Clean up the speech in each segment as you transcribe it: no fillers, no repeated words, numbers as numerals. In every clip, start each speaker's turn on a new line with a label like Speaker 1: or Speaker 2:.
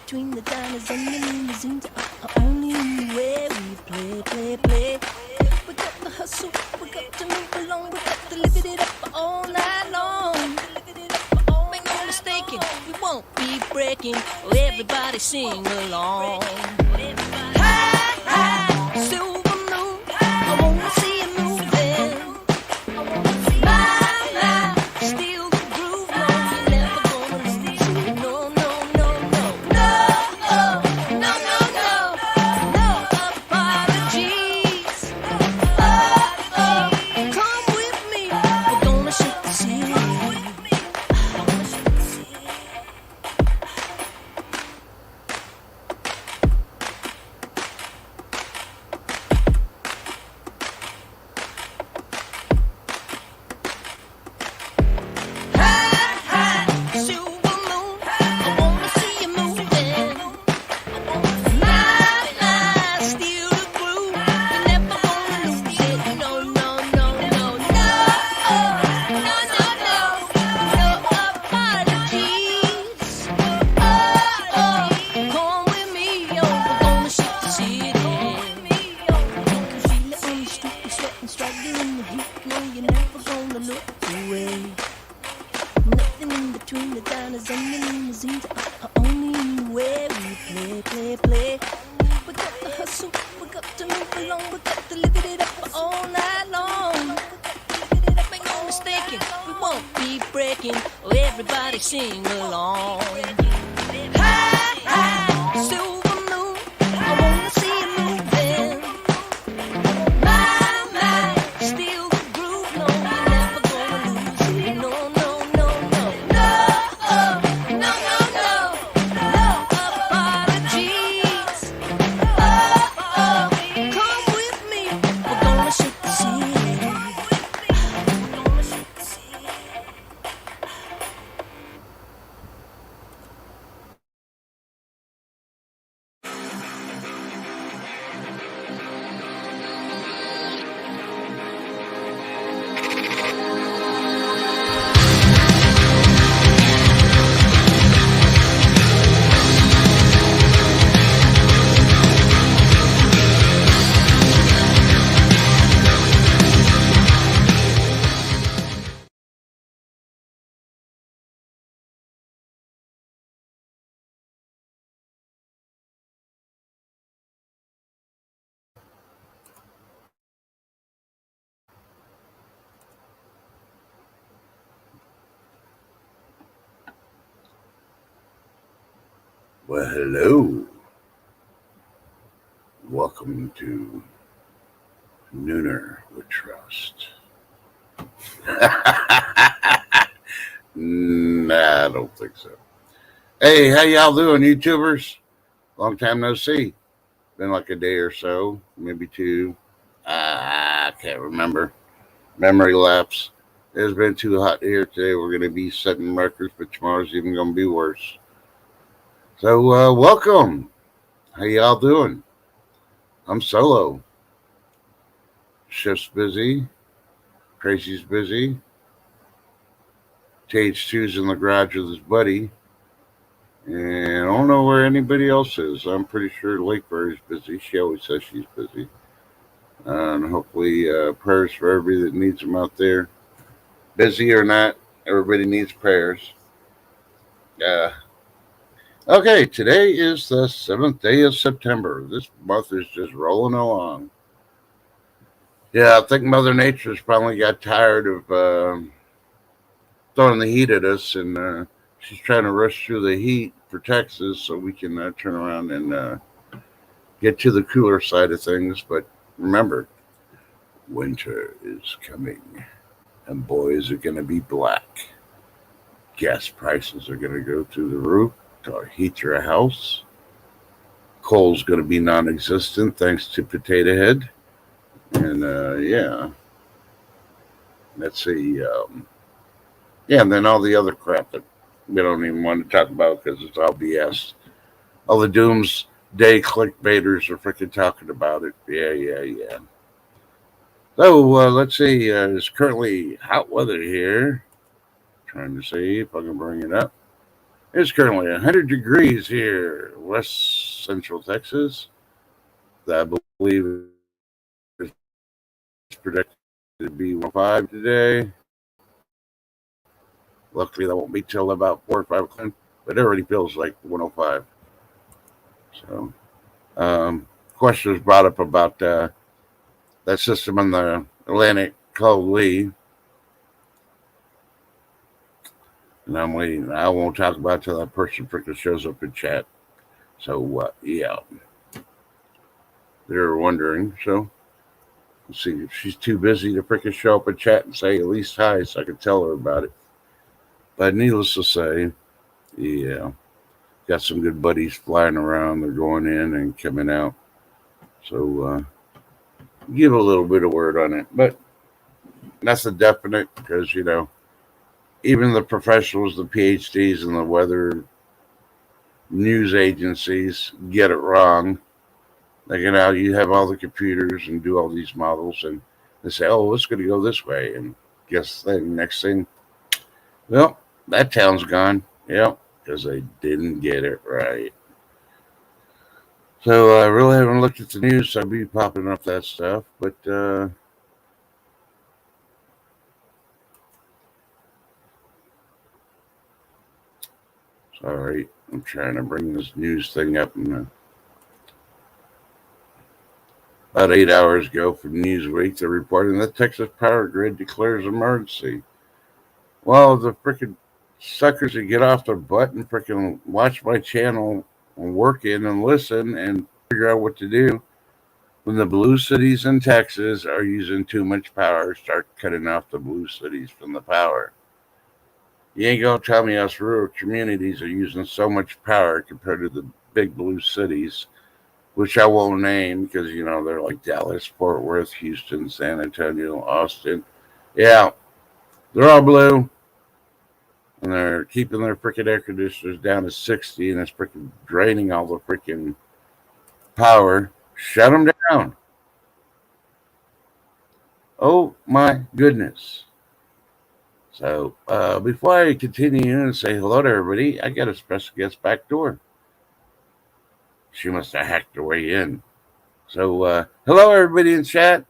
Speaker 1: between the diners and the limousines are only in the way we play. We got the hustle, we got to move along, we got to live it up all night long. Make no mistaking, we won't be breaking. Everybody sing along. High, high, silver moon, I wanna see you moving. My, steal the groove, no, you're never gonna lose it. No, apologies. Come with me, we're gonna shake the city. Nothing in between the diners and the limousines are only in the way we play. We got the hustle, we got to move along, we got to live it up all night long. Make no mistaking, we won't be breaking. Everybody sing along. High, high, silver moon, I wanna see you moving. My, steal the groove, no, you're never gonna lose it. No, apologies. Come with me, we're gonna shake the city.
Speaker 2: Well, hello. Welcome to Nooner with Trust. Nah, I don't think so. Hey, how y'all doing, YouTubers? Long time no see. Been like a day or so, maybe two. I can't remember. Memory lapse. It's been too hot here today. We're going to be setting records, but tomorrow's even going to be worse. So, welcome. How y'all doing? I'm solo. Shift's busy. Tracy's busy. TH2's in the garage with his buddy. And I don't know where anybody else is. I'm pretty sure Lakeberry's busy. She always says she's busy. And hopefully prayers for everybody that needs them out there. Busy or not, everybody needs prayers. Okay, today is the 7th day of September. This month is just rolling along. Yeah, I think Mother Nature's probably got tired of throwing the heat at us, and she's trying to rush through the heat for Texas so we can turn around and get to the cooler side of things. But remember, winter is coming, and boys are going to be black. Gas prices are going to go through the roof to heat your house. Coal's going to be non-existent thanks to Potato Head. And yeah, let's see. Yeah, and then all the other crap that we don't even want to talk about because it's all BS. All the doomsday clickbaiters are freaking talking about it. Yeah. So let's see. It's currently hot weather here. Trying to see if I can bring it up. It's currently 100 degrees here, west central Texas. I believe it's projected to be 105 today. Luckily, that won't be till about 4 or 5 o'clock, but it already feels like 105. So, question was brought up about that system in the Atlantic called Lee. And I'm waiting. I won't talk about it till that person freaking shows up in chat. So, yeah. They're wondering. So, let's see if she's too busy to freaking show up in chat and say at least hi so I can tell her about it. But needless to say, yeah. Got some good buddies flying around. They're going in and coming out. So, give a little bit of word on it. But nothing definite because, even the professionals, the PhDs, and the weather news agencies get it wrong. Like, you have all the computers and do all these models, and they say, oh, it's going to go this way. And guess the next thing, well, that town's gone. Yep, because they didn't get it right. So I really haven't looked at the news, so I'll be popping up that stuff. But sorry, I'm trying to bring this news thing up. About 8 hours ago from Newsweek, they're reporting that Texas power grid declares emergency. Well, the freaking suckers that get off their butt and freaking watch my channel and work in and listen and figure out what to do. When the blue cities in Texas are using too much power, start cutting off the blue cities from the power. You ain't gonna tell me us rural communities are using so much power compared to the big blue cities, which I won't name because, they're like Dallas, Fort Worth, Houston, San Antonio, Austin. Yeah, they're all blue. And they're keeping their freaking air conditioners down to 60, and it's freaking draining all the freaking power. Shut them down. Oh, my goodness. So, before I continue and say hello to everybody, I got a special guest back door. She must have hacked her way in. So, hello, everybody in chat.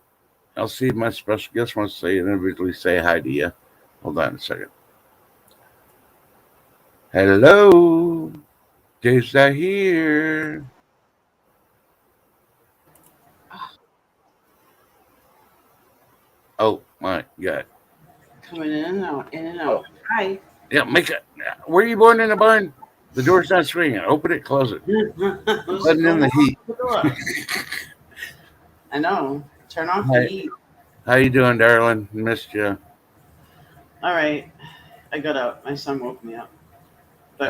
Speaker 2: I'll see if my special guest wants to individually say hi to you. Hold on a second. Hello. Dave's not here. Oh, my God.
Speaker 3: Coming in and out, in and out. Hi.
Speaker 2: Yeah, make it. Were you born in a barn? The door's not swinging. Open it, close it. Letting in the heat.
Speaker 3: I know. Turn off the heat.
Speaker 2: How you doing, darling? Missed you.
Speaker 3: All right. I got up. My son woke me up. But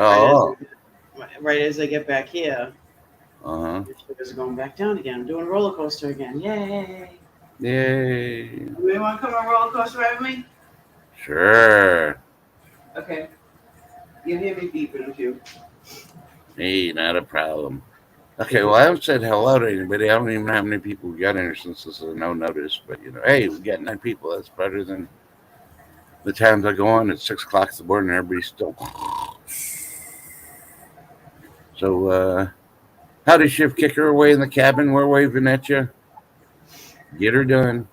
Speaker 3: right as I get back here, the sugars are going back down again. I'm doing a roller coaster again. Yay.
Speaker 2: Yay.
Speaker 3: You want to come on a roller coaster ride with me?
Speaker 2: Sure.
Speaker 3: Okay. You hear me beeping a few.
Speaker 2: Hey, not a problem. Okay, well, I haven't said hello to anybody. I don't even know how many people we got in here since this is a no notice. But, hey, we got 9 people. That's better than the times I go on at 6 o'clock in the morning and everybody's still. So, howdy, Shift Kicker away in the cabin. We're waving at you. Get her done.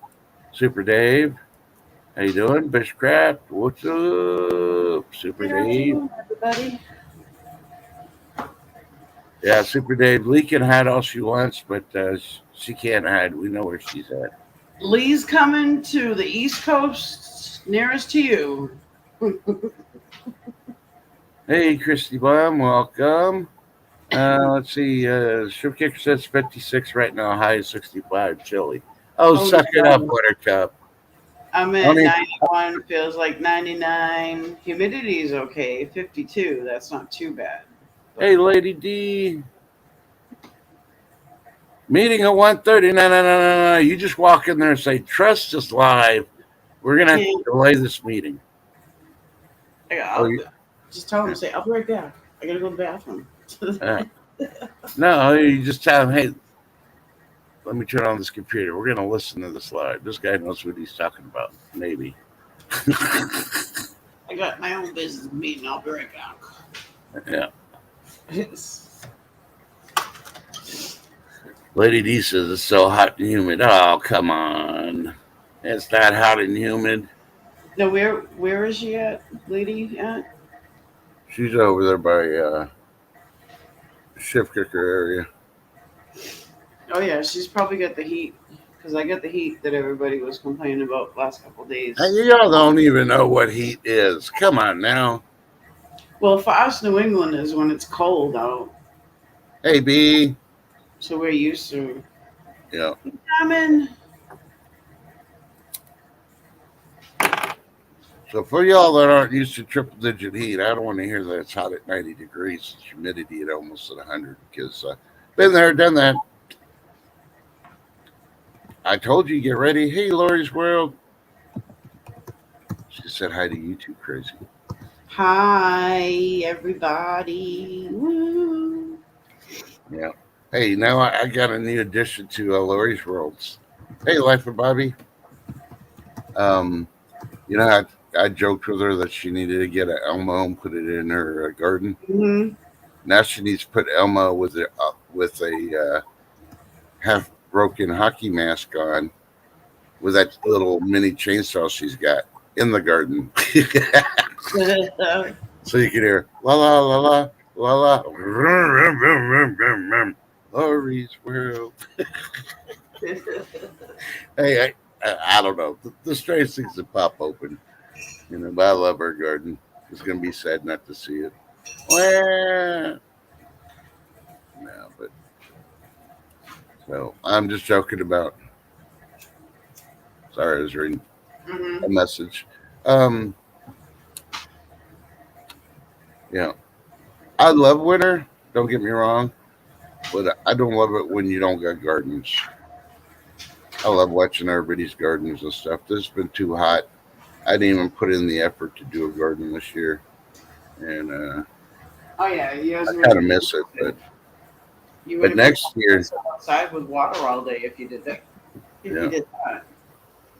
Speaker 2: Super Dave. How you doing? Bishcraft. What's up? Super Dave.
Speaker 3: Everybody.
Speaker 2: Yeah, Super Dave. Lee can hide all she wants, but she can't hide. We know where she's at.
Speaker 3: Lee's coming to the East Coast nearest to you.
Speaker 2: Hey, Christy Baum. Welcome. Let's see. Shift Kicker says 56 right now. High is 65. Chilly. Oh, suck it up, Buttercup.
Speaker 3: I'm at 91, feels like 99. Humidity is okay, 52. That's not too bad.
Speaker 2: Hey, Lady D. Meeting at 1:30. No. You just walk in there and say, trust us live. We're going to have to delay this meeting.
Speaker 3: Just tell them, say, I'll be right back. I got to go to the bathroom.
Speaker 2: No, you just tell them, hey, let me turn on this computer. We're going to listen to this live. This guy knows what he's talking about. Maybe.
Speaker 3: I got my own business meeting. I'll be right back.
Speaker 2: Yeah.
Speaker 3: It's,
Speaker 2: Lady D says it's so hot and humid. Oh, come on. It's not hot and humid.
Speaker 3: no, where is she at, lady? At?
Speaker 2: She's over there by Shift Kicker area.
Speaker 3: Oh yeah, she's probably got the heat because I got the heat that everybody was complaining about last couple of days.
Speaker 2: Hey, y'all don't even know what heat is. Come on now.
Speaker 3: Well, for us, New England is when it's cold out,
Speaker 2: Hey, B.
Speaker 3: so we're used to.
Speaker 2: Yeah.
Speaker 3: Coming.
Speaker 2: So for y'all that aren't used to triple digit heat, I don't want to hear that it's hot at 90 degrees. It's humidity at almost at 100 because been there, done that. I told you, get ready. Hey, Lori's World. She said hi to you too, crazy.
Speaker 3: Hi, everybody. Woo.
Speaker 2: Yeah. Hey, now I got a new addition to Lori's Worlds. Hey, Life of Bobby. You know, I joked with her that she needed to get an Elmo and put it in her garden.
Speaker 3: Mm-hmm.
Speaker 2: Now she needs to put Elmo with a half broken hockey mask on, with that little mini chainsaw she's got in the garden. So you can hear la la la la la la. Lori's World. Hey, I don't know. The strange things that pop open. You know, but I love her garden. It's going to be sad not to see it. Well, no, but so I'm just joking about. Sorry, I was reading a message. Yeah, I love winter. Don't get me wrong, but I don't love it when you don't got gardens. I love watching everybody's gardens and stuff. This has been too hot. I didn't even put in the effort to do a garden this year, and
Speaker 3: Oh yeah, you guys
Speaker 2: I kind of miss it. But next year,
Speaker 3: outside with water all day if you did that. If
Speaker 2: Yeah.
Speaker 3: you did that.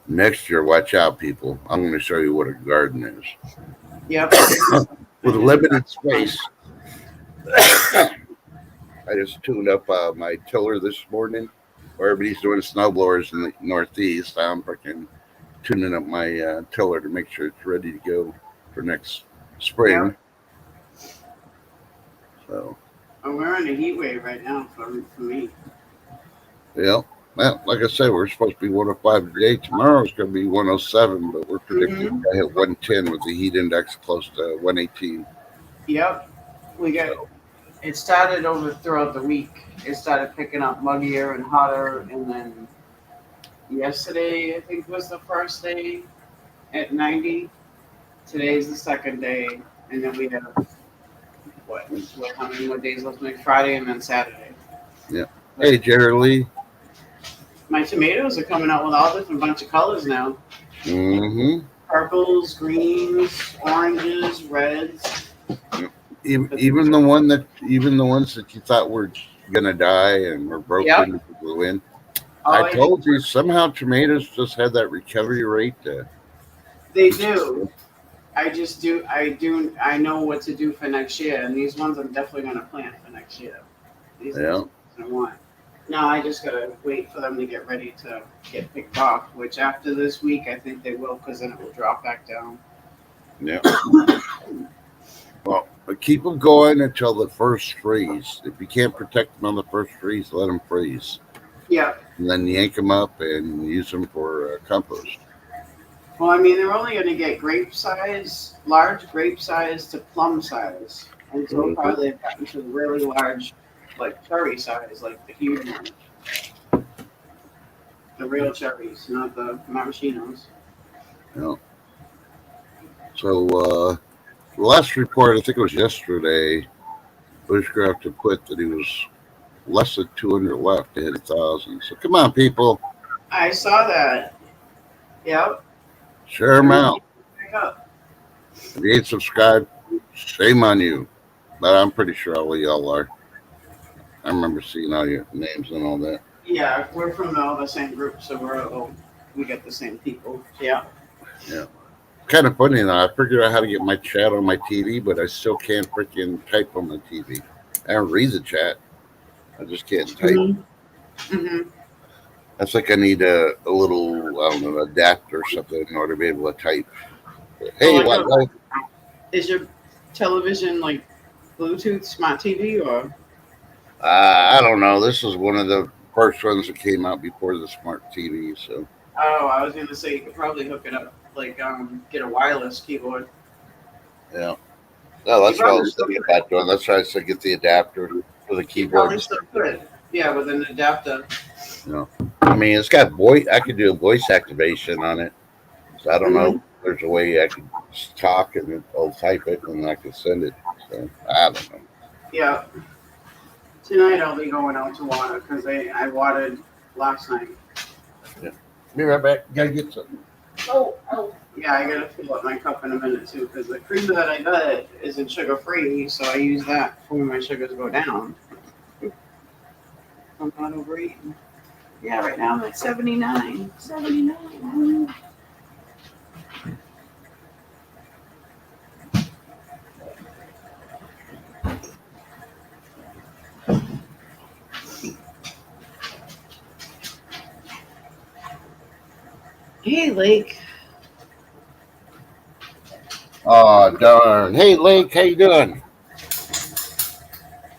Speaker 2: next year, watch out, people. I'm going to show you what a garden is
Speaker 3: Yep.
Speaker 2: with limited space. I just tuned up my tiller this morning. Where everybody's doing snowblowers in the Northeast, I'm freaking tuning up my tiller to make sure it's ready to go for next spring. So,
Speaker 3: We're in a heat wave right now for me.
Speaker 2: yeah. Well, like I said, we're supposed to be 105 today. Tomorrow it's going to be 107, but we're predicting to hit 110 with the heat index close to 118.
Speaker 3: Yep. It started over throughout the week. It started picking up muggier and hotter, and then yesterday I think was the first day at 90. Today's the second day, and then we have how many more days left? Like Friday and then Saturday.
Speaker 2: Yeah. Hey, Jerry Lee.
Speaker 3: My tomatoes are coming out with all different bunch of colors now.
Speaker 2: Mm-hmm.
Speaker 3: Purples, greens, oranges, reds.
Speaker 2: Even the ones that you thought were gonna die and were broken because of the wind. I told you somehow tomatoes just had that recovery rate.
Speaker 3: They do. I know what to do for next year, and these ones I'm definitely going to plant for next year. These are the ones I want. Now I just got to wait for them to get ready to get picked off, which after this week I think they will, because then it will drop back down.
Speaker 2: Yeah. Well, but keep them going until the first freeze. If you can't protect them on the first freeze, let them freeze.
Speaker 3: Yeah.
Speaker 2: And then yank them up and use them for compost.
Speaker 3: Well, I mean, they're only going to get large grape size to plum size. And so probably they've gotten to really large, like cherry size, like the huge ones. The real cherries, not the maraschinos.
Speaker 2: Yeah. So, the last report, I think it was yesterday, Bushcraft had put that he was less than 200 left to hit 1,000. So, come on, people.
Speaker 3: I saw that. Yep.
Speaker 2: Share them out.
Speaker 3: Pick up.
Speaker 2: If you ain't subscribed, shame on you. But I'm pretty sure all of y'all are. I remember seeing all your names and all that.
Speaker 3: Yeah, we're from all the same group, so we get the same people. Yeah.
Speaker 2: Yeah. Kind of funny though. I figured out how to get my chat on my TV, but I still can't freaking type on my TV. I don't read the chat. I just can't type.
Speaker 3: Mm-hmm. Mm-hmm.
Speaker 2: That's like I need a little, I don't know, adapter or something in order to be able to type. But, hey, what?
Speaker 3: Is your television like Bluetooth smart TV or?
Speaker 2: I don't know. This is one of the first ones that came out before the smart TV. So.
Speaker 3: Oh, I was gonna say you could probably hook it up, like get a wireless keyboard.
Speaker 2: Yeah. No, that's what I was thinking about doing. That's why I said get the adapter for the keyboard.
Speaker 3: Probably still could. Yeah, with an adapter.
Speaker 2: No. I mean, it's got voice. I could do a voice activation on it. So I don't know if there's a way I could just talk and I'll type it and I could send it. So I don't know.
Speaker 3: Yeah. Tonight I'll be going out to water because I watered last night.
Speaker 2: Yeah. Be right back. Gotta get something.
Speaker 3: Oh. Yeah, I gotta fill up my cup in a minute too because the creamer that I got isn't sugar free, so I use that for when my sugars go down. I'm not overeating. Yeah, right now I'm at 79. 79. Hey, Lake.
Speaker 2: Oh, darn. Hey, Lake, how you doing?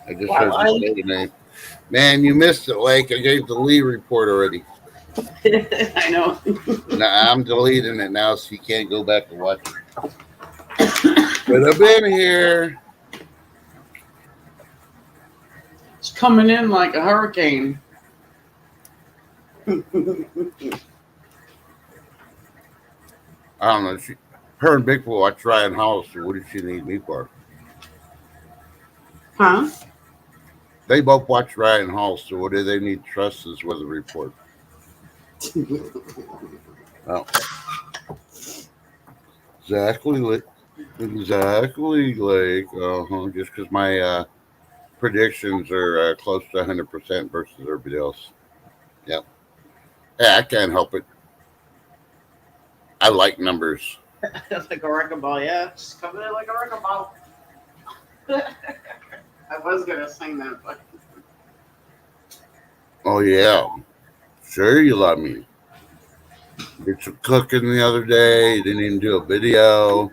Speaker 2: I just heard you say your name. Man, you missed it, Lake. I gave the Lee report already.
Speaker 3: I know.
Speaker 2: Nah, I'm deleting it now so you can't go back and watch it. But I've been here.
Speaker 3: It's coming in like a hurricane.
Speaker 2: I don't know. Her and Bigfoot watch Ryan Hollister. What did she need me for?
Speaker 3: Huh?
Speaker 2: They both watch Ryan Hollister. What do they need trust as weather report? Oh. Exactly, Lake. Just because my predictions are close to 100% versus everybody else. Yep. Yeah, I can't help it. I like numbers.
Speaker 3: Like a wrecking ball, yeah. Just coming in like a wrecking ball. I was gonna sing that, but
Speaker 2: Oh yeah, sure you love me. Did some cooking the other day. You didn't even do a video.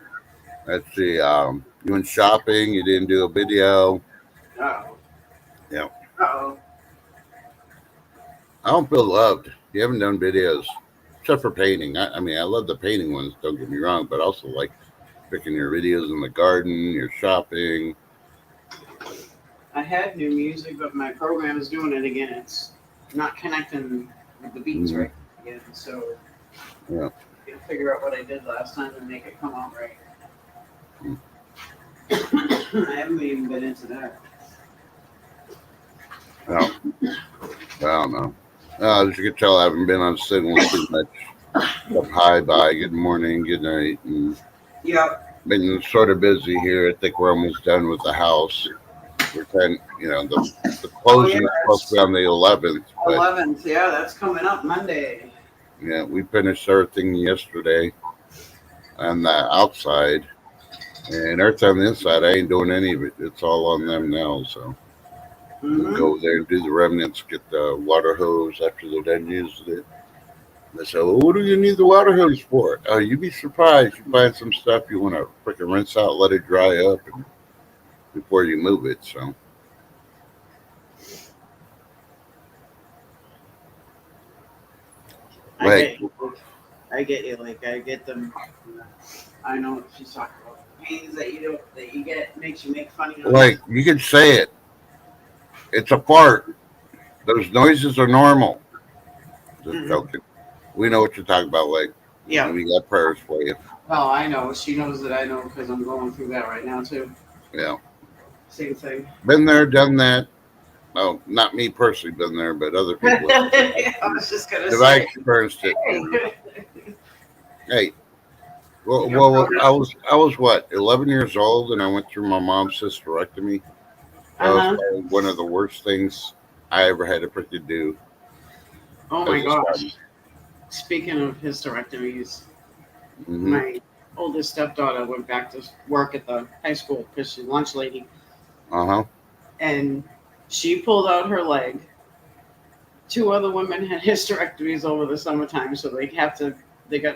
Speaker 2: Let's see. You went shopping. You didn't do a video.
Speaker 3: oh.
Speaker 2: Yeah.
Speaker 3: Oh.
Speaker 2: I don't feel loved. You haven't done videos, except for painting. I mean, I love the painting ones. Don't get me wrong, but I also like picking your videos in the garden, your shopping.
Speaker 3: I had new music, but my program is doing it again. It's not connecting with the beats right again, so
Speaker 2: Yeah.
Speaker 3: I gotta figure out what I did last time and make it come out right. I haven't even been into that.
Speaker 2: Well, I don't know. As you can tell, I haven't been on signal too much. Up high, bye, good morning, good night. And
Speaker 3: Yep.
Speaker 2: been sort of busy here. I think we're almost done with the house. We're trying, the closing is supposed to be on the 11th. But
Speaker 3: 11th, yeah, that's coming up Monday.
Speaker 2: yeah, we finished everything yesterday on the outside. And everything on the inside, I ain't doing any of it. It's all on them now, so. We'll go there and do the remnants, get the water hose after they're done using it. They say, well, what do you need the water hose for? Oh, you'd be surprised. You find some stuff you want to freaking rinse out, let it dry up before you move it. So,
Speaker 3: I get you. Like I get them. I know what she's talking about. Pains that you get makes you make funny.
Speaker 2: like, you can say it. It's a fart. Those noises are normal. Just joking. We know what you're talking about, like.
Speaker 3: Yeah.
Speaker 2: We got prayers for you.
Speaker 3: Oh, I know. She knows that I know because I'm going through that right now too.
Speaker 2: Yeah.
Speaker 3: Same thing.
Speaker 2: Been there, done that. Oh, not me personally been there, but other people.
Speaker 3: I was just gonna
Speaker 2: Have
Speaker 3: say.
Speaker 2: I experienced it? Hey. Well, I was what, 11 years old, and I went through my mom's hysterectomy. That was probably one of the worst things I ever had to freaking do.
Speaker 3: Oh my gosh. Speaking of hysterectomies, my oldest stepdaughter went back to work at the high school because she's a lunch lady,
Speaker 2: Uh-huh.
Speaker 3: and she pulled out her leg. Two other women had hysterectomies over the summertime, so they got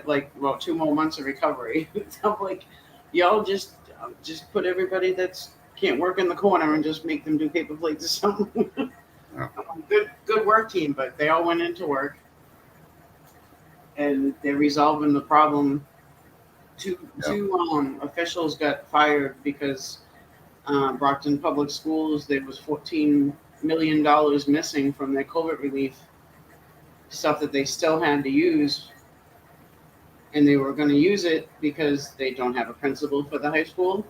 Speaker 3: like about 2 more months of recovery. I'm like, y'all just put everybody that's can't work in the corner and just make them do paper plates or something.
Speaker 2: Yeah.
Speaker 3: Good work team, but they all went into work and they're resolving the problem. Two officials got fired because Brockton Public Schools, there was $14 million missing from their COVID relief stuff that they still had to use, and they were going to use it because they don't have a principal for the high school,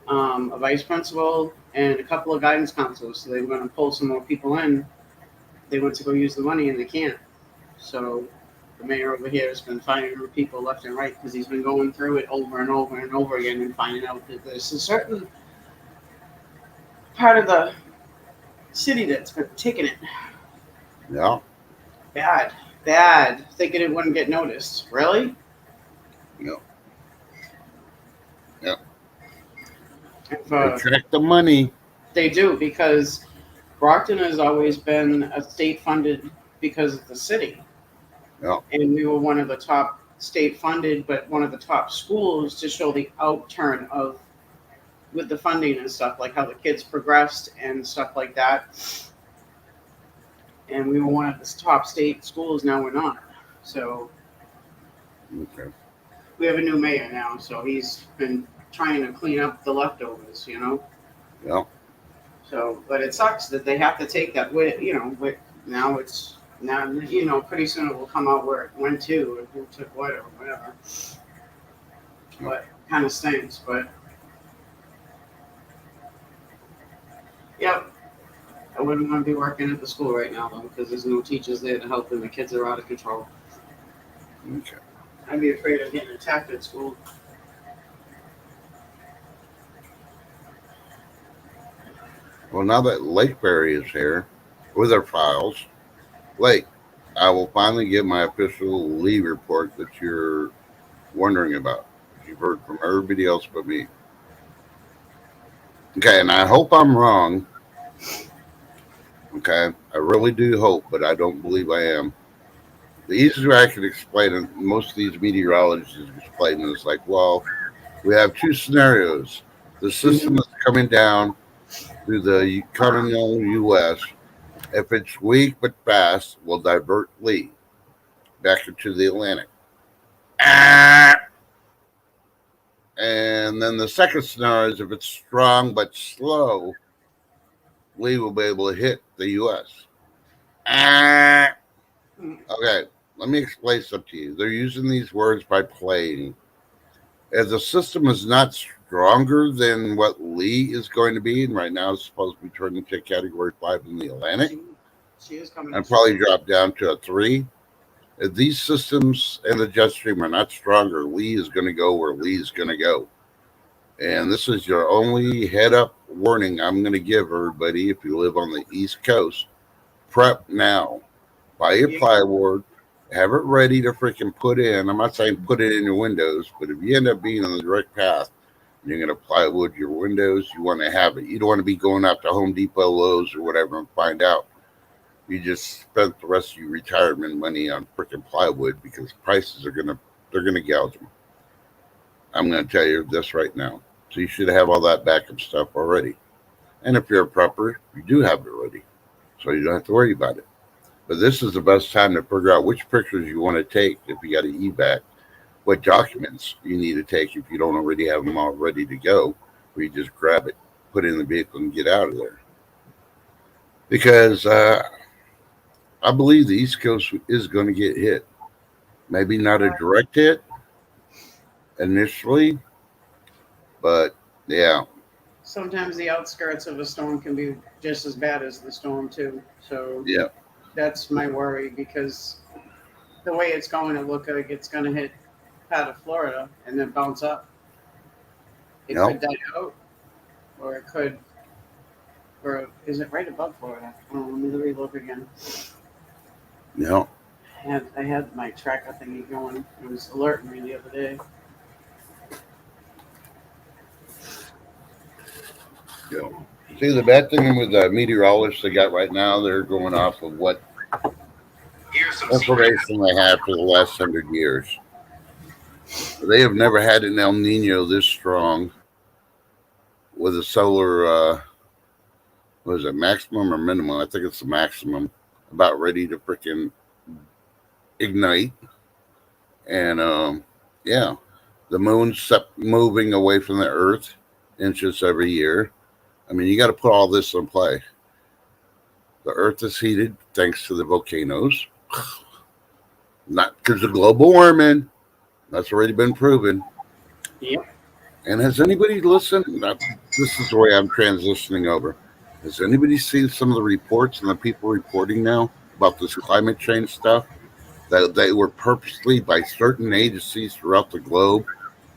Speaker 3: a vice principal, and a couple of guidance counselors. So they were going to pull some more people in. They went to go use the money and they can't. So the mayor over here has been firing people left and right because he's been going through it over and over and over again and finding out that there's a certain part of the city that's been taking it
Speaker 2: Yeah.
Speaker 3: bad, thinking it wouldn't get noticed. Really?
Speaker 2: Yep. Yep.
Speaker 3: If,
Speaker 2: They track the money.
Speaker 3: they do, because Brockton has always been a state funded because of the city.
Speaker 2: Yeah.
Speaker 3: And we were one of the top state funded, but one of the top schools to show the outturn of with the funding and stuff, like how the kids progressed and stuff like that. And we were one of the top state schools. Now we're not. So
Speaker 2: Okay.
Speaker 3: we have a new mayor now, so he's been trying to clean up the leftovers, you know.
Speaker 2: Yeah.
Speaker 3: So, but it sucks that they have to take that with, you know. With now it's now, you know, pretty soon it will come out where it went to and who took what or whatever. But kind of stinks. But yep, I wouldn't want to be working at the school right now though, because there's no teachers there to help and the kids are out of control.
Speaker 2: Okay.
Speaker 3: I'd be afraid of getting attacked at school.
Speaker 2: Well, now that Lakeberry is here with our files, Lake, I will finally get my official leave report that you're wondering about. You've heard from everybody else but me. Okay, and I hope I'm wrong. Okay, I really do hope, but I don't believe I am. The easiest way I can explain it, most of these meteorologists explain it is like, well, we have two scenarios. The system is coming down through the continental U.S. If it's weak but fast, we'll divert Lee back into the Atlantic. And then the second scenario is if it's strong but slow, Lee will be able to hit the U.S. Okay, let me explain something to you. They're using these words by playing. If the system is not stronger than what Lee is going to be, and right now it's supposed to be turned into Category 5 in the Atlantic,
Speaker 3: She is coming.
Speaker 2: and probably drop down to a 3. If these systems and the jet stream are not stronger, Lee is going to go where Lee's going to go. And this is your only head up warning I'm going to give everybody if you live on the East Coast. Prep now. Buy your plywood. Have it ready to freaking put in. I'm not saying put it in your windows, but if you end up being on the direct path, and you're going to plywood your windows, you want to have it. You don't want to be going out to Home Depot, Lowe's, or whatever and find out you just spent the rest of your retirement money on freaking plywood because prices they're going to gouge them. I'm going to tell you this right now. So you should have all that backup stuff already. And if you're a prepper, you do have it ready. So you don't have to worry about it. But this is the best time to figure out which pictures you want to take if you got an evac, what documents you need to take if you don't already have them all ready to go, where you just grab it, put it in the vehicle, and get out of there. Because I believe the East Coast is going to get hit. Maybe not a direct hit initially, but yeah.
Speaker 3: Sometimes the outskirts of a storm can be just as bad as the storm too. So
Speaker 2: Yeah.
Speaker 3: that's my worry, because the way it's going to look like it's going to hit part of Florida and then bounce up. It could die out, or it could, or is it right above Florida? Oh, let me relook again.
Speaker 2: No.
Speaker 3: I had my tracker thingy going. It was alerting me the other day.
Speaker 2: You know. See, the bad thing with the meteorologists they got right now, they're going off of what information they have for the last 100 years. They have never had an El Nino this strong with a solar, what is it, maximum or minimum? I think it's the maximum, about ready to freaking ignite. And yeah, the moon's moving away from the Earth inches every year. I mean, you got to put all this in play. The Earth is heated thanks to the volcanoes, not because of global warming. That's already been proven.
Speaker 3: Yep.
Speaker 2: And has anybody listened? This is the way I'm transitioning over. Has anybody seen some of the reports and the people reporting now about this climate change stuff? That they were purposely, by certain agencies throughout the globe,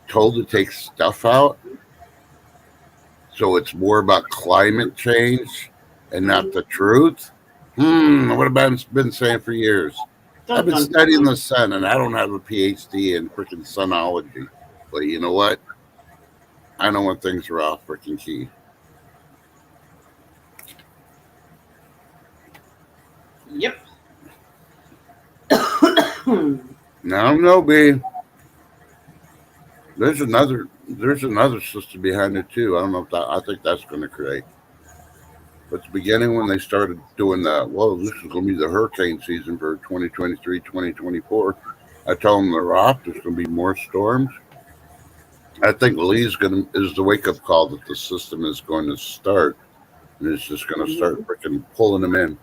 Speaker 2: told to take stuff out. So it's more about climate change and not the truth. What have I been saying for years? I've been studying the sun, and I don't have a PhD in freaking sunology. But you know what? I know when things are off freaking key.
Speaker 3: Yep.
Speaker 2: Now, no, B. There's another system behind it too. I don't know if that. I think that's going to create. But the beginning when they started doing that, well, this is going to be the hurricane season for 2023, 2024. I told them they're off. There's going to be more storms. I think Lee's is the wake up call that the system is going to start, and it's just going to start freaking pulling them in.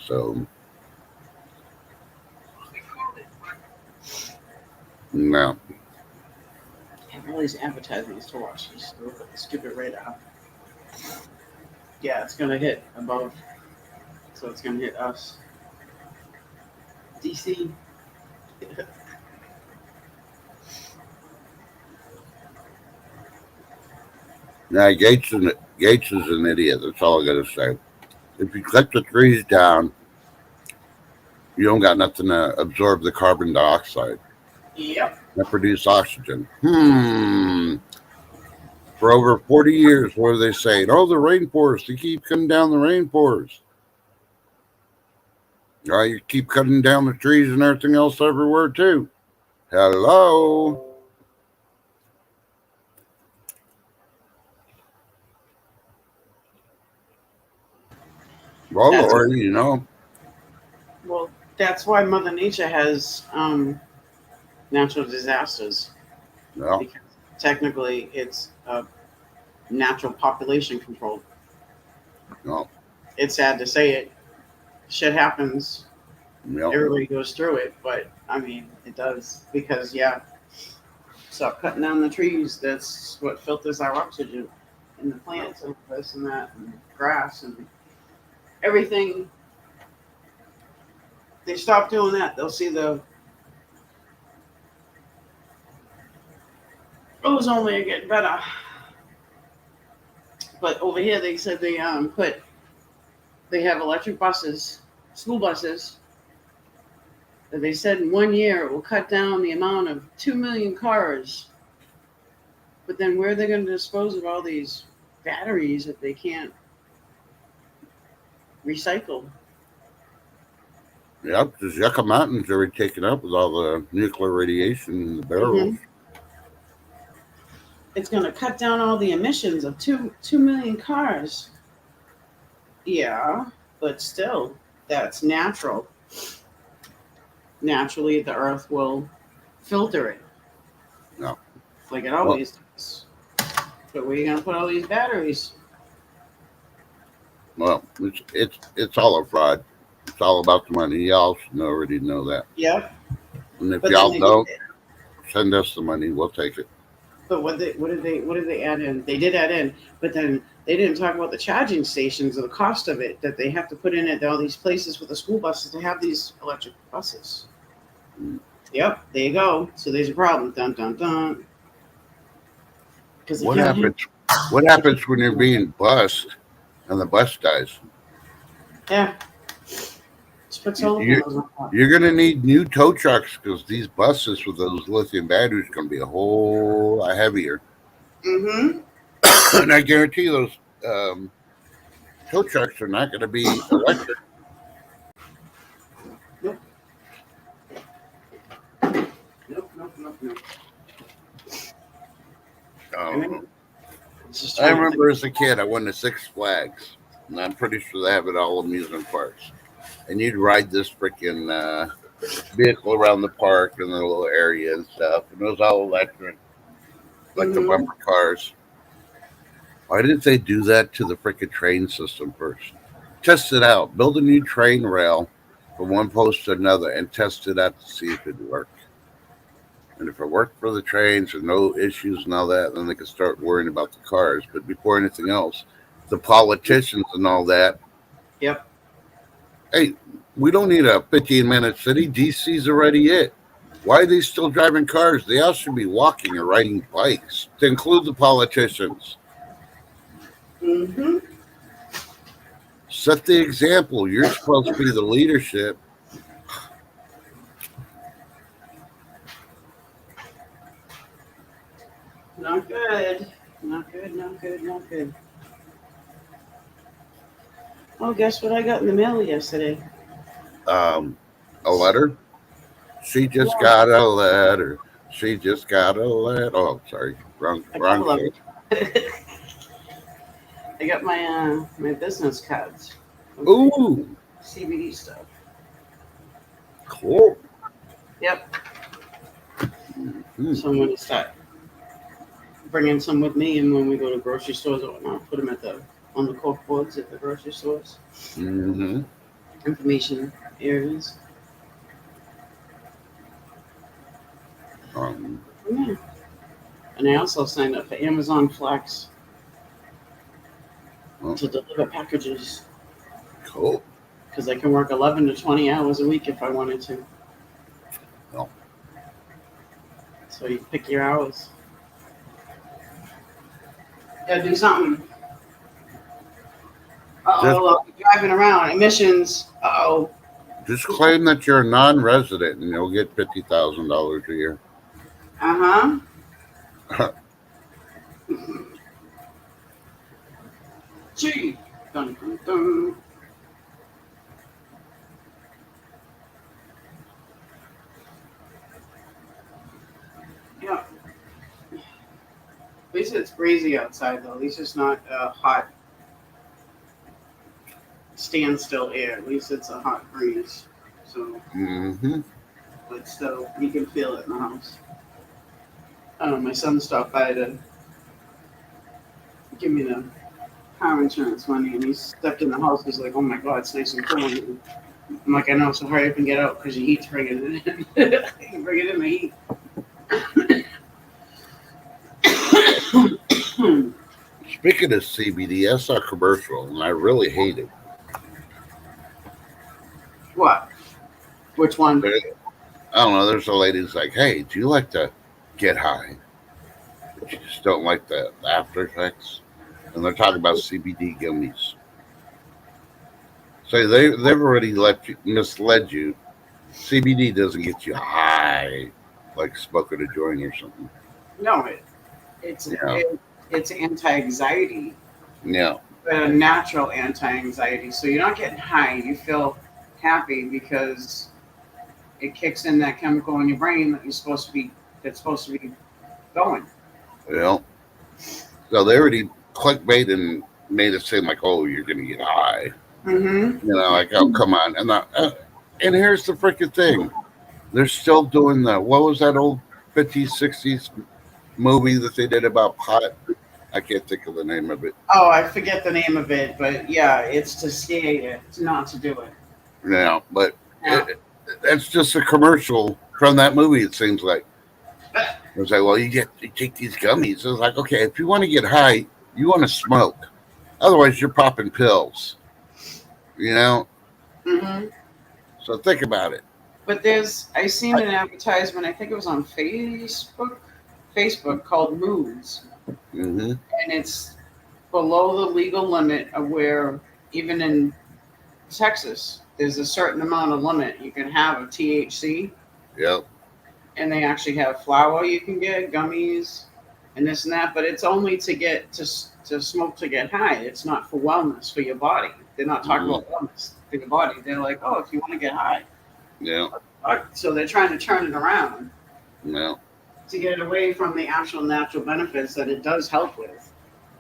Speaker 2: So, no.
Speaker 3: I have all these advertisements to watch. Just look at the stupid radar. Yeah, it's gonna hit above, so it's gonna hit us. DC.
Speaker 2: Now Gates is an idiot. That's all I got to say. If you cut the trees down, you don't got nothing to absorb the carbon dioxide.
Speaker 3: Yep.
Speaker 2: That produce oxygen. For over 40 years, what are they saying? Oh, the rainforest. You keep cutting down the rainforest. All right, you keep cutting down the trees and everything else everywhere, too. Hello? Well, or, you know.
Speaker 3: Well, that's why Mother Nature has natural disasters.
Speaker 2: No.
Speaker 3: Because technically, it's a natural population control.
Speaker 2: No.
Speaker 3: It's sad to say it. Shit happens.
Speaker 2: No.
Speaker 3: Everybody goes through it, but I mean, it does because stop cutting down the trees. That's what filters our oxygen, and the plants and this and that, and grass and everything. They stop doing that. They'll see the ozone layer get better. But over here, they said they have electric buses, school buses, that they said in 1 year it will cut down the amount of 2 million cars. But then where are they going to dispose of all these batteries that they can't recycle?
Speaker 2: Yep, because Yucca Mountain's already taken up with all the nuclear radiation in the barrels.
Speaker 3: It's going to cut down all the emissions of 2 million cars. Yeah, but still, that's natural. Naturally, the Earth will filter it.
Speaker 2: No.
Speaker 3: Like it always does. But where are you going to put all these batteries?
Speaker 2: Well, it's all a fraud. It's all about the money. Y'all should already know that.
Speaker 3: Yep.
Speaker 2: And if y'all don't, send us the money. We'll take it.
Speaker 3: But what did they add in? They did add in, but then they didn't talk about the charging stations or the cost of it that they have to put in at all these places with the school buses to have these electric buses. Yep, there you go. So there's a problem. Dun dun dun.
Speaker 2: What happens? What happens when you're being bused and the bus dies?
Speaker 3: Yeah.
Speaker 2: You're going to need new tow trucks because these buses with those lithium batteries are going to be a whole lot heavier.
Speaker 3: Mm-hmm.
Speaker 2: And I guarantee those tow trucks are not going to be electric.
Speaker 3: Nope. Nope.
Speaker 2: Um,
Speaker 3: Just
Speaker 2: I
Speaker 3: trying to
Speaker 2: remember as a kid, I went to Six Flags, and I'm pretty sure they have it all amusement parks. And you'd ride this freaking vehicle around the park and the little area and stuff, and it was all electric, like the
Speaker 3: Mhm.
Speaker 2: bumper cars. Why didn't they do that to the freaking train system first? Test it out. Build a new train rail from one post to another and test it out to see if it worked. And if it worked for the trains and no issues and all that, then they could start worrying about the cars. But before anything else, the politicians and all that,
Speaker 3: Yep.
Speaker 2: hey, we don't need a 15-minute city. DC's already it. Why are they still driving cars? They all should be walking or riding bikes, to include the politicians.
Speaker 3: Mm-hmm.
Speaker 2: Set the example. You're supposed to be the leadership.
Speaker 3: Not good. Not good. Oh, guess what I got in the mail yesterday?
Speaker 2: A letter. She just
Speaker 3: Yeah.
Speaker 2: got a letter. She just got a letter. Oh, sorry, wrong
Speaker 3: A couple of
Speaker 2: show.
Speaker 3: I got my my business cards.
Speaker 2: Ooh,
Speaker 3: CBD stuff.
Speaker 2: cool.
Speaker 3: Yep.
Speaker 2: Hmm.
Speaker 3: So I'm gonna start bringing some with me, and when we go to grocery stores or whatnot, put them on the cork boards at the grocery stores.
Speaker 2: Mm-hmm.
Speaker 3: Information areas. Yeah. And I also signed up for Amazon Flex
Speaker 2: Oh.
Speaker 3: to deliver packages
Speaker 2: Cool.
Speaker 3: because I can work 11 to 20 hours a week if I wanted to.
Speaker 2: Oh.
Speaker 3: So you pick your hours. Gotta do something. I'll be driving around. Emissions.
Speaker 2: Just claim that you're a non-resident, and you'll get $50,000 a year.
Speaker 3: Gee. Dun, dun, dun. Yeah. At least it's breezy outside, though. At least it's not hot standstill air. At least it's a hot breeze. So,
Speaker 2: Mm-hmm.
Speaker 3: but still, you can feel it in the house. My son stopped by to give me the car insurance money, and he stepped in the house. He's like, "Oh my God, it's nice and cool." I'm like, "I know, so hurry up and get out because your heat's bringing it in." You bring it in the heat.
Speaker 2: Speaking of CBD, I saw a commercial, and I really hate it.
Speaker 3: What? Which one?
Speaker 2: I don't know. There's a lady who's like, "Hey, do you like to get high? But you just don't like the after effects." And they're talking about CBD gummies. So they've already misled you. CBD doesn't get you high like smoking a joint or something.
Speaker 3: No, it's
Speaker 2: Yeah.
Speaker 3: it's anti-anxiety,
Speaker 2: Yeah.
Speaker 3: but a natural anti-anxiety. So you're not getting high. You feel happy because it kicks in that chemical in your brain that's supposed to be going.
Speaker 2: Well, so they already clickbait and made it seem like, oh, you're going to get high.
Speaker 3: Mm-hmm.
Speaker 2: You know, like, oh, come on. And here's the freaking thing. They're still doing what was that old 50s, 60s movie that they did about pot? I can't think of the name of it.
Speaker 3: Oh, I forget the name of it, but yeah, it's to scare you, not to do it.
Speaker 2: Yeah, but
Speaker 3: Yeah.
Speaker 2: that's just a commercial from that movie, it seems like. It was like, well, you take these gummies. It was like, okay, if you want to get high, you want to smoke. Otherwise, you're popping pills. You know?
Speaker 3: Mm-hmm.
Speaker 2: So think about it.
Speaker 3: But I seen an advertisement, I think it was on Facebook called Moods.
Speaker 2: Mm-hmm.
Speaker 3: And it's below the legal limit of where, even in Texas, there's a certain amount of limit you can have of THC.
Speaker 2: Yep.
Speaker 3: And they actually have flour you can get, gummies. and this and that, but it's only to get to smoke to get high. It's not for wellness for your body. They're not talking about wellness for your body. They're like, oh, if you want to get high.
Speaker 2: Yeah.
Speaker 3: So they're trying to turn it around
Speaker 2: Yeah.
Speaker 3: to get away from the actual natural benefits that it does help with.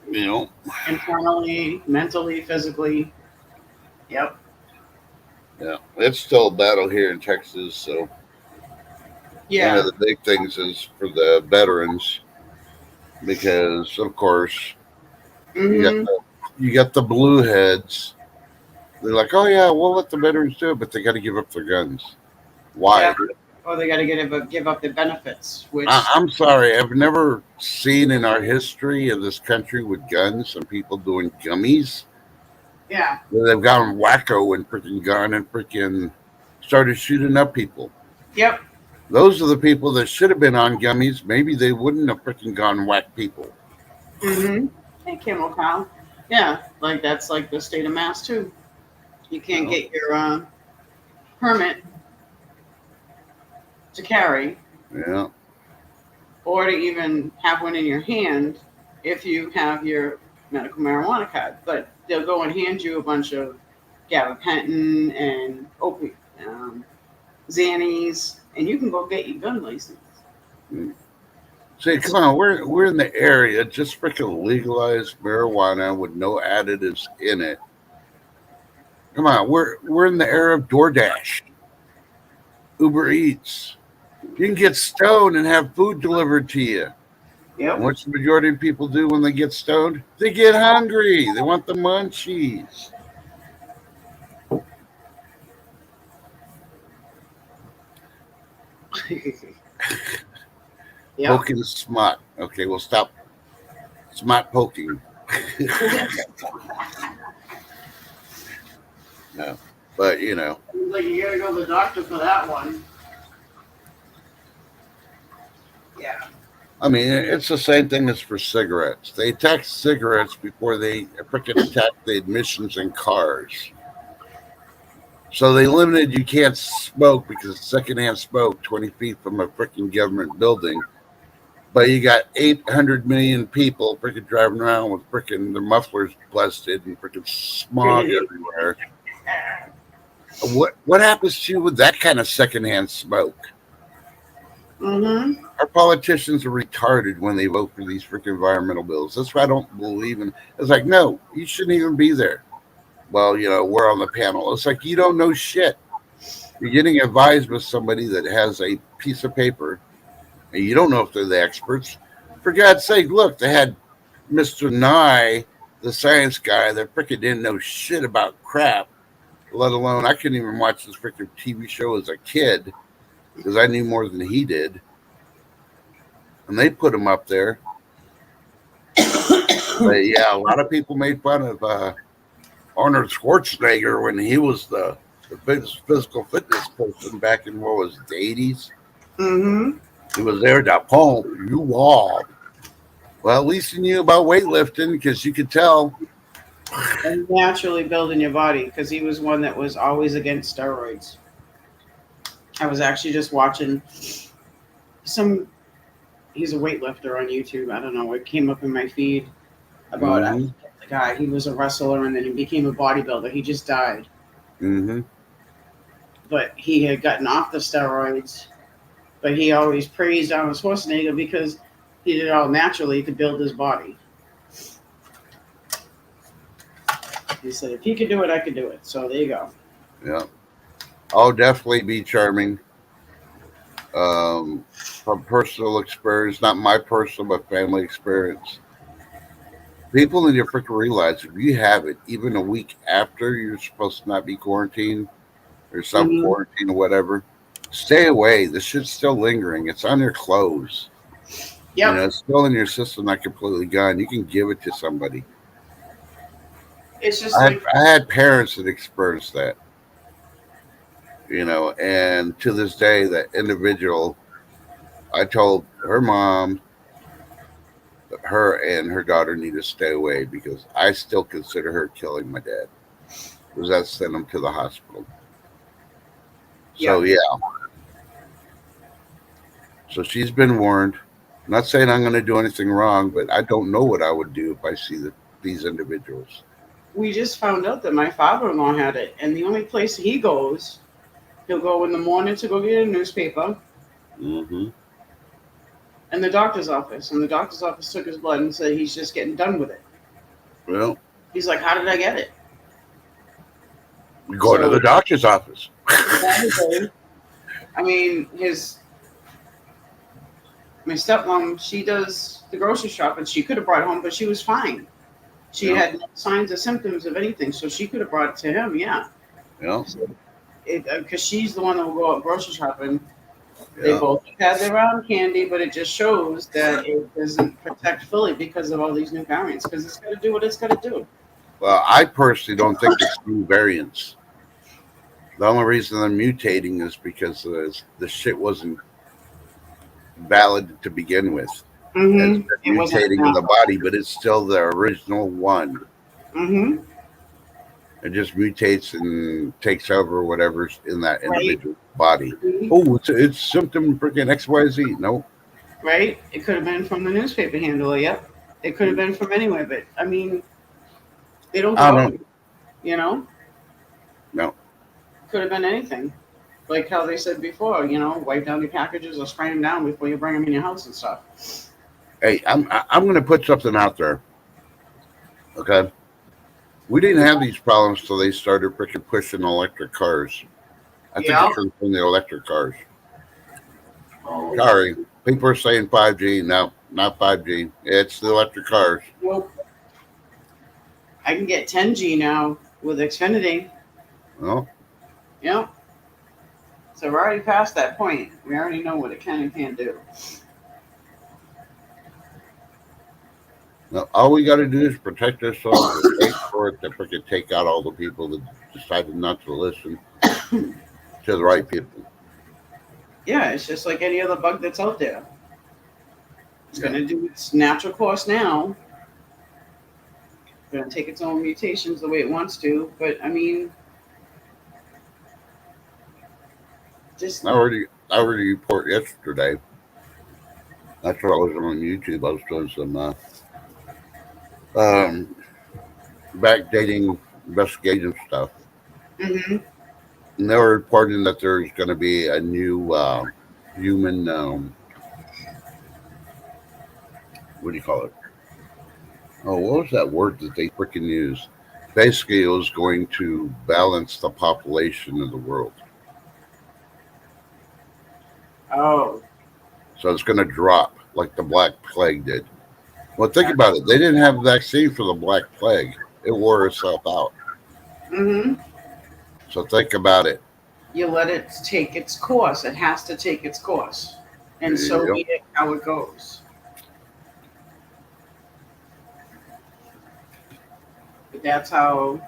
Speaker 2: You know.
Speaker 3: Internally, mentally, physically. Yep.
Speaker 2: Yeah. It's still a battle here in Texas. So one
Speaker 3: Yeah.
Speaker 2: of the big things is for the veterans, because of course
Speaker 3: Mhm.
Speaker 2: you got the blue heads. They're like, oh yeah, we'll let the veterans do it, but they got to give up their guns. Why?
Speaker 3: Yeah. Or they got to give up their benefits, which
Speaker 2: I'm sorry, I've never seen in our history of this country with guns some people doing gummies.
Speaker 3: yeah,
Speaker 2: Where they've gone wacko and freaking gone and freaking started shooting up people.
Speaker 3: yep.
Speaker 2: Those are the people that should have been on gummies. Maybe they wouldn't have freaking gone whack people.
Speaker 3: Mhm. Hey, Camel Cow. Yeah, like that's like the state of Mass too. You can't get your permit to carry
Speaker 2: Yeah.
Speaker 3: or to even have one in your hand if you have your medical marijuana card. But they'll go and hand you a bunch of gabapentin and opiate, Xannies, and you can go get your gun license.
Speaker 2: See, come on, we're in the area. Just freaking legalize marijuana with no additives in it. Come on, we're in the era of DoorDash, Uber Eats. You can get stoned and have food delivered to you. And
Speaker 3: Yep.
Speaker 2: what's the majority of people do when they get stoned? They get hungry. They want the munchies.
Speaker 3: Yep.
Speaker 2: Poking smut. Okay, we'll stop smut poking. No, but you know,
Speaker 3: Like you gotta go to the doctor for that one. Yeah.
Speaker 2: I mean, it's the same thing as for cigarettes. They attack cigarettes before they freaking attack the admissions in cars. So they limited you can't smoke because it's secondhand smoke 20 feet from a freaking government building. But you got 800 million people freaking driving around with freaking their mufflers busted and freaking smog everywhere. What happens to you with that kind of secondhand smoke?
Speaker 3: Mm-hmm.
Speaker 2: Our politicians are retarded when they vote for these freaking environmental bills. That's why I don't believe in. It's like, no, you shouldn't even be there. Well, you know, we're on the panel. It's like you don't know shit. You're getting advised with somebody that has a piece of paper, and you don't know if they're the experts. For God's sake, look, they had Mr. Nye, the science guy, that freaking didn't know shit about crap, let alone I couldn't even watch this freaking TV show as a kid because I knew more than he did. And they put him up there. But yeah, a lot of people made fun of Arnold Schwarzenegger when he was the biggest physical fitness person back in what was it, the 80s.
Speaker 3: Mm-hmm.
Speaker 2: He was there to pump you all. Well, at least he knew about weightlifting because you could tell.
Speaker 3: And naturally building your body because he was one that was always against steroids. I was actually just watching he's a weightlifter on YouTube. I don't know, it came up in my feed about
Speaker 2: Mhm.
Speaker 3: the guy. He was a wrestler and then he became a bodybuilder. He just died.
Speaker 2: Mm-hmm.
Speaker 3: But he had gotten off the steroids. But he always praised Arnold Schwarzenegger because he did it all naturally to build his body. He said, if he could do it, I could do it. So there you go.
Speaker 2: Yeah. I'll definitely be charming. From personal experience, not my personal, but family experience. People need to freaking realize if you have it, even a week after you're supposed to not be quarantined or self-quarantine or whatever, stay away. This shit's still lingering. It's on your clothes.
Speaker 3: Yep.
Speaker 2: You know, it's still in your system, not completely gone. You can give it to somebody.
Speaker 3: It's just
Speaker 2: I
Speaker 3: like,
Speaker 2: had parents that experienced that. You know, and to this day, that individual, I told her mom that her and her daughter need to stay away because I still consider her killing my dad. Because that sent him to the hospital. So, yeah. So she's been warned. Not saying I'm going to do anything wrong, but I don't know what I would do if I see these individuals.
Speaker 3: We just found out that my father-in-law had it, and the only place he goes, he'll go in the morning to go get a newspaper,
Speaker 2: Mm-hmm.
Speaker 3: and the doctor's office. And the doctor's office took his blood and said he's just getting done with it.
Speaker 2: Well,
Speaker 3: He's like, "How did I get it?"
Speaker 2: we go to
Speaker 3: So-
Speaker 2: the doctor's office.
Speaker 3: I mean, my stepmom, she does the grocery shopping. She could have brought it home, but she was fine. She
Speaker 2: Yeah.
Speaker 3: had no signs or symptoms of anything, so she could have brought it to him. Yeah,
Speaker 2: Yeah.
Speaker 3: because she's the one that will go out grocery shopping. They
Speaker 2: Yeah.
Speaker 3: both had their own candy, but it just shows that it doesn't protect fully because of all these new variants. Because it's got to do what it's got to do.
Speaker 2: Well, I personally don't think it's new variants. The only reason they're mutating is because the shit wasn't valid to begin with.
Speaker 3: Mm-hmm.
Speaker 2: It's been mutating in the body, but it's still the original one.
Speaker 3: Mm-hmm.
Speaker 2: It just mutates and takes over whatever's in that
Speaker 3: Right.
Speaker 2: individual body.
Speaker 3: Mm-hmm.
Speaker 2: Oh, it's symptom freaking XYZ. No.
Speaker 3: Right? It could have been from the newspaper handler. Yep. It could have been from anywhere, but I mean, they don't
Speaker 2: I
Speaker 3: go.
Speaker 2: don't-
Speaker 3: You know.
Speaker 2: No.
Speaker 3: Could have been anything. Like how they said before, wipe down your packages or spray them down before you bring them in your house and stuff.
Speaker 2: Hey, I'm going to put something out there. Okay. We didn't have these problems till they started freaking pushing electric cars. I think
Speaker 3: Yeah.
Speaker 2: it's from the electric cars. Sorry. People are saying 5G. No, not 5G. It's the electric cars.
Speaker 3: Nope. I can get 10G now with Xfinity.
Speaker 2: Well,
Speaker 3: Yep. So we're already past that point. We already know what it can and can't do.
Speaker 2: no, all we got to do is protect ourselves and wait for it to freaking take out all the people that decided not to listen to the right people.
Speaker 3: Yeah, it's just like any other bug that's out there. It's
Speaker 2: Yeah.
Speaker 3: going to do its natural course now. Going to take its own mutations the way it wants to. But, I mean, just...
Speaker 2: I already report yesterday. That's what I was on YouTube. I was doing some backdating investigation stuff.
Speaker 3: Mm-hmm.
Speaker 2: And they were reporting that there's going to be a new human, what do you call it? Oh, what was that word that they freaking used? Basically, it was going to balance the population of the world.
Speaker 3: Oh,
Speaker 2: So it's going to drop like the Black Plague did. Well, think about it. They didn't have a vaccine for the Black Plague. It wore itself out.
Speaker 3: mm-hmm.
Speaker 2: So think about it.
Speaker 3: You let it take its course. It has to take its course. And so
Speaker 2: Yep.
Speaker 3: be it how it goes. But that's how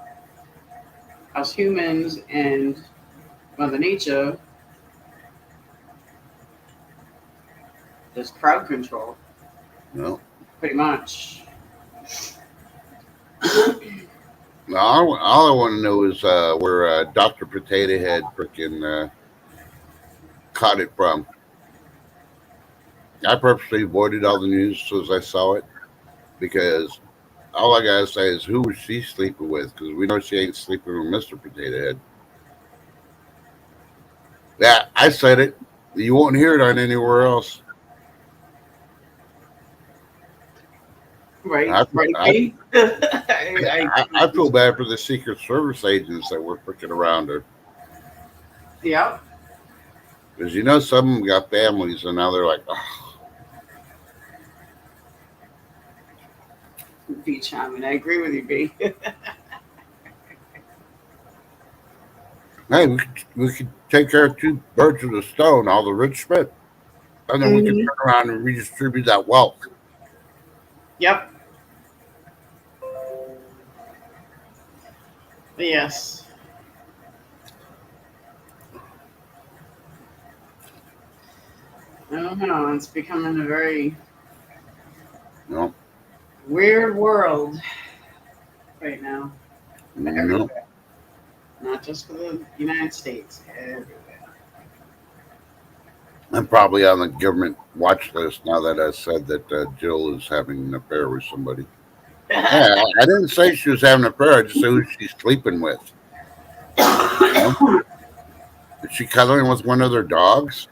Speaker 3: us humans and Mother Nature does crowd control,
Speaker 2: No.
Speaker 3: pretty much.
Speaker 2: Now, all I want to know is where Dr. Potato Head freaking caught it from. I purposely avoided all the news as soon as I saw it because all I gotta say is who was she sleeping with? Because we know she ain't sleeping with Mr. Potato Head. Yeah, I said it. You won't hear it on anywhere else.
Speaker 3: Right,
Speaker 2: I-
Speaker 3: right.
Speaker 2: I-
Speaker 3: I
Speaker 2: I feel bad for the Secret Service agents that were freaking around her.
Speaker 3: yeah.
Speaker 2: Because you know some of them got families and now they're like, oh,
Speaker 3: Be charming. I agree with you, B.
Speaker 2: hey, we could take care of two birds with a stone, all the rich men. And then we can
Speaker 3: Mhm.
Speaker 2: turn around and redistribute that wealth.
Speaker 3: Yep. Yes. I don't know. It's becoming a very
Speaker 2: You know?
Speaker 3: weird world right now.
Speaker 2: You know?
Speaker 3: Everywhere. Not just for the United States. Everywhere.
Speaker 2: I'm probably on the government watch list now that I said that Jill is having an affair with somebody. Yeah, I didn't say she was having an affair. I just said who she's sleeping with. You know? Is she cuddling with one of their dogs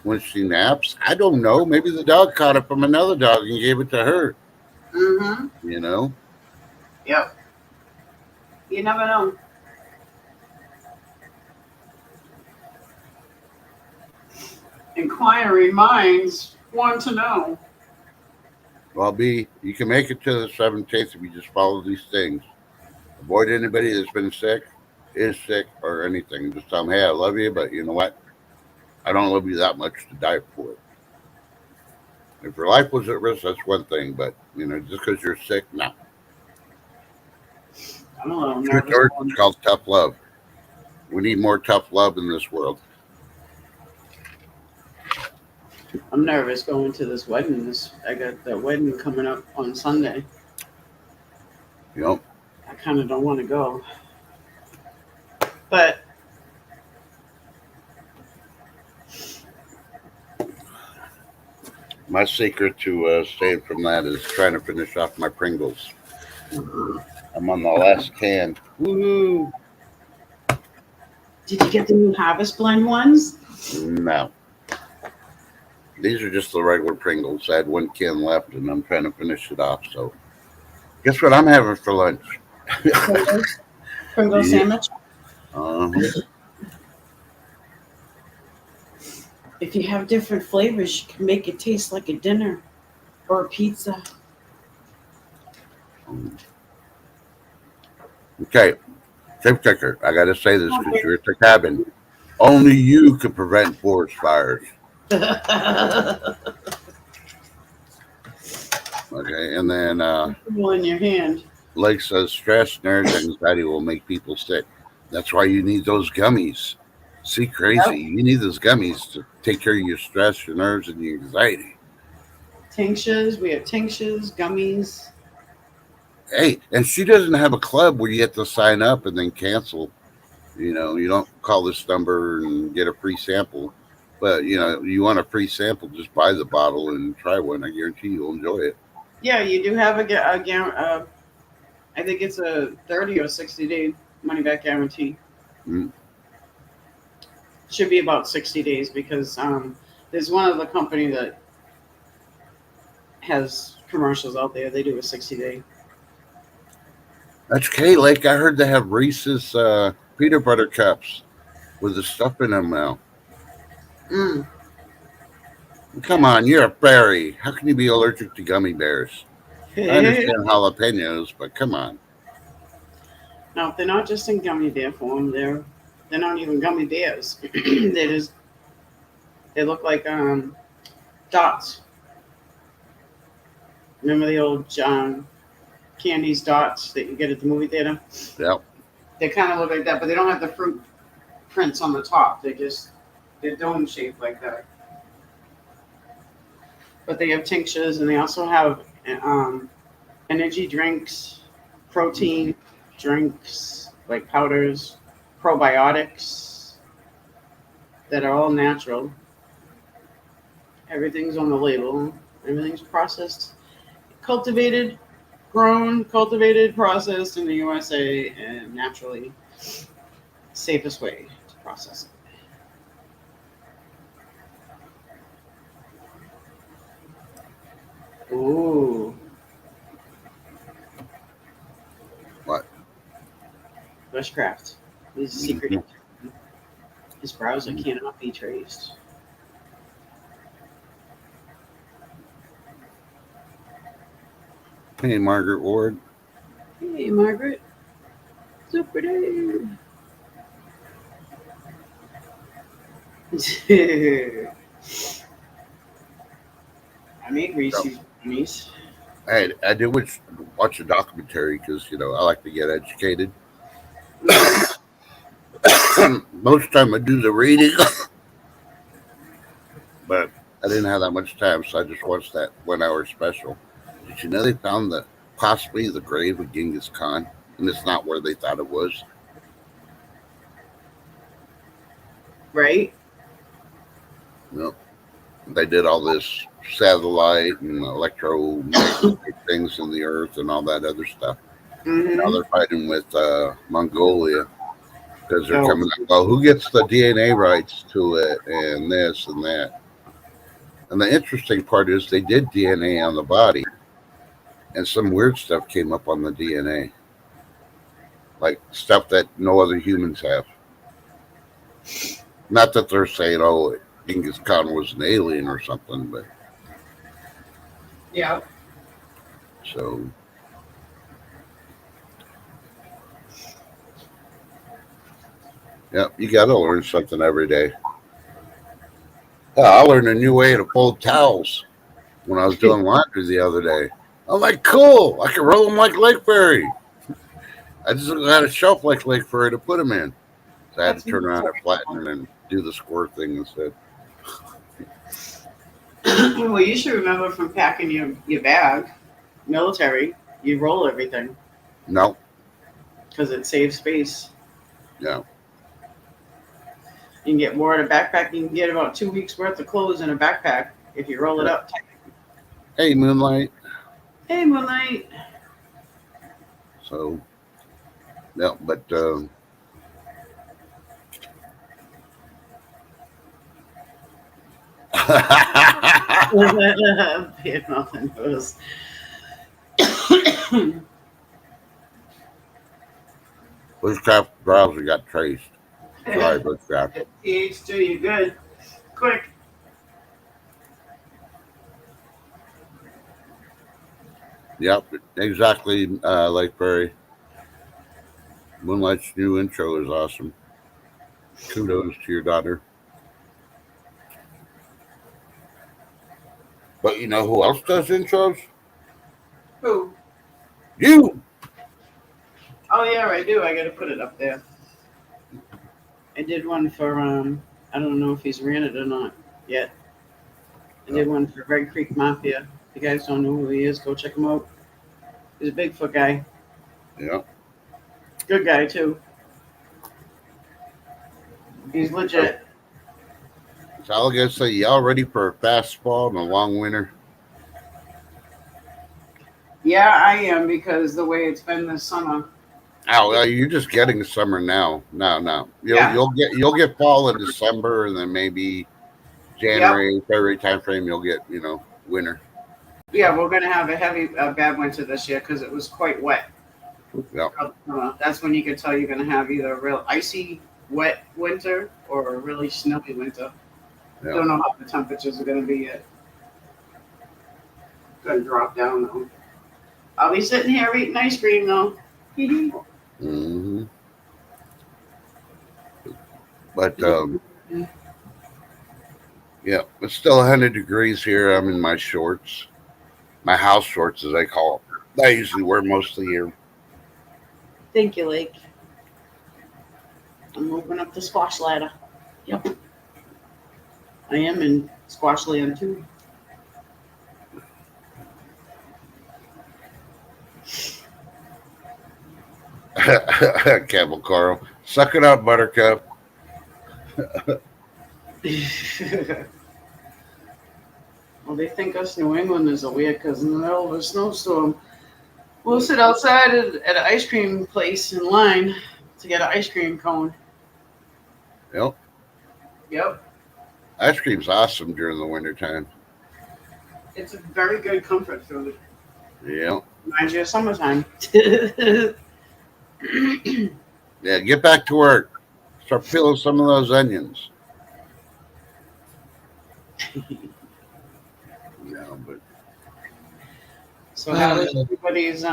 Speaker 2: when she naps? I don't know. Maybe the dog caught it from another dog and gave it to her.
Speaker 3: Mm-hmm.
Speaker 2: You know?
Speaker 3: Yep. You never know. Inquiring minds want to know.
Speaker 2: Well, B, you can make it to the 17th if you just follow these things. Avoid anybody that's been sick, is sick, or anything. Just tell them, hey, I love you, but you know what? I don't love you that much to die for it. If your life was at risk, that's one thing, but just because you're sick, no.
Speaker 3: I'm a little
Speaker 2: Truth
Speaker 3: nervous.
Speaker 2: or it's called tough love. We need more tough love in this world.
Speaker 3: I'm nervous going to this wedding. I got the wedding coming up on Sunday.
Speaker 2: You know,
Speaker 3: I kind of don't want to go, but
Speaker 2: my secret to staying from that is trying to finish off my Pringles. I'm on the last can. Woo!
Speaker 3: did you get the new Harvest Blend ones?
Speaker 2: No. These are just the regular Pringles. I had one can left, and I'm trying to finish it off. So, guess what I'm having for lunch?
Speaker 3: Pringle
Speaker 2: Yeah.
Speaker 3: sandwich.
Speaker 2: Uh-huh.
Speaker 3: If you have different flavors, you can make it taste like a dinner or a pizza.
Speaker 2: Okay, tip ticker. I got to say this because you're at the cabin. Only you could prevent forest fires. Okay, and then
Speaker 3: In your hand.
Speaker 2: Lake says stress, nerves, anxiety will make people sick. That's why you need those gummies. See, crazy.
Speaker 3: Yep.
Speaker 2: You need those gummies to take care of your stress, your nerves, and your anxiety.
Speaker 3: Tinctures. We have tinctures, gummies.
Speaker 2: Hey, and she doesn't have a club where you have to sign up and then cancel. You don't call this number and get a free sample. But, you want a free sample, just buy the bottle and try one. I guarantee you'll enjoy it.
Speaker 3: Yeah, you do have I think it's a 30 or 60-day money back guarantee.
Speaker 2: Mm.
Speaker 3: Should be about 60 days because there's one of the company that has commercials out there. They do a 60-day.
Speaker 2: That's okay, Lake. I heard they have Reese's peanut butter cups with the stuff in them now.
Speaker 3: Mm.
Speaker 2: Come on, you're a fairy. How can you be allergic to gummy bears? I understand jalapenos, but come on.
Speaker 3: Now, they're not just in gummy bear form. They're not even gummy bears. They look like dots. Remember the old Candy's dots that you get at the movie theater?
Speaker 2: Yep.
Speaker 3: They kind of look like that, but they don't have the fruit prints on the top. They're dome shaped like that. But they have tinctures, and they also have energy drinks, protein drinks, like powders, probiotics that are all natural. Everything's on the label. Everything's processed, cultivated, processed in the USA, and naturally safest way to process it. Ooh.
Speaker 2: What?
Speaker 3: Bushcraft. This is secret. His browser cannot be traced.
Speaker 2: Hey, Margaret Ward.
Speaker 3: Hey, Margaret. Super day. I made Reese's gummies.
Speaker 2: I did watch a documentary because, I like to get educated. Most time I do the reading, but I didn't have that much time, so I just watched that 1 hour special. Did you know they found possibly the grave of Genghis Khan, and it's not where they thought it was?
Speaker 3: Right?
Speaker 2: No. They did all this satellite and electromagnetic things in the earth and all that other stuff. Now
Speaker 3: Mm-hmm.
Speaker 2: they're fighting with Mongolia because they're
Speaker 3: Oh,
Speaker 2: coming up. Well, who gets the DNA rights to it and this and that? And the interesting part is they did DNA on the body, and some weird stuff came up on the DNA, like stuff that no other humans have. Not that they're saying, "Oh, Genghis Khan was an alien or something," but
Speaker 3: yeah.
Speaker 2: so yeah, you got to learn something every day. I learned a new way to fold towels when I was doing laundry the other day. I'm like, cool, I can roll them like Lake Fairy. I just had a shelf like Lake Fairy to put them in. So I had to
Speaker 3: That's
Speaker 2: turn around and
Speaker 3: military.
Speaker 2: flatten it and do the square thing instead.
Speaker 3: Well, you should remember from packing your bag, military, you roll everything
Speaker 2: No,
Speaker 3: because it saves space.
Speaker 2: no.
Speaker 3: You can get more in a backpack. You can get about 2 weeks worth of clothes in a backpack if you roll it up.
Speaker 2: Hey, Moonlight.
Speaker 3: Hey, Moonlight.
Speaker 2: So, no, but
Speaker 3: Being nothing knows.
Speaker 2: Bushcraft browser got traced. Sorry, Bushcraft.
Speaker 3: TH2, you good? Quick.
Speaker 2: Yep, exactly. Lake Prairie. Moonlight's new intro is awesome. Kudos to your daughter. But you know who else does intros?
Speaker 3: Who?
Speaker 2: You.
Speaker 3: Oh yeah, I do. I gotta put it up there. I did one for I don't know if he's ran it or not yet. I did one for Red Creek Mafia. If you guys don't know who he is, go check him out. He's a Bigfoot guy.
Speaker 2: Yeah.
Speaker 3: Good guy too. He's legit.
Speaker 2: So I gotta say, y'all ready for a fast fall and a long winter?
Speaker 3: Yeah, I am because the way it's been this summer.
Speaker 2: Oh, you're just getting summer now. No.
Speaker 3: Yeah.
Speaker 2: You'll get fall in December, and then maybe
Speaker 3: Yep.
Speaker 2: January, February timeframe. You'll get winter.
Speaker 3: Yeah, we're gonna have a bad winter this year because it was quite wet.
Speaker 2: Yep.
Speaker 3: That's when you can tell you're gonna have either a real icy, wet winter or a really snowy winter.
Speaker 2: Yep.
Speaker 3: Don't know how the temperatures are gonna be yet. Gonna drop down though. I'll be sitting here eating ice cream though.
Speaker 2: Hmm. But yeah, it's still 100 degrees here. I'm in my shorts, my house shorts as I call them. I usually wear most of the year.
Speaker 3: Thank you, Lake. I'm moving up the squash ladder. Yep. I am in squash land too.
Speaker 2: Campbell Carl, suck it up, Buttercup.
Speaker 3: Well, they think us New Englanders are weird because in the middle of a snowstorm, we'll sit outside at an ice cream place in line to get an ice cream cone.
Speaker 2: Yep.
Speaker 3: Yep.
Speaker 2: Ice cream's awesome during the wintertime.
Speaker 3: It's a very good comfort food.
Speaker 2: Yep.
Speaker 3: Reminds you of summertime.
Speaker 2: Yeah, get back to work. Start peeling some of those onions. No, but
Speaker 3: So how was everybody's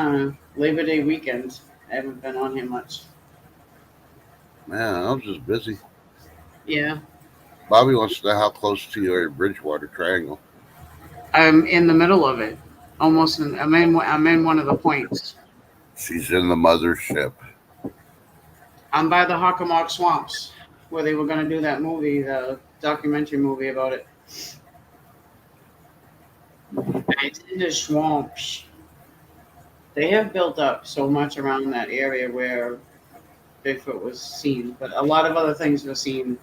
Speaker 3: Labor Day weekend? I haven't been on here much.
Speaker 2: man, I was just busy.
Speaker 3: Yeah.
Speaker 2: Bobby wants to know how close to you are at Bridgewater Triangle.
Speaker 3: I'm in the middle of it. Almost I'm in one of the points.
Speaker 2: She's in the mothership.
Speaker 3: I'm by the Hockomock Swamps, where they were going to do that movie, the documentary movie about it. It's in the swamps. They have built up so much around that area where Bigfoot was seen, but a lot of other things were seen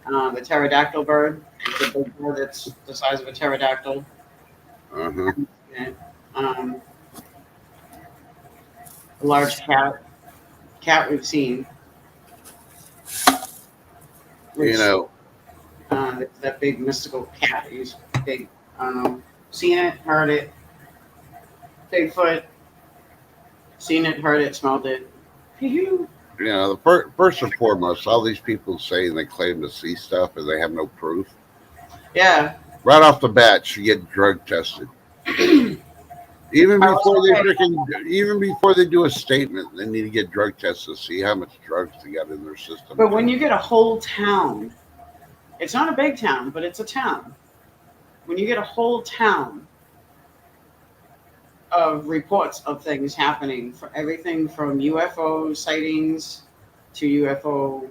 Speaker 3: The pterodactyl bird. It's a big bird that's the size of a pterodactyl.
Speaker 2: Uh-huh.
Speaker 3: And, a large cat. Cat we've seen. Which,
Speaker 2: You know,
Speaker 3: that big mystical cat. He's big. Seen it, heard it. Bigfoot. Seen it, heard it, smelled it. Phew.
Speaker 2: first and foremost, all these people saying they claim to see stuff and they have no proof.
Speaker 3: Yeah.
Speaker 2: Right off the bat, should get drug tested. Even before they do a statement, they need to get drug tested to see how much drugs they got in their system.
Speaker 3: But when you get a whole town, it's not a big town, but it's a town. When you get a whole town of reports of things happening, for everything from UFO sightings to UFO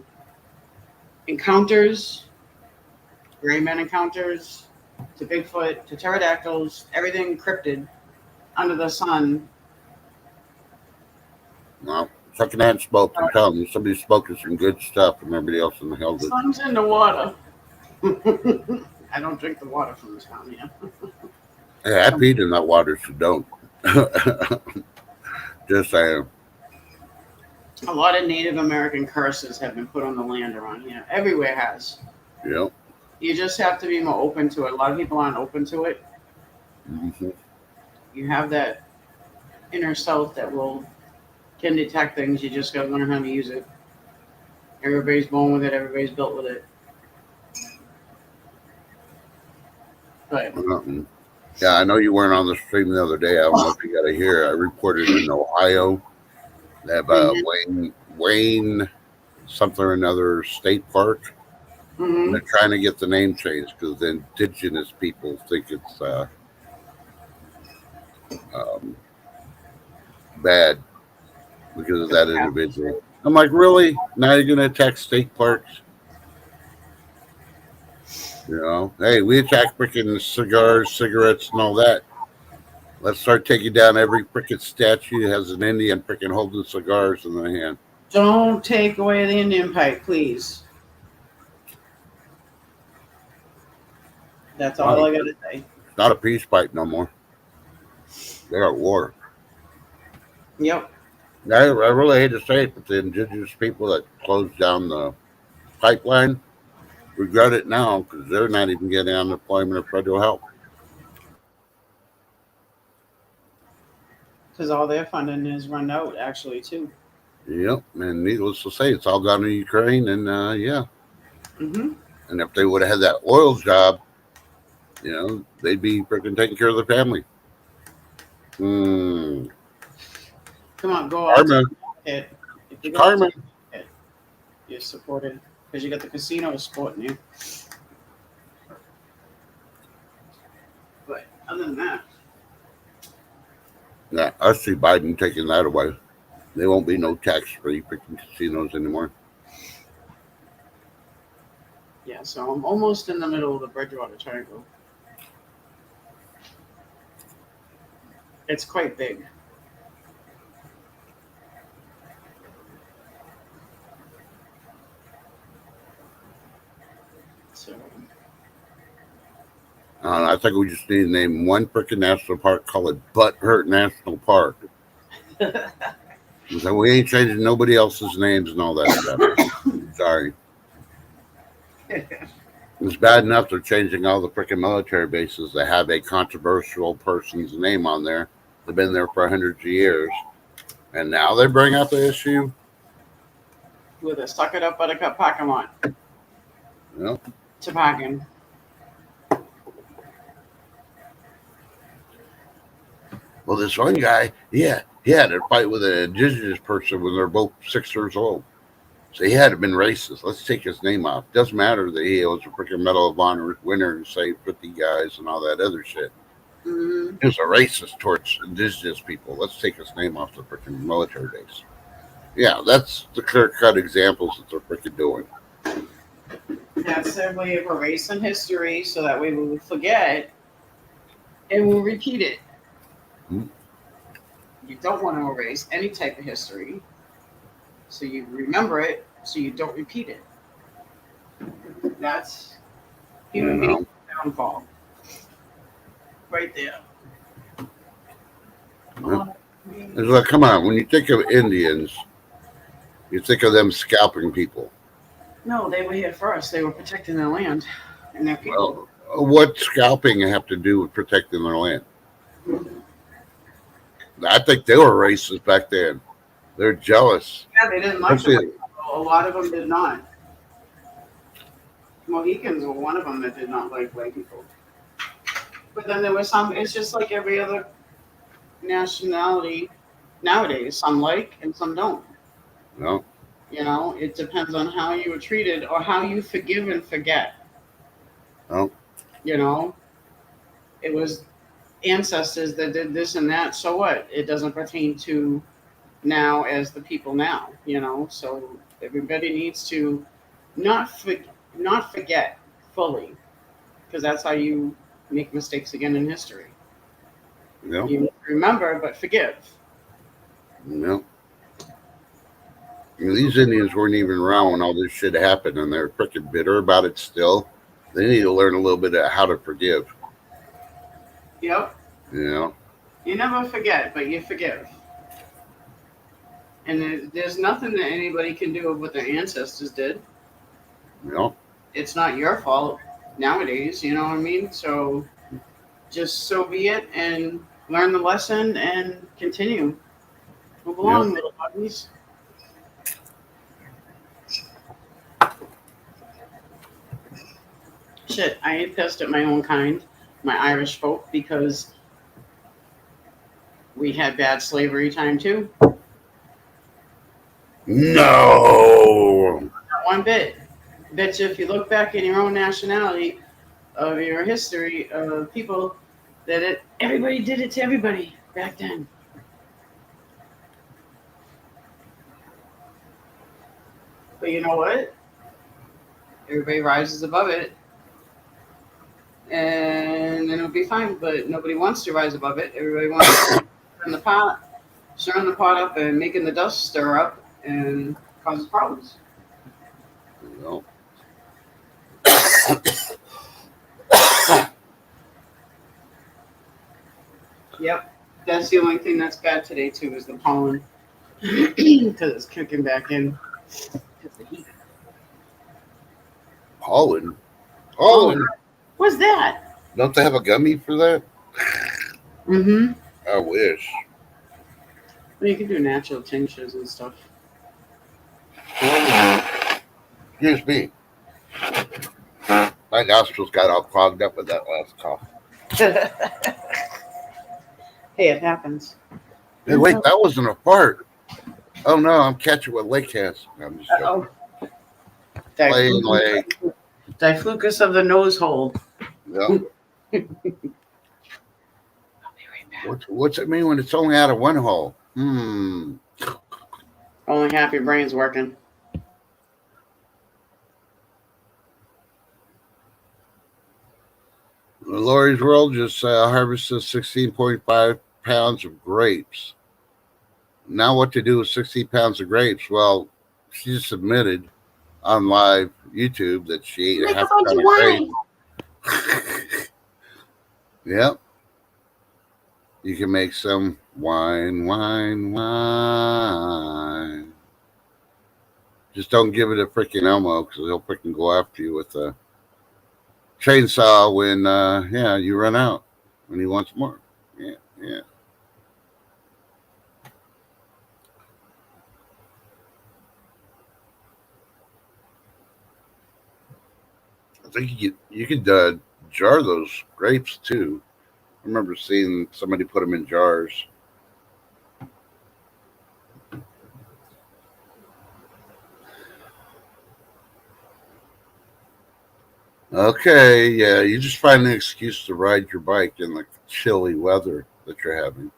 Speaker 3: encounters, gray men encounters, to Bigfoot, to pterodactyls, everything cryptid under the sun.
Speaker 2: Well, secondhand smoke, I'm telling you, somebody's smoking some good stuff and everybody else in the hell.
Speaker 3: Sun's in the water. I don't drink the water from this town here.
Speaker 2: Yeah, I peed in that water, so don't. Just saying.
Speaker 3: A lot of Native American curses have been put on the land around here. Everywhere has.
Speaker 2: Yep.
Speaker 3: You just have to be more open to it. A lot of people aren't open to it.
Speaker 2: Mm-hmm.
Speaker 3: You have that inner self that can detect things. You just got to learn how to use it. Everybody's born with it. Everybody's built with it. But
Speaker 2: yeah, I know you weren't on the stream the other day. I don't know if you got to hear. I reported in Ohio. They have Wayne something or another state park.
Speaker 3: mm-hmm.
Speaker 2: They're trying to get the name changed because the indigenous people think it's bad because of that individual. I'm like, really? Now you're going to attack state parks? Hey, we attack freaking cigars, cigarettes, and all that. Let's start taking down every freaking statue that has an Indian freaking holding cigars in their hand.
Speaker 3: Don't take away the Indian pipe, please. That's all I got to say.
Speaker 2: It's not a peace pipe no more. They're at war.
Speaker 3: Yep.
Speaker 2: I really hate to say it, but the indigenous people that closed down the pipeline regret it now because they're not even getting unemployment or federal help.
Speaker 3: Because all their funding is run out, actually, too.
Speaker 2: Yep, and needless to say, it's all gone to Ukraine, and yeah.
Speaker 3: Mm-hmm.
Speaker 2: And if they would have had that oil job, they'd be freaking taking care of their family.
Speaker 3: Come on, go out.
Speaker 2: Karma.
Speaker 3: If you
Speaker 2: Karma.
Speaker 3: You're supported because you got the casino supporting you. But other than that,
Speaker 2: Yeah, I see Biden taking that away. There won't be no tax-free freaking casinos anymore.
Speaker 3: yeah. So I'm almost in the middle of the Bridgewater Triangle. It's quite big. So
Speaker 2: I think we just need to name one freaking national park, call it Butthurt National Park. So we ain't changing nobody else's names and all that stuff. Sorry. It's bad enough they're changing all the freaking military bases that have a controversial person's name on there. They've been there for hundreds of years. And now they bring up the issue.
Speaker 3: with a suck it up buttercup parking lot
Speaker 2: Yep.
Speaker 3: to parking.
Speaker 2: Well, this one guy, he had a fight with an indigenous person when they're both 6 years old. So he had been racist. Let's take his name off. Doesn't matter that he was a freaking Medal of Honor winner and saved 50 guys and all that other shit.
Speaker 3: Mm-hmm.
Speaker 2: He was a racist towards indigenous people. Let's take his name off the freaking military base. Yeah, that's the clear-cut examples that they're freaking doing.
Speaker 3: That's their way of erasing history so that way we will forget and we'll repeat it.
Speaker 2: Hmm.
Speaker 3: You don't want to erase any type of history, so you remember it so you don't repeat it. That's
Speaker 2: You
Speaker 3: human
Speaker 2: know.
Speaker 3: being downfall. Right there.
Speaker 2: Yeah. It's like, come on, when you think of Indians, you think of them scalping people.
Speaker 3: No, they were here first. They were protecting their land and their people.
Speaker 2: Well, what scalping have to do with protecting their land? I think they were racist back then. They're jealous.
Speaker 3: Yeah, they didn't like
Speaker 2: Especially-
Speaker 3: them. A lot of them did not. Mohicans were one of them that did not like white people. But then there was some, it's just like every other nationality nowadays. Some like and some don't.
Speaker 2: No,
Speaker 3: You know, it depends on how you were treated or how you forgive and forget.
Speaker 2: no,
Speaker 3: You know, it was ancestors that did this and that. So what? It doesn't pertain to now as the people now. You know, so everybody needs to not forget fully, because that's how you make mistakes again in history.
Speaker 2: no,
Speaker 3: You remember, but forgive.
Speaker 2: no. I mean, these Indians weren't even around when all this shit happened, and they're freaking bitter about it still. They need to learn a little bit of how to forgive.
Speaker 3: Yep.
Speaker 2: You know,
Speaker 3: You never forget, but you forgive. And there's nothing that anybody can do of what their ancestors did.
Speaker 2: you know.
Speaker 3: It's not your fault nowadays, you know what I mean? So just so be it, and learn the lesson and continue. Move along, little puppies. Shit, I ain't pissed at my own kind, my Irish folk, because we had bad slavery time too.
Speaker 2: No.
Speaker 3: Not one bit. Bet you if you look back in your own nationality of your history of people that everybody did it to everybody back then. But you know what? Everybody rises above it. And then it'll be fine. But nobody wants to rise above it. Everybody wants to stirring the pot up and making the dust stir up and causes problems.
Speaker 2: No.
Speaker 3: Yep. That's the only thing that's bad today too is the pollen. Because it's kicking back in. Because the heat.
Speaker 2: Pollen. Pollen.
Speaker 3: What's that?
Speaker 2: Don't they have a gummy for that?
Speaker 3: Mm-hmm.
Speaker 2: I wish.
Speaker 3: Well, you can do natural tinctures and stuff.
Speaker 2: Excuse me. My nostrils got all clogged up with that last cough.
Speaker 3: Hey, it happens.
Speaker 2: Hey, wait, that wasn't a fart. Oh no, I'm catching what Lake has. I'm just joking.
Speaker 3: Uh-oh.
Speaker 2: Playing Lake.
Speaker 3: Diflucus of the nose hole.
Speaker 2: Yeah.
Speaker 3: I'll be right back.
Speaker 2: What's it mean when it's only out of one hole?
Speaker 3: Only half your brain's working.
Speaker 2: Lori's World just harvested 16.5 pounds of grapes. Now what to do with 16 pounds of grapes? Well, she just admitted on live YouTube that she ate
Speaker 3: Make
Speaker 2: a half
Speaker 3: a bunch
Speaker 2: pound
Speaker 3: of
Speaker 2: of
Speaker 3: wine.
Speaker 2: grapes. Yep. You can make some wine. Just don't give it a freaking Elmo because he'll freaking go after you with a chainsaw when you run out when he wants more. Yeah. I think you could jar those grapes too. I remember seeing somebody put them in jars. Okay, yeah, you just find an excuse to ride your bike in the chilly weather that you're having.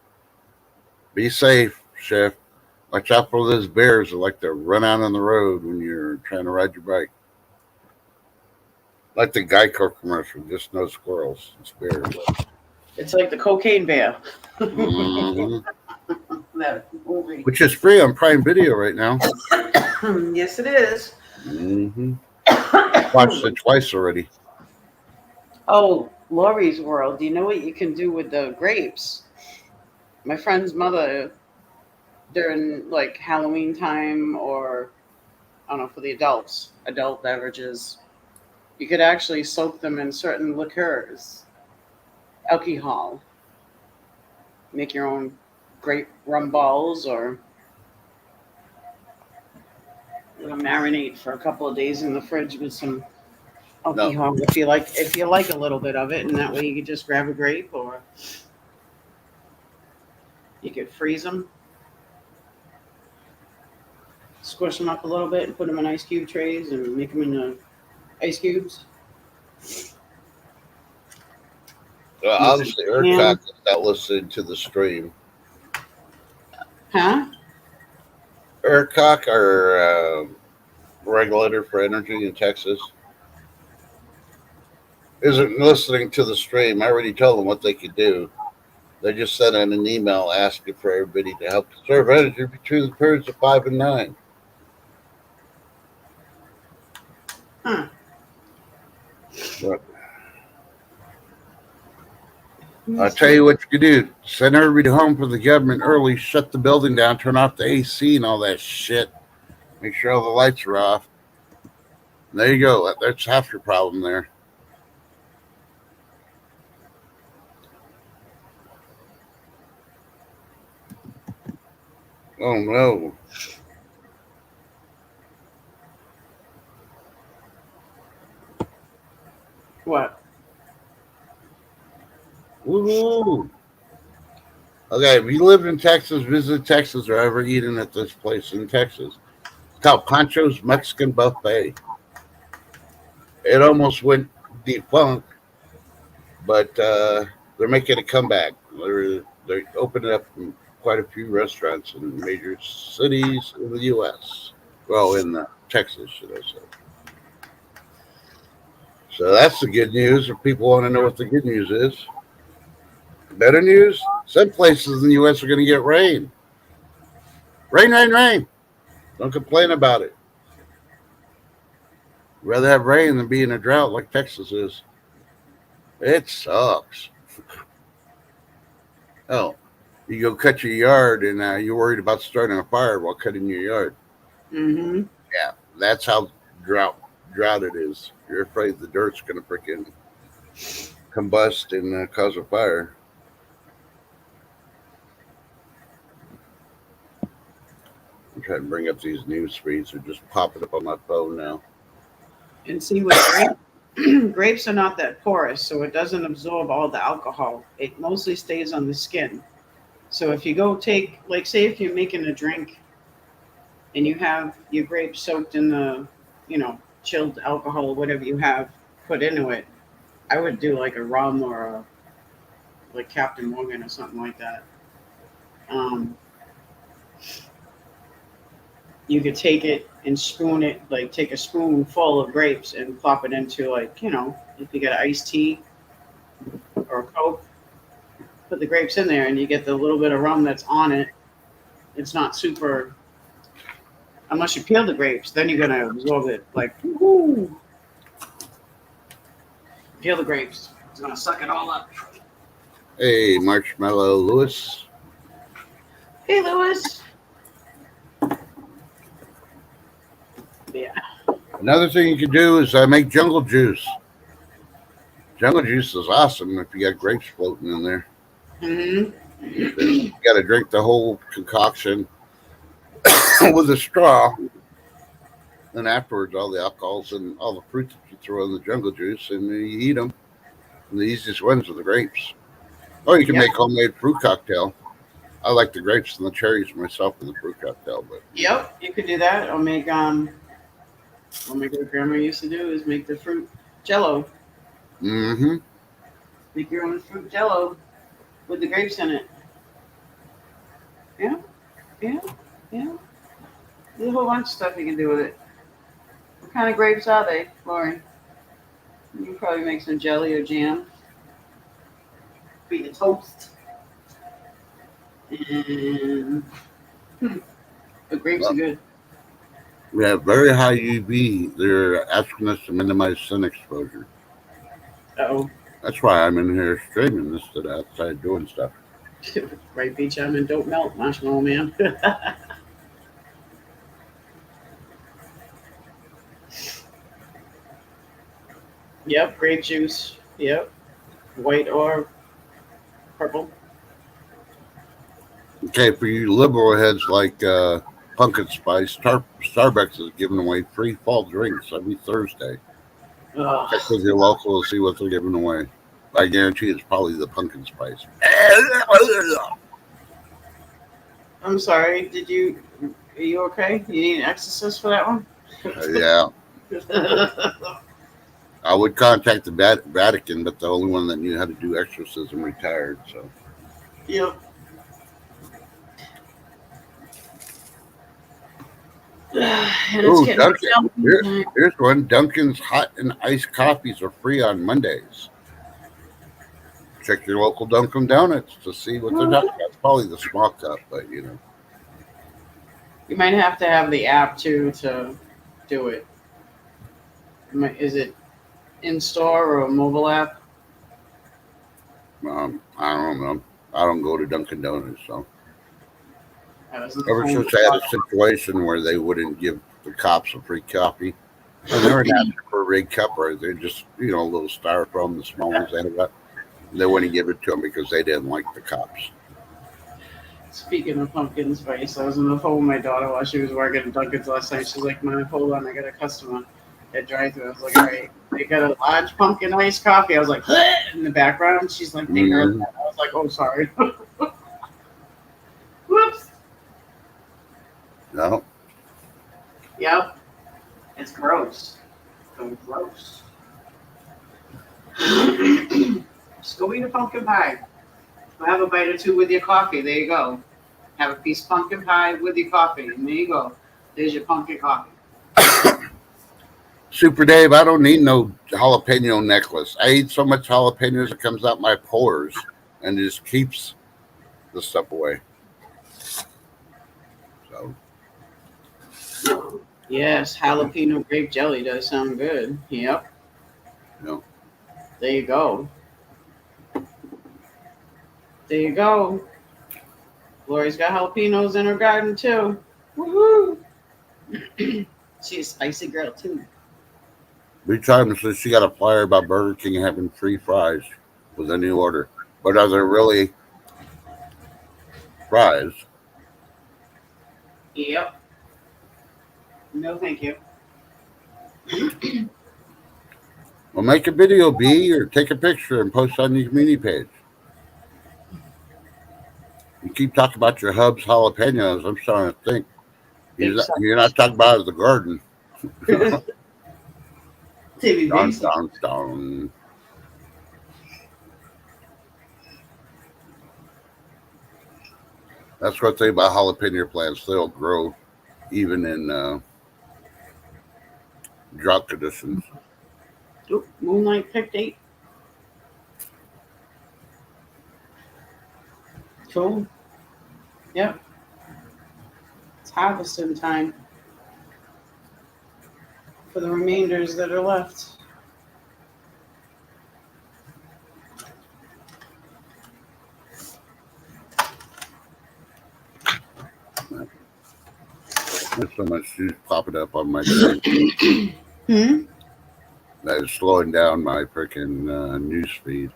Speaker 2: Be safe, Chef. Watch out for those bears that like to run out on the road when you're trying to ride your bike. Like the Geico commercial, just no squirrels. It's bears.
Speaker 3: It's like the cocaine bear.
Speaker 2: Mhm.
Speaker 3: That movie.
Speaker 2: Which is free on Prime Video right now.
Speaker 3: Yes, it is.
Speaker 2: Mm-hmm. Watched it twice already.
Speaker 3: Oh, Lori's World. Do you know what you can do with the grapes? My friend's mother, during like Halloween time, or I don't know, for the adult beverages, you could actually soak them in certain liqueurs, alcohol. Make your own grape rum balls, or marinate for a couple of days in the fridge with some
Speaker 2: No.
Speaker 3: alcohol if you like a little bit of it, and that way you could just grab a grape, or you could freeze them, squish them up a little bit, and put them in ice cube trays and make them into ice cubes.
Speaker 2: Well, obviously, ERCOT is not listening to the stream.
Speaker 3: Huh?
Speaker 2: ERCOT, our regulator for energy in Texas, isn't listening to the stream. I already told them what they could do. They just sent in an email asking for everybody to help conserve energy between the periods of 5 and 9.
Speaker 3: Huh.
Speaker 2: But I'll tell you what you could do. Send everybody home from the government early, shut the building down, turn off the AC and all that shit. Make sure all the lights are off. And there you go. That's half your problem there. Oh, no.
Speaker 3: What?
Speaker 2: Woo! Okay, if you live in Texas, visit Texas, or ever eaten at this place in Texas. It's called Pancho's Mexican Buffet. It almost went defunct, but they're making a comeback. They're opening up quite a few restaurants in major cities in the U.S. Well, in Texas, should I say. So that's the good news if people want to know what the good news is. Better news, some places in the U.S. are going to get rain. Rain, rain, rain. Don't complain about it. Rather have rain than be in a drought like Texas is. It sucks. Oh, you go cut your yard and you're worried about starting a fire while cutting your yard.
Speaker 3: Mm-hmm.
Speaker 2: Yeah, that's how drought it is. You're afraid the dirt's going to freaking combust and cause a fire. I'm trying to bring up these news feeds. They're just popping up on my phone now.
Speaker 3: And see, with grapes are not that porous, so it doesn't absorb all the alcohol. It mostly stays on the skin. So if you go take, like, say if you're making a drink and you have your grapes soaked in the, chilled alcohol or whatever you have put into it, I would do like a rum or like Captain Morgan or something like that. You could take it and spoon it, like take a spoonful of grapes and plop it into, like, if you get iced tea or a Coke, put the grapes in there and you get the little bit of rum that's on it. It's not super, unless you peel the grapes, then you're going to absorb it. Like, woo! Peel the grapes. It's going to suck it all up.
Speaker 2: Hey, Marshmallow Lewis.
Speaker 3: Hey, Lewis. Yeah.
Speaker 2: Another thing you can do is make jungle juice. Jungle juice is awesome if you got grapes floating in there.
Speaker 3: Mm-hmm.
Speaker 2: You got to drink the whole concoction with a straw. Then afterwards, all the alcohols and all the fruits that you throw in the jungle juice, and you eat them. And the easiest ones are the grapes. Or you can make homemade fruit cocktail. I like the grapes and the cherries myself in the fruit cocktail. But
Speaker 3: yep, you could do that. Or make what my great grandma used to do is make the fruit jello.
Speaker 2: mm-hmm.
Speaker 3: Make your own fruit jello with the grapes in it. Yeah. There's a whole bunch of stuff you can do with it. What kind of grapes are they, Lori? You can probably make some jelly or jam. Beat the toast. And the grapes are good.
Speaker 2: We have very high UV. They're asking us to minimize sun exposure.
Speaker 3: Oh,
Speaker 2: That's why I'm in here streaming instead of outside doing stuff.
Speaker 3: right, Beach Almond, don't melt, Marshmallow Man. Yep, grape juice. Yep, white or purple.
Speaker 2: Okay, for you liberal heads like Pumpkin Spice, Starbucks is giving away free fall drinks every Thursday. Check
Speaker 3: Ugh.
Speaker 2: with your local to see what they're giving away. I guarantee it's probably the Pumpkin Spice.
Speaker 3: I'm sorry. Are you okay? You need an exorcist for that one?
Speaker 2: Yeah, I would contact the Vatican, but the only one that knew how to do exorcism retired. So
Speaker 3: Yep. And it's
Speaker 2: Ooh,
Speaker 3: getting
Speaker 2: Dunkin'.
Speaker 3: down.
Speaker 2: Here's one. Dunkin's hot and iced coffees are free on Mondays. Check your local Dunkin' Donuts to see what they're talking about. It's probably the small cup, but you know.
Speaker 3: You might have to have the app too to do it. Is it in store or a mobile app?
Speaker 2: I don't know. I don't go to Dunkin' Donuts, so
Speaker 3: That was the
Speaker 2: ever
Speaker 3: phone
Speaker 2: since I had a
Speaker 3: call.
Speaker 2: situation where they wouldn't give the cops a free coffee, and they were asking for a red cup, or they're just a little styrofoam, the small ones they got. They wouldn't give it to them because they didn't like the cops.
Speaker 3: Speaking of pumpkin spice, I was on the phone with my daughter while she was working at Dunkin's last night. She's like, "Mom, hold on, I got a customer at drive-thru." I was like, "All right, they got a large pumpkin iced coffee." I was like, in the background. She's like, "They heard that." I was like, "Oh, sorry." Whoops.
Speaker 2: No,
Speaker 3: Yep. It's gross. So gross. Just go eat a pumpkin pie. Go have a bite or two with your coffee. There you go. Have a piece of pumpkin pie with your coffee. And there you go. There's your pumpkin coffee.
Speaker 2: Super Dave, I don't need no jalapeno necklace. I eat so much jalapenos it comes out my pores and it just keeps the stuff away. So
Speaker 3: Yes, jalapeno grape jelly does sound good. Yep.
Speaker 2: No.
Speaker 3: There you go. There you go. Lori's got jalapenos in her garden too. Woohoo! She's a spicy girl too.
Speaker 2: Every time says she got a flyer about Burger King having free fries with a new order. But are there really fries?
Speaker 3: Yep. No, thank you.
Speaker 2: Well, make a video, B, or take a picture and post on your community page. You keep talking about your Hubs jalapenos. I'm starting to think you're not talking about the garden.
Speaker 3: TV
Speaker 2: Dun,
Speaker 3: basic.
Speaker 2: dun, dun. That's what they say about jalapeno plants. They'll grow even in drought conditions.
Speaker 3: Oop, Moonlight picked 8. Cool. Yep. It's harvesting time for the remainders that are left.
Speaker 2: There's so much juice popping up on my screen that is slowing down my freaking news feed.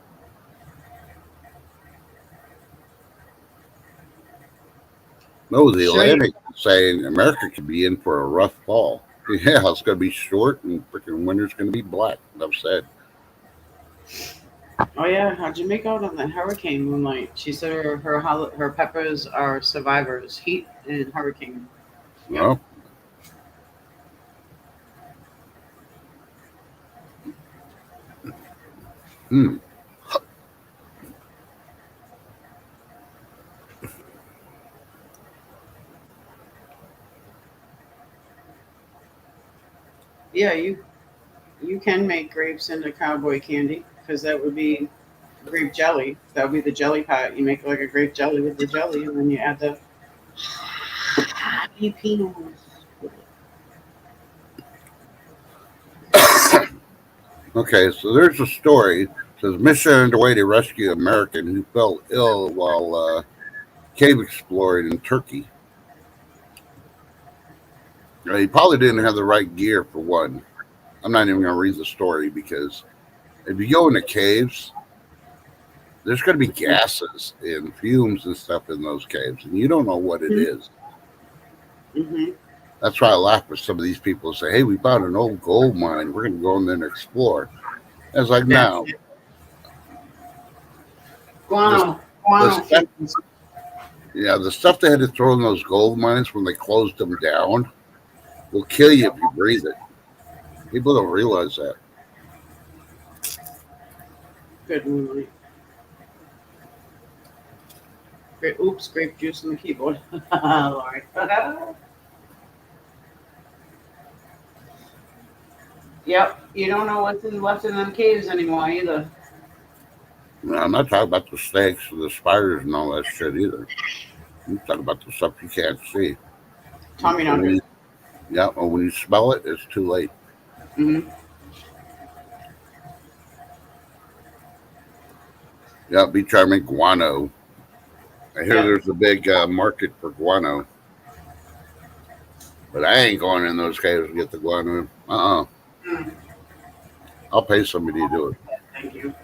Speaker 2: No, the
Speaker 3: Sure.
Speaker 2: Atlantic is saying America could be in for a rough fall. Yeah, it's going to be short and freaking winter's going to be black. Enough said.
Speaker 3: Oh yeah, how'd you make out on that hurricane Moonlight? She said her peppers are survivors, heat and hurricane. Yep.
Speaker 2: Well, hmm.
Speaker 3: Yeah, you can make grapes into cowboy candy because that would be grape jelly. That would be the jelly part. You make like a grape jelly with the jelly, and then you add the jalapenos.
Speaker 2: Okay, so there's a story. It says mission underway to rescue American who fell ill while cave exploring in Turkey. He probably didn't have the right gear for one. I'm not even going to read the story because if you go into caves, there's going to be gases and fumes and stuff in those caves, and you don't know what it is.
Speaker 3: Mm-hmm.
Speaker 2: That's why I laugh with some of these people who say, "Hey, we found an old gold mine. We're going to go in there and explore." I was like, "No."
Speaker 3: Guano.
Speaker 2: The stuff they had to throw in those gold mines when they closed them down will kill you if you breathe it. People don't realize that.
Speaker 3: Good moonlight. Great. Oops, grape juice on the keyboard. Lord. Yep. You don't know what's left in them caves anymore either.
Speaker 2: No, I'm not talking about the snakes or the spiders and all that shit either. I'm talking about the stuff you can't see.
Speaker 3: Tommy knockers.
Speaker 2: Yeah, well, when you smell it, it's too late.
Speaker 3: Mm-hmm.
Speaker 2: Yeah, be trying to make guano. I hear there's a big market for guano. But I ain't going in those caves to get the guano. I'll pay somebody to do it.
Speaker 3: Thank you.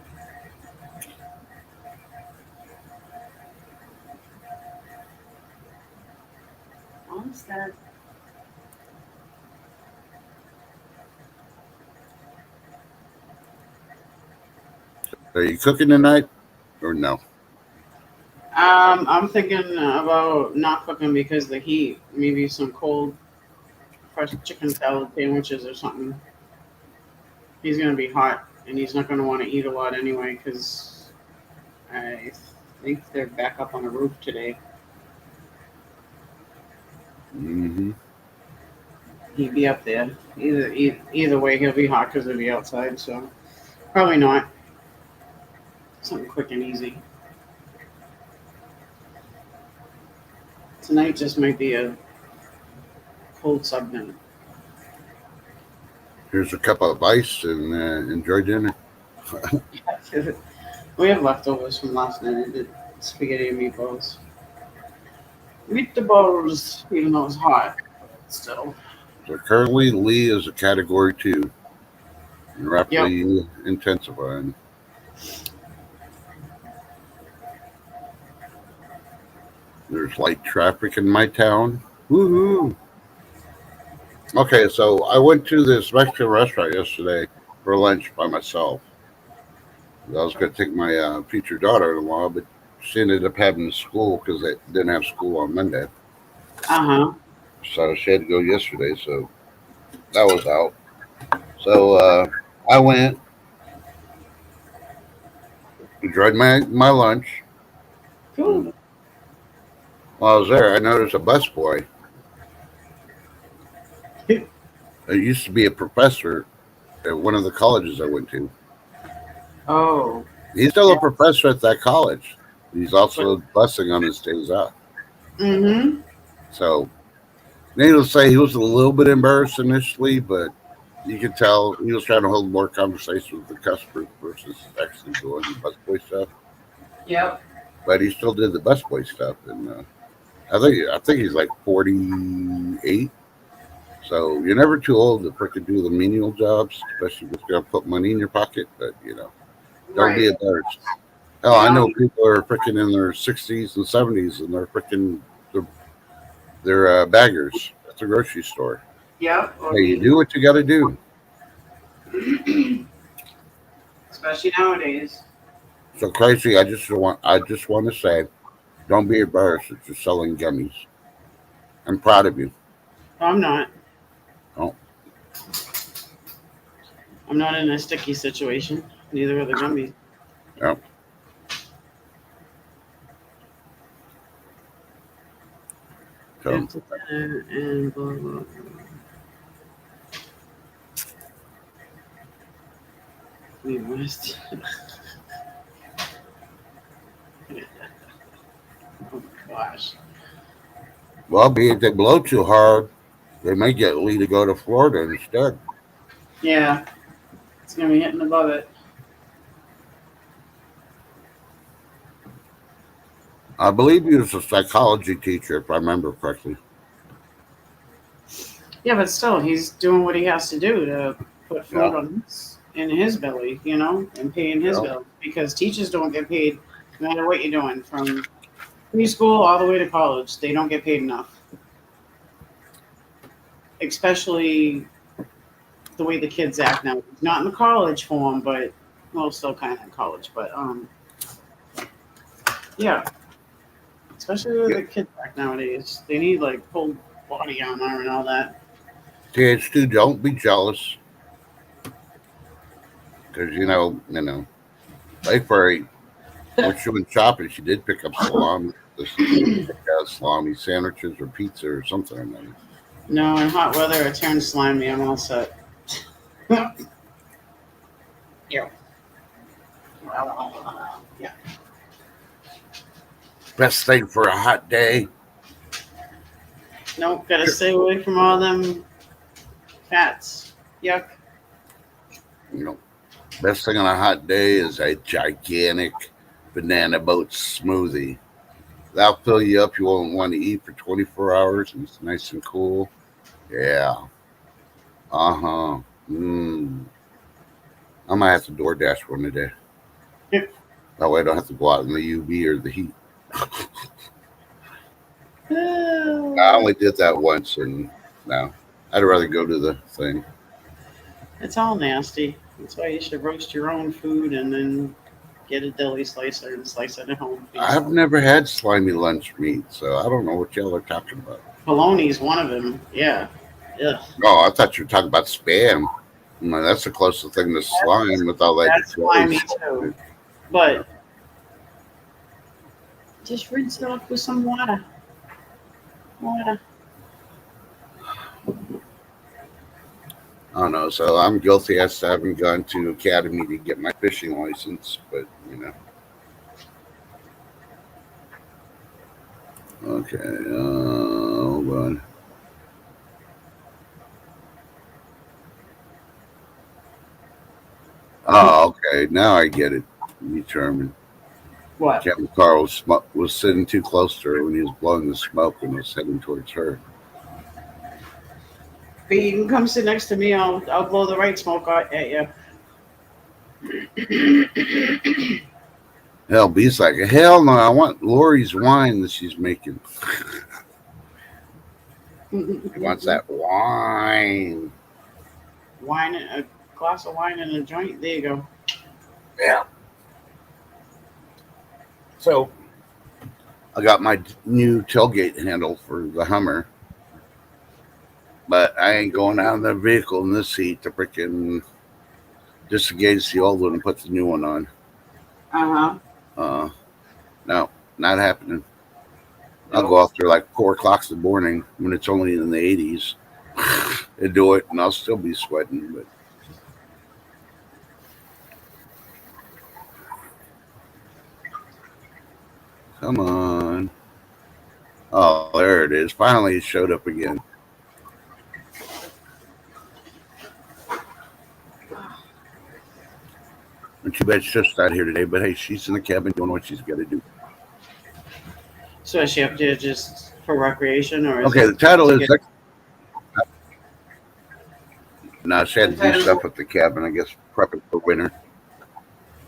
Speaker 3: What's that?
Speaker 2: Are you cooking tonight or no?
Speaker 3: I'm thinking about not cooking because of the heat. Maybe some cold, fresh chicken salad sandwiches or something. He's gonna be hot, and he's not gonna want to eat a lot anyway because I think they're back up on the roof today.
Speaker 2: Mm-hmm.
Speaker 3: He'd be up there. Either way, he'll be hot because he'll be outside. So probably not. Something quick and easy. Tonight just might be a cold subnet.
Speaker 2: Here's a cup of ice and enjoy dinner.
Speaker 3: We have leftovers from last night. I did spaghetti and meatballs. Meatballs, even though it's hot, still.
Speaker 2: So currently, Lee is a Category 2 and rapidly intensifying. There's light traffic in my town. Woohoo! Okay, so I went to this Mexican restaurant yesterday for lunch by myself. I was going to take my future daughter-in-law, but she ended up having school because they didn't have school on Monday.
Speaker 3: Uh-huh.
Speaker 2: So she had to go yesterday, so that was out. So I went, enjoyed my lunch.
Speaker 3: Cool.
Speaker 2: While I was there, I noticed a busboy. It used to be a professor at one of the colleges I went to.
Speaker 3: Oh.
Speaker 2: He's still a professor at that college. He's also busing on his days off.
Speaker 3: Mm-hmm.
Speaker 2: So, needless to say, he was a little bit embarrassed initially, but you could tell he was trying to hold more conversation with the customers versus actually doing the busboy stuff.
Speaker 3: Yep.
Speaker 2: But he still did the busboy stuff, and I think he's like 48. So you're never too old to freaking do the menial jobs, especially if it's going to put money in your pocket. But don't be embarrassed. Hell, I know people are freaking in their 60s and 70s, and they're freaking they're baggers at the grocery store.
Speaker 3: Yep.
Speaker 2: Hey, you do what you got to do.
Speaker 3: Especially nowadays.
Speaker 2: So Crazy, I just want to say, don't be embarrassed that you're selling gummies. I'm proud of you.
Speaker 3: I'm not.
Speaker 2: Oh.
Speaker 3: I'm not in a sticky situation. Neither are the gummies.
Speaker 2: Yep. So,
Speaker 3: And blah, blah, blah. We must. Oh my gosh.
Speaker 2: well, if they blow too hard, they may get Lee to go to Florida instead.
Speaker 3: Yeah. It's gonna be hitting above it.
Speaker 2: I believe he was a psychology teacher, if I remember correctly.
Speaker 3: Yeah, but still, he's doing what he has to do to put food
Speaker 2: Yeah.
Speaker 3: on in his belly, you know, and paying his
Speaker 2: Yeah.
Speaker 3: bill. Because teachers don't get paid no matter what you're doing, from preschool all the way to college. They don't get paid enough. Especially the way the kids act now. Not in the college form, but well, still kind of in college. But yeah, especially the way the kids act nowadays. They need like full body armor and all that.
Speaker 2: TH2, don't be jealous. Because, like for when she went shopping, she did pick up salami, salami sandwiches or pizza or something. Or another.
Speaker 3: No, in hot weather, it turns slimy. I'm all set. Yeah. Yeah.
Speaker 2: Best thing for a hot day.
Speaker 3: Nope, gotta stay away from all them fats. Yuck.
Speaker 2: Best thing on a hot day is a gigantic banana boat smoothie. That'll fill you up. You won't want to eat for 24 hours, and it's nice and cool. Yeah. Uh-huh. I might have to DoorDash one today. That way I don't have to go out in the UV or the heat. I only did that once, and no, I'd rather go to the thing.
Speaker 3: It's all nasty. That's why you should roast your own food and then get a deli slicer and slice it at home.
Speaker 2: I've never had slimy lunch meat, so I don't know what y'all are talking about.
Speaker 3: Bologna's one of them. Yeah. Ugh.
Speaker 2: Oh, I thought you were talking about Spam. No, that's the closest thing to slime with all that.
Speaker 3: That's slimy too. But just rinse it off with some water. Water.
Speaker 2: I don't know. So I'm guilty as I haven't gone to Academy to get my fishing license, but Okay, hold on. Oh, okay. Now I get it. Determined.
Speaker 3: What?
Speaker 2: Captain Carl was sitting too close to her when he was blowing the smoke and was heading towards her.
Speaker 3: But you can come sit next to me. I'll blow the right smoke at you.
Speaker 2: Hell, B's like, hell no, I want Lori's wine that she's making. He wants that wine.
Speaker 3: Wine, a glass of wine and a joint. There you go.
Speaker 2: Yeah. So, I got my new tailgate handle for the Hummer. But I ain't going out in the vehicle in this heat to freaking disengage the old one and put the new one on. No, not happening. I'll go out there like 4 o'clock in the morning when it's only in the 80s and do it, and I'll still be sweating. But come on. Oh, there it is. Finally, it showed up again. And too bad it's just out here today, but hey, she's in the cabin doing what she's got to do.
Speaker 3: So is she up there just for recreation, or?
Speaker 2: Okay, the title is. No, she had to do stuff at the cabin, I guess, prepping for winter.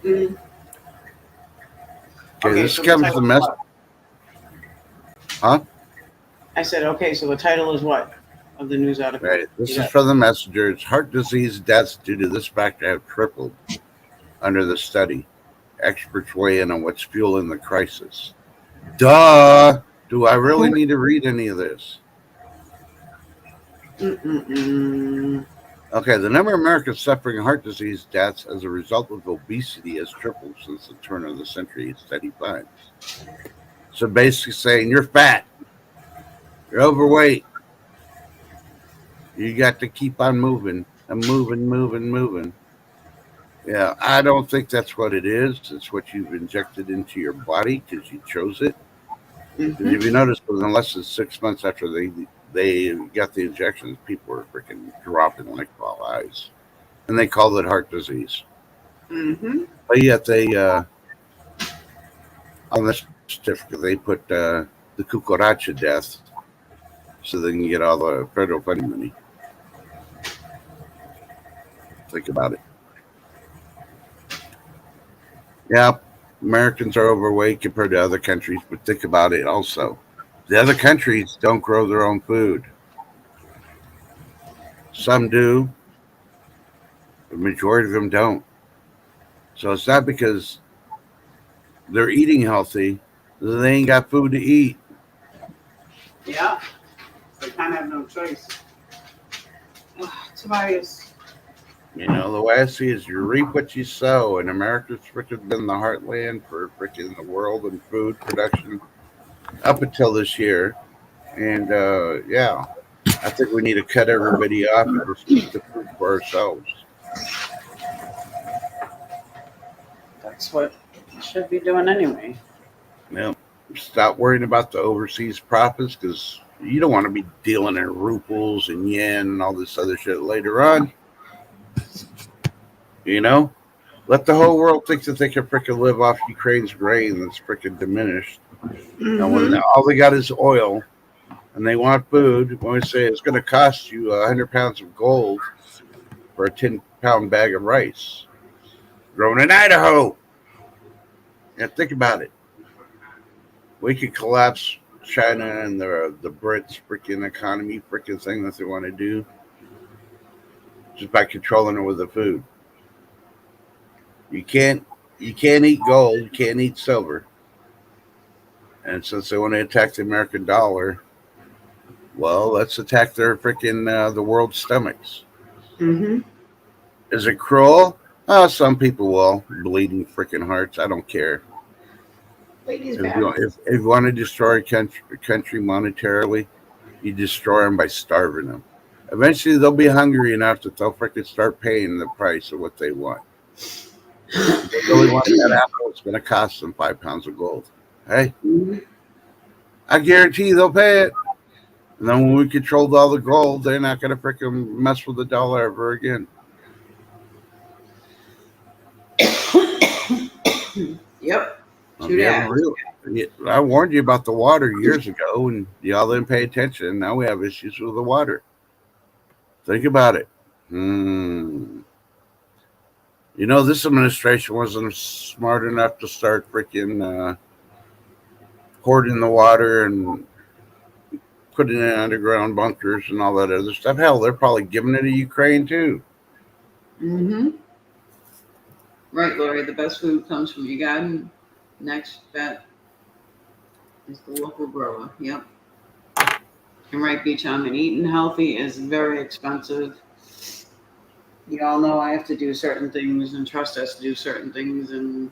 Speaker 3: Mm-hmm.
Speaker 2: Okay, this comes the mess. Huh?
Speaker 3: I said, okay, so the title is what of the news article?
Speaker 2: Right. This is from the Messenger's. Heart disease deaths due to this factor have tripled under the study. Experts weigh in on what's fueling the crisis. Duh! Do I really need to read any of this? Okay, the number of Americans suffering heart disease deaths as a result of obesity has tripled since the turn of the century, study finds. So basically saying you're fat, you're overweight, you got to keep on moving and moving. Yeah, I don't think that's what it is. It's what you've injected into your body because you chose it. Mm-hmm. If you notice, within less than 6 months after they got the injections, people were freaking dropping like flies. and they called it heart disease.
Speaker 3: Mm-hmm.
Speaker 2: But yet they on the certificate they put the cucaracha death so they can get all the federal funding money. Think about it. Yeah, Americans are overweight compared to other countries, but think about it also. The other countries don't grow their own food. Some do, the majority of them don't. So it's not because they're eating healthy, they ain't got food to eat.
Speaker 3: Yeah. They kind of have no choice. Ugh, Tobias.
Speaker 2: You know, the way I see it is you reap what you sow, and America's freaking been the heartland for freaking the world and food production up until this year. And yeah, I think we need to cut everybody off and just keep the food for ourselves.
Speaker 3: That's what you should be doing anyway.
Speaker 2: Yeah, stop worrying about the overseas profits because you don't want to be dealing in rubles and yen and all this other shit later on. You know, let the whole world think that they can freaking live off Ukraine's grain that's freaking diminished. And when all they got is oil and they want food, when we say it's going to cost you 100 pounds of gold for a 10-pound bag of rice grown in Idaho. Yeah, think about it. We could collapse China and the Brits freaking economy freaking thing that they want to do just by controlling it with the food. You can't eat gold, you can't eat silver. And since they want to attack the American dollar, well, let's attack their freaking the world's stomachs.
Speaker 3: Mm-hmm.
Speaker 2: Is it cruel? Oh, some people will. Bleeding freaking hearts. I don't care.
Speaker 3: Ladies
Speaker 2: If you want to destroy a country monetarily, you destroy them by starving them. Eventually, they'll be hungry enough that they'll freaking start paying the price of what they want. If they really want that apple, it's going to cost them 5 pounds of gold. Hey, I guarantee they'll pay it. And then when we controlled all the gold, they're not going to freaking mess with the dollar ever again.
Speaker 3: Yep.
Speaker 2: I warned you about the water years ago, and y'all didn't pay attention. Now we have issues with the water. Think about it. You know, this administration wasn't smart enough to start freaking hoarding the water and putting it in underground bunkers and all that other stuff. Hell, they're probably giving it to Ukraine too.
Speaker 3: Mm-hmm. Right, Lori. The best food comes from your garden. Next bet is the local grower. Yep. And right, Beach, eating healthy is very expensive. You all know I have to do certain things and trust us to do certain things, and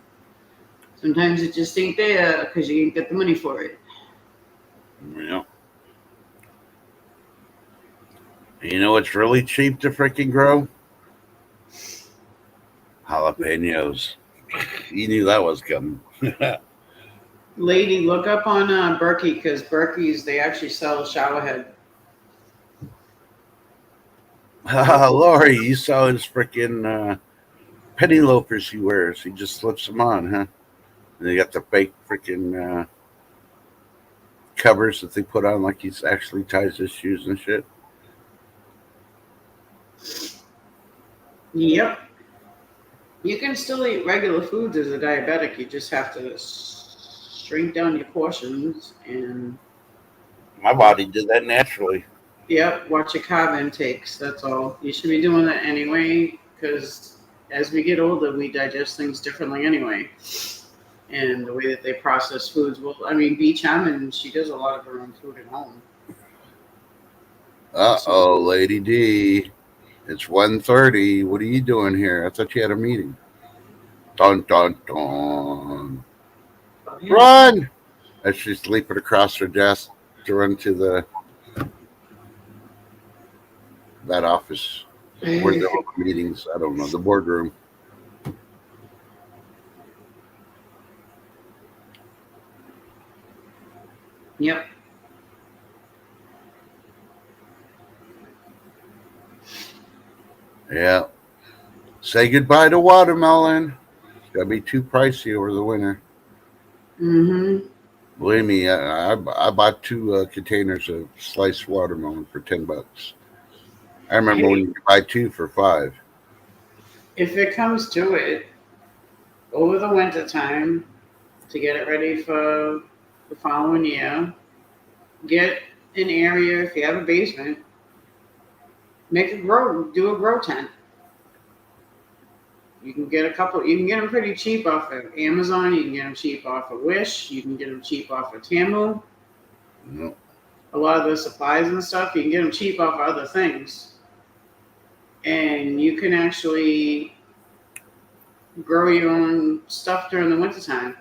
Speaker 3: sometimes it just ain't there because you ain't get the money for it.
Speaker 2: Yeah. You know what's really cheap to freaking grow? Jalapenos. You knew that was coming.
Speaker 3: Lady, look up on Berkey because Berkey's, they actually sell showerhead.
Speaker 2: Lori, you saw his freaking penny loafers he wears. He just slips them on, huh? And they got the fake freaking covers that they put on like he actually ties his shoes and shit.
Speaker 3: Yep. You can still eat regular foods as a diabetic. You just have to shrink down your portions and...
Speaker 2: My body did that naturally.
Speaker 3: Yep, watch your carb intakes. That's all. You should be doing that anyway because as we get older, we digest things differently anyway. And the way that they process foods. Well, I mean, Beach Hammond, she does a lot of her own food at home.
Speaker 2: Uh-oh, Lady D. It's 1:30. What are you doing here? I thought you had a meeting. Dun, dun, dun.
Speaker 3: Oh, yeah.
Speaker 2: Run! As she's leaping across her desk to run to that office where they hold meetings. I don't know, the boardroom.
Speaker 3: Yep.
Speaker 2: Yeah. Say goodbye to watermelon. It's gonna be too pricey over the winter.
Speaker 3: Mm-hmm.
Speaker 2: Believe me, I bought 2 containers of sliced watermelon for $10. I remember when you could buy 2 for $5.
Speaker 3: If it comes to it, over the winter time, to get it ready for the following year, get an area, if you have a basement, do a grow tent. You can get them pretty cheap off of Amazon, you can get them cheap off of Wish, you can get them cheap off of Tamu.
Speaker 2: Yep.
Speaker 3: A lot of the supplies and stuff, you can get them cheap off of other things. And you can actually grow your own stuff during the wintertime.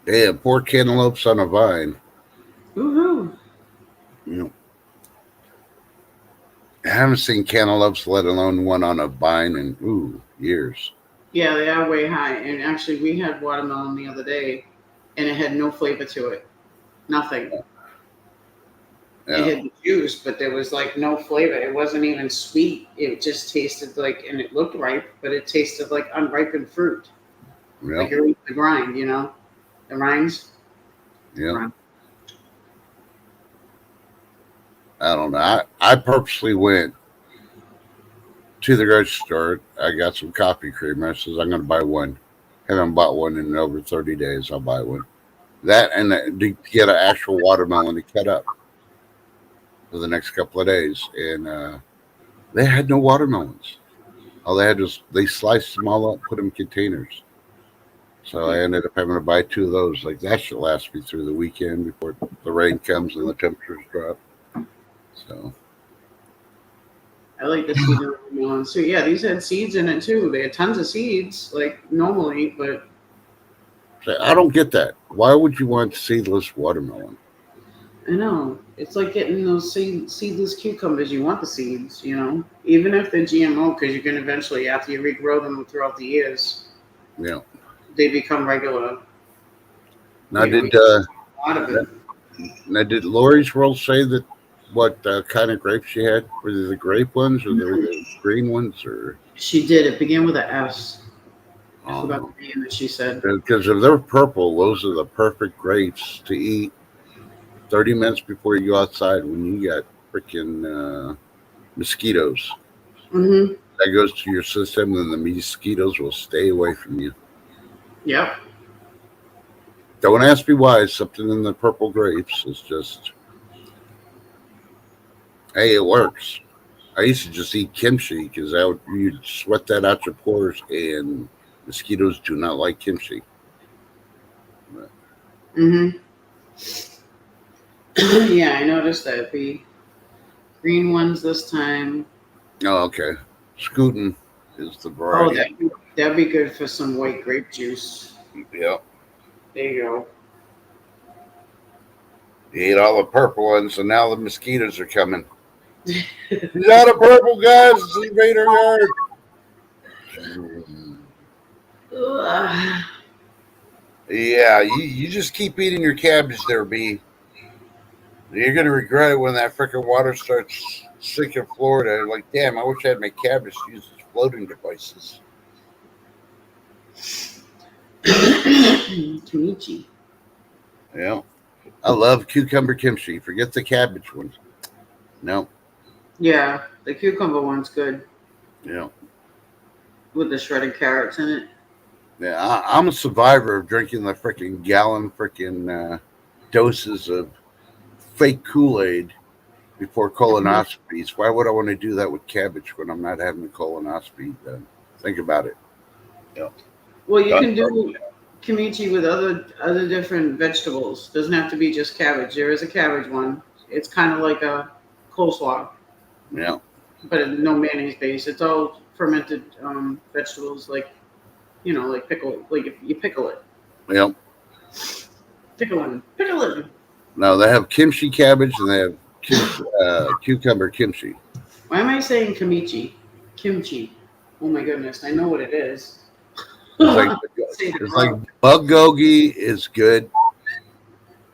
Speaker 2: Yeah, poor cantaloupes on a vine.
Speaker 3: Woohoo!
Speaker 2: Yep. I haven't seen cantaloupes, let alone one on a vine, in years.
Speaker 3: Yeah, they are way high. And actually, we had watermelon the other day, and it had no flavor to it. Nothing.
Speaker 2: Yeah.
Speaker 3: It had the juice, but there was like no flavor. It wasn't even sweet. It just tasted like, and it looked ripe, but it tasted like unripened fruit.
Speaker 2: Yep.
Speaker 3: Like you're eating the grind, the rinds.
Speaker 2: Yeah. I don't know. I purposely went to the grocery store. I got some coffee cream. I says, I'm going to buy one. Haven't bought one in over 30 days. I'll buy one. That and to get an actual watermelon to cut up for the next couple of days. And they had no watermelons. All they had was, they sliced them all up, put them in containers. So I ended up having to buy 2 of those. Like, that should last me through the weekend before the rain comes and the temperatures drop. So
Speaker 3: I like the seed watermelon. So yeah, these had seeds in it too. They had tons of seeds, like normally, but
Speaker 2: I don't get that. Why would you want seedless watermelon?
Speaker 3: I know. It's like getting those seedless cucumbers. You want the seeds, even if they're GMO, because you can eventually, after you regrow them throughout the years, they become regular.
Speaker 2: Now, did Lori's World say that what kind of grapes she had? Were they the grape ones or the green ones? Or
Speaker 3: she did. It began with an S. I forgot the name that she said.
Speaker 2: Because if they're purple, those are the perfect grapes to eat 30 minutes before you go outside when you got freaking mosquitoes.
Speaker 3: Mm-hmm.
Speaker 2: That goes to your system, and the mosquitoes will stay away from you.
Speaker 3: Yep.
Speaker 2: Don't ask me why. Something in the purple grapes is just, hey, it works. I used to just eat kimchi because you'd sweat that out your pores, and mosquitoes do not like kimchi.
Speaker 3: Mm-hmm. Yeah, I noticed that. The green ones this time.
Speaker 2: Oh, okay. Scootin' is the variety.
Speaker 3: Oh, that'd be good for some white grape juice.
Speaker 2: Yep.
Speaker 3: There you go.
Speaker 2: You ate all the purple ones, and now the mosquitoes are coming. He's out of purple, guys. It's invade our yard. Yeah, you just keep eating your cabbage there, B. You're going to regret it when that freaking water starts sinking Florida. Like, damn, I wish I had my cabbage to use as floating devices.
Speaker 3: Kimchi.
Speaker 2: Yeah. I love cucumber kimchi. Forget the cabbage one. No.
Speaker 3: Yeah, the cucumber one's good.
Speaker 2: Yeah.
Speaker 3: With the shredded carrots in it.
Speaker 2: Yeah, I'm a survivor of drinking the freaking gallon freaking doses of fake Kool-Aid before colonoscopies. Why would I want to do that with cabbage when I'm not having a colonoscopy done? Think about it. Yeah.
Speaker 3: Well, you can do kimchi with other different vegetables. Doesn't have to be just cabbage. There is a cabbage one. It's kind of like a coleslaw.
Speaker 2: Yeah.
Speaker 3: But no mayonnaise base. It's all fermented vegetables, like pickle. Like if you pickle it.
Speaker 2: Yep.
Speaker 3: Pickle it.
Speaker 2: No, they have kimchi cabbage and they have cucumber kimchi.
Speaker 3: Why am I saying kimchi? Kimchi. Oh my goodness, I know what it is.
Speaker 2: It's like bulgogi is good,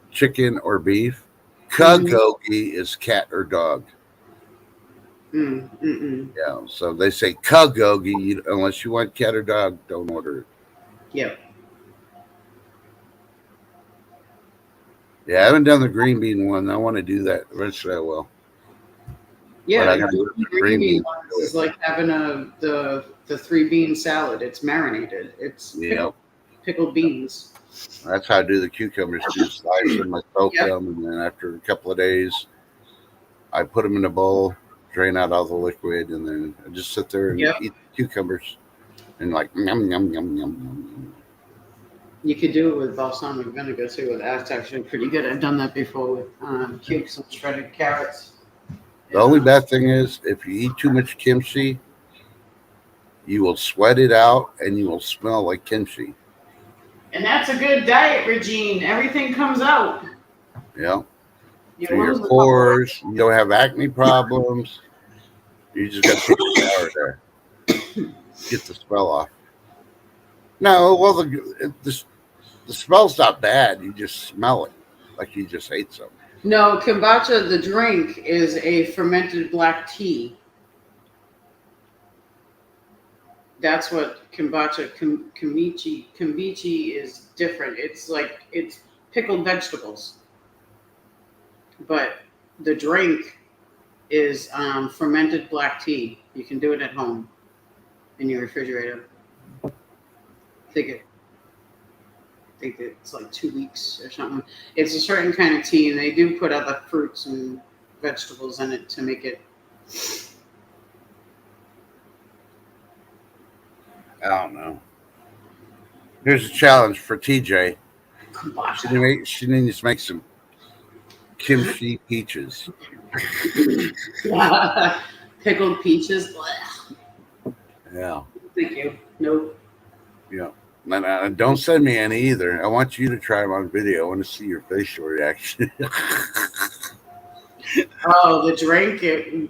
Speaker 2: chicken or beef. Bulgogi is cat or dog. Yeah, so they say kagogi unless you want cat or dog, don't order it.
Speaker 3: Yep.
Speaker 2: Yeah, I haven't done the green bean one. I want to do that eventually. I will.
Speaker 3: Yeah,
Speaker 2: But I gotta do the green bean.
Speaker 3: is like having the 3-bean salad. It's marinated. It's
Speaker 2: Yeah,
Speaker 3: pickled beans.
Speaker 2: that's how I do the cucumbers. Just slice them, I soak them, and then after a couple of days, I put them in a bowl, drain out all the liquid, and then I just sit there and eat the cucumbers, and like yum yum yum yum yum.
Speaker 3: You could do it with balsamic vinegar too. That's actually pretty good. I've done that before with cubes and shredded carrots.
Speaker 2: The only bad thing is if you eat too much kimchi, you will sweat it out and you will smell like kimchi.
Speaker 3: And that's a good diet, Regine. Everything comes out.
Speaker 2: Yeah. Through your pores, you don't have acne problems. You just got to take a shower there. Get the smell off. No, well, the smell's not bad. You just smell it like you just ate something.
Speaker 3: No, kombucha, the drink, is a fermented black tea. That's what kombucha, kombucha is different. It's pickled vegetables. But the drink is fermented black tea. You can do it at home in your refrigerator. I think it's like 2 weeks or something. It's a certain kind of tea, and they do put other fruits and vegetables in it to make it.
Speaker 2: I don't know. Here's a challenge for TJ. She needs to make some kimchi peaches.
Speaker 3: Pickled peaches.
Speaker 2: Yeah.
Speaker 3: Thank you. Nope.
Speaker 2: Yeah. And don't send me any either. I want you to try them on video. I want to see your facial reaction.
Speaker 3: Oh, the drink,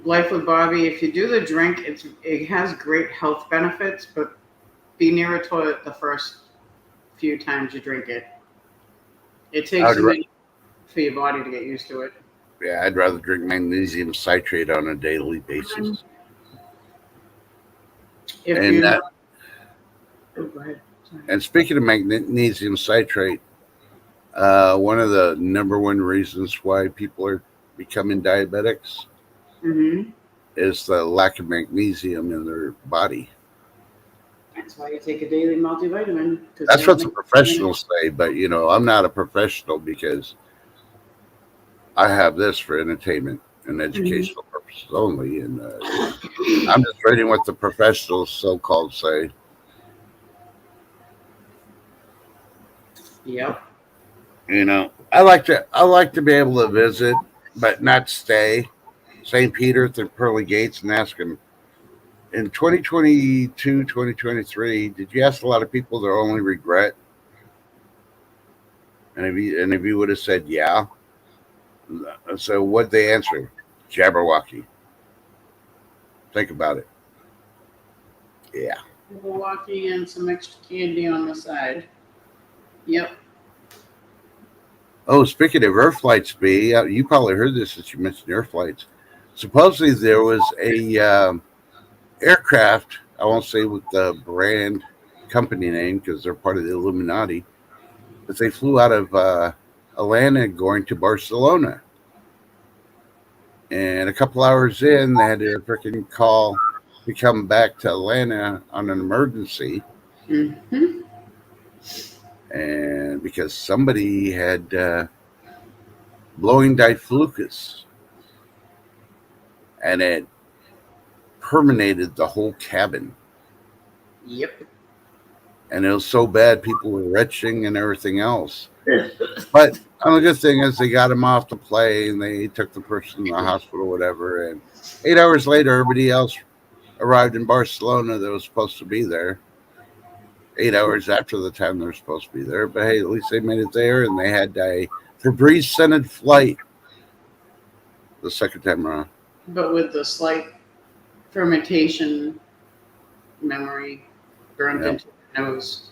Speaker 3: Life with Bobby. If you do the drink, it has great health benefits, but be near a toilet the first few times you drink it. It takes a minute for your body to get used to it.
Speaker 2: Yeah, I'd rather drink magnesium citrate on a daily basis.
Speaker 3: Go ahead.
Speaker 2: And speaking of magnesium citrate, one of the number one reasons why people are becoming diabetics is the lack of magnesium in their body.
Speaker 3: That's why you take a daily multivitamin.
Speaker 2: That's what the professionals say, but I'm not a professional because I have this for entertainment and educational purposes only, and I'm just reading what the professionals so-called say.
Speaker 3: Yep.
Speaker 2: I like to be able to visit, but not stay. St. Peter at the pearly gates and ask them, in 2022, 2023, did you ask a lot of people their only regret? And if you would have said yeah, so what'd they answer? Jabberwocky. Think about it. Yeah.
Speaker 3: Jabberwocky and some extra candy on the side. Yep.
Speaker 2: Oh, speaking of air flights, B, you probably heard this since you mentioned air flights. Supposedly there was a aircraft, I won't say with the brand company name because they're part of the Illuminati, but they flew out of Atlanta going to Barcelona. And a couple hours in, they had to freaking call to come back to Atlanta on an emergency.
Speaker 3: Mm-hmm.
Speaker 2: And because somebody had blowing diflucus and it permeated the whole cabin.
Speaker 3: Yep.
Speaker 2: And it was so bad, people were retching and everything else. But the good thing is they got him off the plane. They took the person to the hospital, whatever. And 8 hours later, everybody else arrived in Barcelona that was supposed to be there. 8 hours after the time they were supposed to be there. But hey, at least they made it there, and they had a Febreze-scented flight the second time around.
Speaker 3: But with the slight fermentation memory burned into the nose.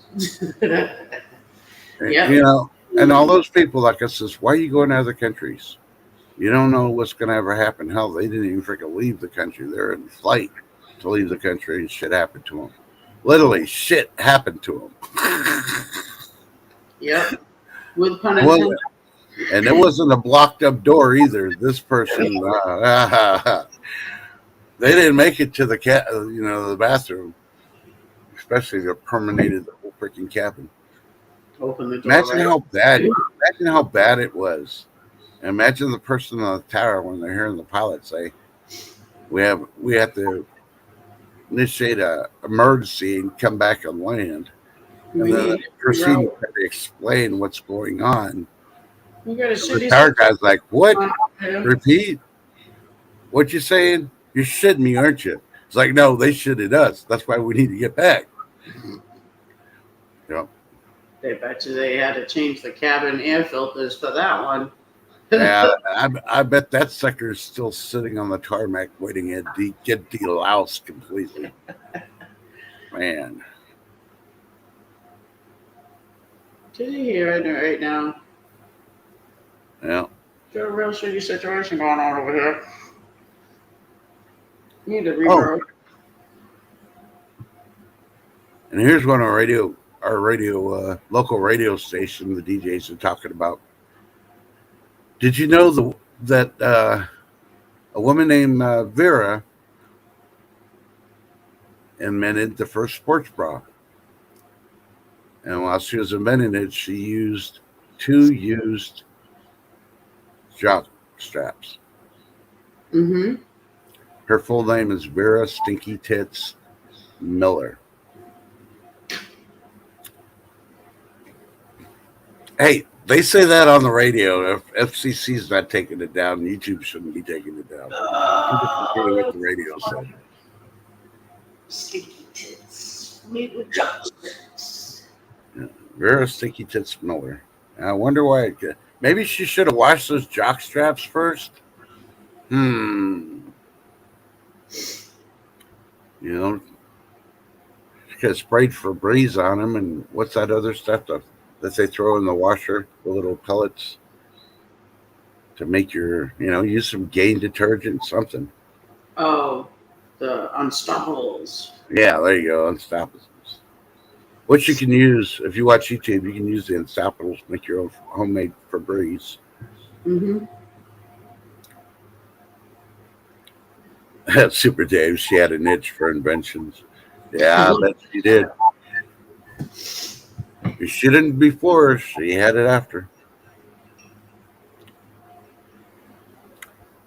Speaker 2: Yeah. And all those people like us says, why are you going to other countries? You don't know what's going to ever happen. Hell, they didn't even freaking leave the country. They're in flight to leave the country, and shit happened to them. Literally, shit happened to them.
Speaker 3: Yep. With pun
Speaker 2: Well,
Speaker 3: intended.
Speaker 2: and it wasn't a blocked up door either. This person, they didn't make it to the the bathroom. Especially they permeated the whole freaking cabin.
Speaker 3: Open the door.
Speaker 2: Imagine
Speaker 3: Right?
Speaker 2: how bad. Imagine how bad it was. Imagine the person on the tower when they're hearing the pilot say, we have to initiate a emergency and come back on land." And
Speaker 3: We
Speaker 2: then
Speaker 3: need
Speaker 2: proceeding
Speaker 3: to
Speaker 2: to explain what's going on.
Speaker 3: We got a
Speaker 2: So the
Speaker 3: shitty
Speaker 2: tower guy's like, "What?
Speaker 3: situation.
Speaker 2: Repeat? What you saying? You're shitting me, aren't you?" It's like, "No, they shitted us. That's why we need to get back." Yep.
Speaker 3: They bet you they had to change the cabin air filters for that one.
Speaker 2: Yeah, I bet that sucker is still sitting on the tarmac waiting to get deloused completely. Man.
Speaker 3: Did you hear it right now?
Speaker 2: Yeah.
Speaker 3: There's a real shitty situation going on over here. You need to
Speaker 2: Oh.
Speaker 3: reverb.
Speaker 2: And here's one our local radio station, the DJs are talking about. Did you know that a woman named Vera invented the first sports bra? And while she was inventing it, she used 2 used jock straps.
Speaker 3: Mm-hmm.
Speaker 2: Her full name is Vera Stinky Tits Miller. Hey, they say that on the radio. If FCC's not taking it down, YouTube shouldn't be taking it down. What the radio said.
Speaker 3: Stinky tits. Meat with chopsticks.
Speaker 2: Vera Stinky Tits Miller. I wonder why. Maybe she should have washed those jock straps first. You know, she could have sprayed Febreze on them, and what's that other stuff that they throw in the washer? The little pellets to make your, use some Gain detergent, something.
Speaker 3: Oh, the Unstoppables.
Speaker 2: Yeah, there you go, Unstoppables. Which you can use if you watch YouTube. You can use the Unstoppables to make your own homemade Febreze.
Speaker 3: Mm-hmm.
Speaker 2: Super Dave, she had an itch for inventions. Yeah, I bet she did. She didn't before, she had it after.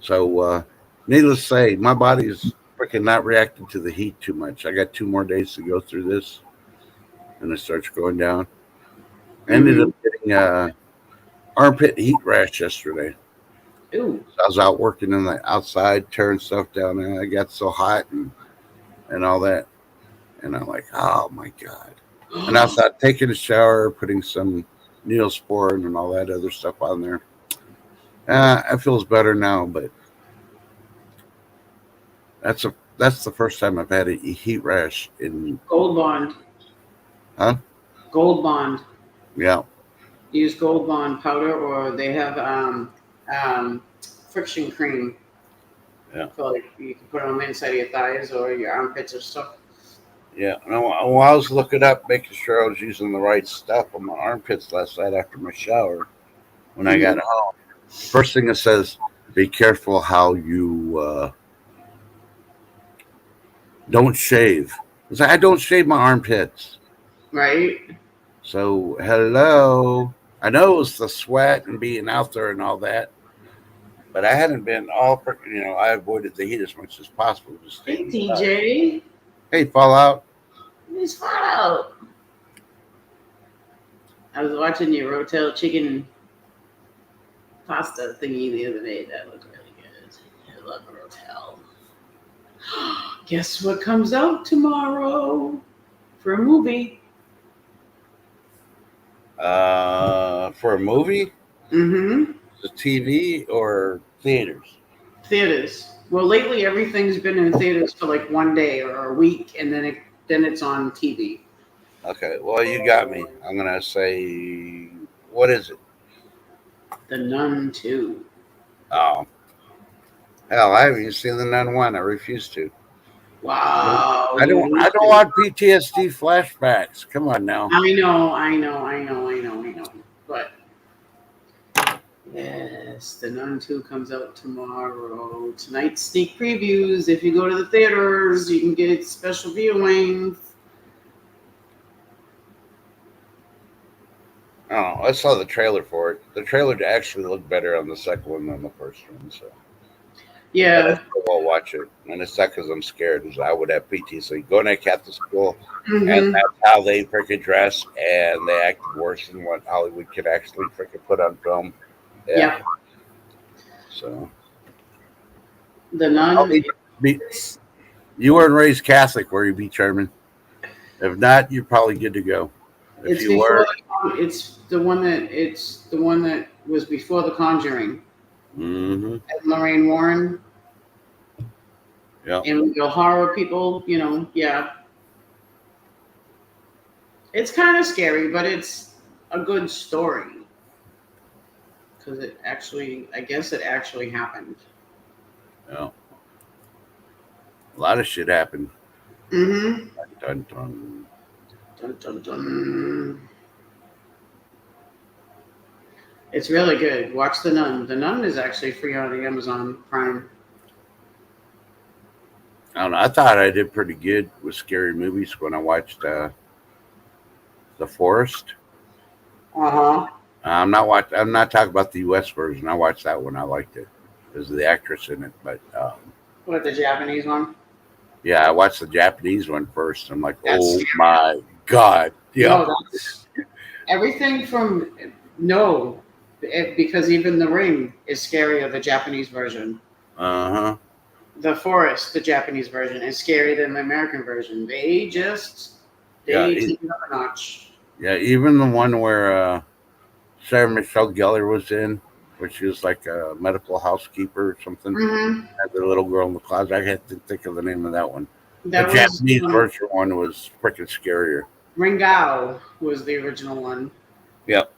Speaker 2: So, needless to say, my body's freaking not reacting to the heat too much. I got 2 more days to go through this, and it starts going down. I ended up getting armpit heat rash yesterday.
Speaker 3: Ooh.
Speaker 2: So I was out working in the outside, tearing stuff down, and I got so hot and all that. And I'm like, oh my God. And I started taking a shower, putting some Neosporin and all that other stuff on there. It feels better now, but that's the first time I've had a heat rash in
Speaker 3: Gold Bond.
Speaker 2: Huh?
Speaker 3: Gold Bond.
Speaker 2: Yeah.
Speaker 3: Use Gold Bond powder, or they have friction cream.
Speaker 2: Yeah.
Speaker 3: So like you can put it on the inside of your thighs or your armpits or stuff.
Speaker 2: Yeah. And while I was looking up, making sure I was using the right stuff on my armpits last night after my shower, when I got home, first thing it says, be careful how you don't shave. It's like, I don't shave my armpits.
Speaker 3: Right?
Speaker 2: So, hello. I know it was the sweat and being out there and all that, but I hadn't been all freaking, I avoided the heat as much as possible. Just
Speaker 3: Hey, TJ.
Speaker 2: Hey, Fallout.
Speaker 3: It's Fallout. I was watching your Rotel chicken pasta thingy the other day. That looked really good. I love Rotel. Guess what comes out tomorrow for a movie?
Speaker 2: For a movie?
Speaker 3: Mm-hmm.
Speaker 2: The TV or theaters?
Speaker 3: Theaters. Well, lately everything's been in theaters for like one day or a week, and then it's on TV.
Speaker 2: Okay, well, you got me. I'm gonna say, what is it?
Speaker 3: The Nun 2.
Speaker 2: Oh, hell, I haven't even seen the Nun one. I refuse to.
Speaker 3: Wow.
Speaker 2: I
Speaker 3: You
Speaker 2: don't.
Speaker 3: need
Speaker 2: I don't
Speaker 3: to.
Speaker 2: want PTSD flashbacks. Come on now.
Speaker 3: I know. But yes, The Nun 2 comes out tomorrow. Tonight's sneak previews. If you go to the theaters, you can get special viewings.
Speaker 2: Oh, I saw the trailer for it. The trailer actually looked better on the second one than the first one. So, but I
Speaker 3: Yeah.
Speaker 2: still will watch it, and it's not because I'm scared. Because I would have PTSD. Going to Catholic school, and
Speaker 3: Mm-hmm.
Speaker 2: that's how they freaking dress, and they act worse than what Hollywood could actually freaking put on film. Yeah.
Speaker 3: Yep.
Speaker 2: So,
Speaker 3: The
Speaker 2: I'll
Speaker 3: Nun.
Speaker 2: be. You weren't raised Catholic, were you, B. Sherman? If not, you're probably good to go. If
Speaker 3: It's
Speaker 2: you
Speaker 3: before.
Speaker 2: were,
Speaker 3: It's the one that. It's the one that was before The Conjuring.
Speaker 2: mm-hmm.
Speaker 3: And Lorraine Warren
Speaker 2: Yeah.
Speaker 3: and the horror people. Yeah. It's kind of scary, but it's a good story because I guess it actually happened.
Speaker 2: Yeah. A lot of shit happened.
Speaker 3: Mm-hmm.
Speaker 2: Dun, dun.
Speaker 3: Dun, dun, dun. It's really good. Watch The Nun. The Nun is actually free on the Amazon Prime.
Speaker 2: I don't know. I thought I did pretty good with scary movies when I watched The Forest.
Speaker 3: Uh-huh.
Speaker 2: I'm not talking about the U.S. version. I watched that one. I liked it because of the actress in it. But
Speaker 3: What, the Japanese one?
Speaker 2: yeah, I watched the Japanese one first. I'm like,
Speaker 3: That's
Speaker 2: oh
Speaker 3: scary.
Speaker 2: my god, yeah.
Speaker 3: No, that's everything from no, because even The Ring is scarier, the Japanese version.
Speaker 2: Uh huh.
Speaker 3: The Forest, the Japanese version, is scarier than the American version. They take it up a notch.
Speaker 2: Yeah. Even the one where Sarah Michelle Gellar was in, where she was like a medical housekeeper or something.
Speaker 3: Mm-hmm.
Speaker 2: Had the little girl in the closet. I had to think of the name of that one.
Speaker 3: That
Speaker 2: The
Speaker 3: was
Speaker 2: Japanese version one was freaking scarier.
Speaker 3: Ringao was the original one.
Speaker 2: Yep.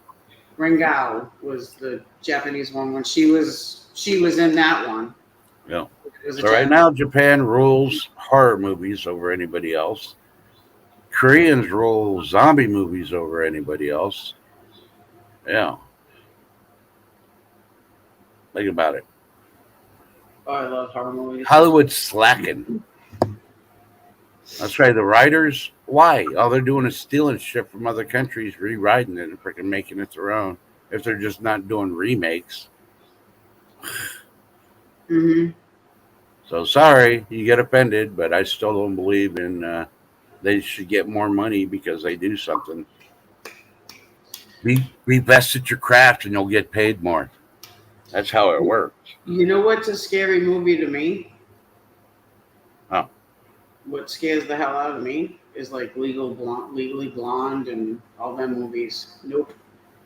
Speaker 3: Ringao was the Japanese one when she was in that one.
Speaker 2: Yeah.
Speaker 3: It was a
Speaker 2: So right
Speaker 3: Japanese-
Speaker 2: now, Japan rules horror movies over anybody else. Koreans rule zombie movies over anybody else. Yeah. Think about it.
Speaker 3: Oh, I love horror movies.
Speaker 2: Hollywood's slacking. That's right. The writers, why? All they're doing is stealing shit from other countries, rewriting it, and freaking making it their own. If they're just not doing remakes.
Speaker 3: Mm-hmm.
Speaker 2: So sorry, you get offended, but I still don't believe in. They should get more money because they do something. Be best at your craft, and you'll get paid more. That's how it works.
Speaker 3: You know what's a scary movie to me?
Speaker 2: Oh.
Speaker 3: What scares the hell out of me is like Legally Blonde, and all them movies. Nope.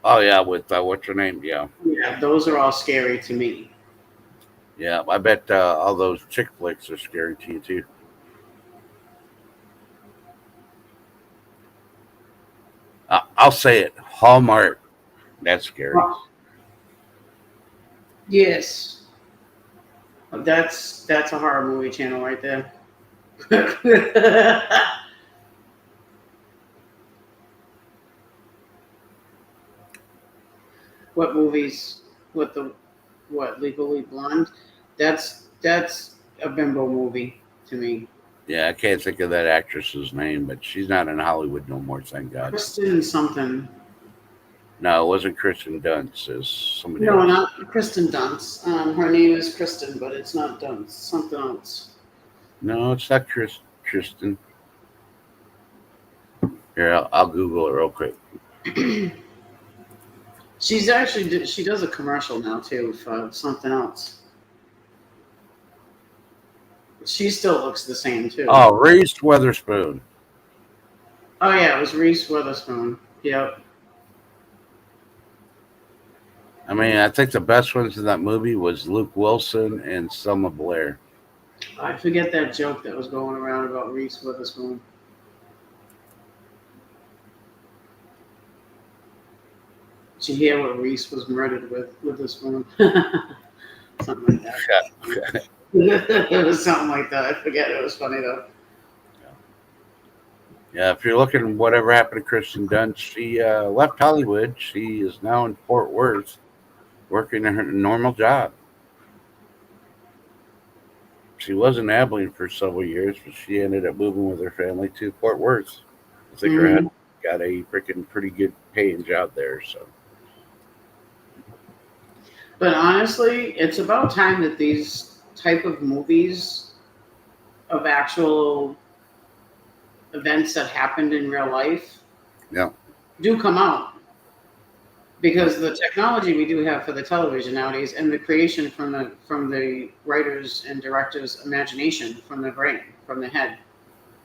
Speaker 2: Oh yeah, with what's her name? Yeah,
Speaker 3: Yeah, those are all scary to me.
Speaker 2: yeah. I bet all those chick flicks are scary to you too. I'll say it. Hallmark. That's scary.
Speaker 3: Yes. That's a horror movie channel right there. What movies? What Legally Blonde? That's a bimbo movie to me.
Speaker 2: Yeah, I can't think of that actress's name, but she's not in Hollywood no more. Thank God.
Speaker 3: Kristen something.
Speaker 2: No, it wasn't Kristen Dunst. It's somebody
Speaker 3: No,
Speaker 2: else.
Speaker 3: not Kristen Dunst. Her name is Kristen, but it's not Dunst. Something else.
Speaker 2: No, it's not Kristen. Here, I'll Google it real quick.
Speaker 3: She does a commercial now too for something else. She still looks the same too.
Speaker 2: Oh, Reese Witherspoon.
Speaker 3: Oh yeah, it was Reese Witherspoon. Yep.
Speaker 2: I mean, I think the best ones in that movie was Luke Wilson and Selma Blair.
Speaker 3: I forget that joke that was going around about Reese Witherspoon. Did you hear what Reese was murdered with a spoon? Something like that. It was something like that. I forget. It was funny though.
Speaker 2: Yeah, if you're looking whatever happened to Kristen Dunst, she left Hollywood. She is now in Fort Worth working her normal job. She was in Abilene for several years, but she ended up moving with her family to Fort Worth. I think her husband got a freaking pretty good paying job there. So,
Speaker 3: But honestly, it's about time that these type of movies of actual events that happened in real life
Speaker 2: yeah,
Speaker 3: do come out, because the technology we do have for the television nowadays and the creation from the writers and directors' imagination, from the brain, from the head,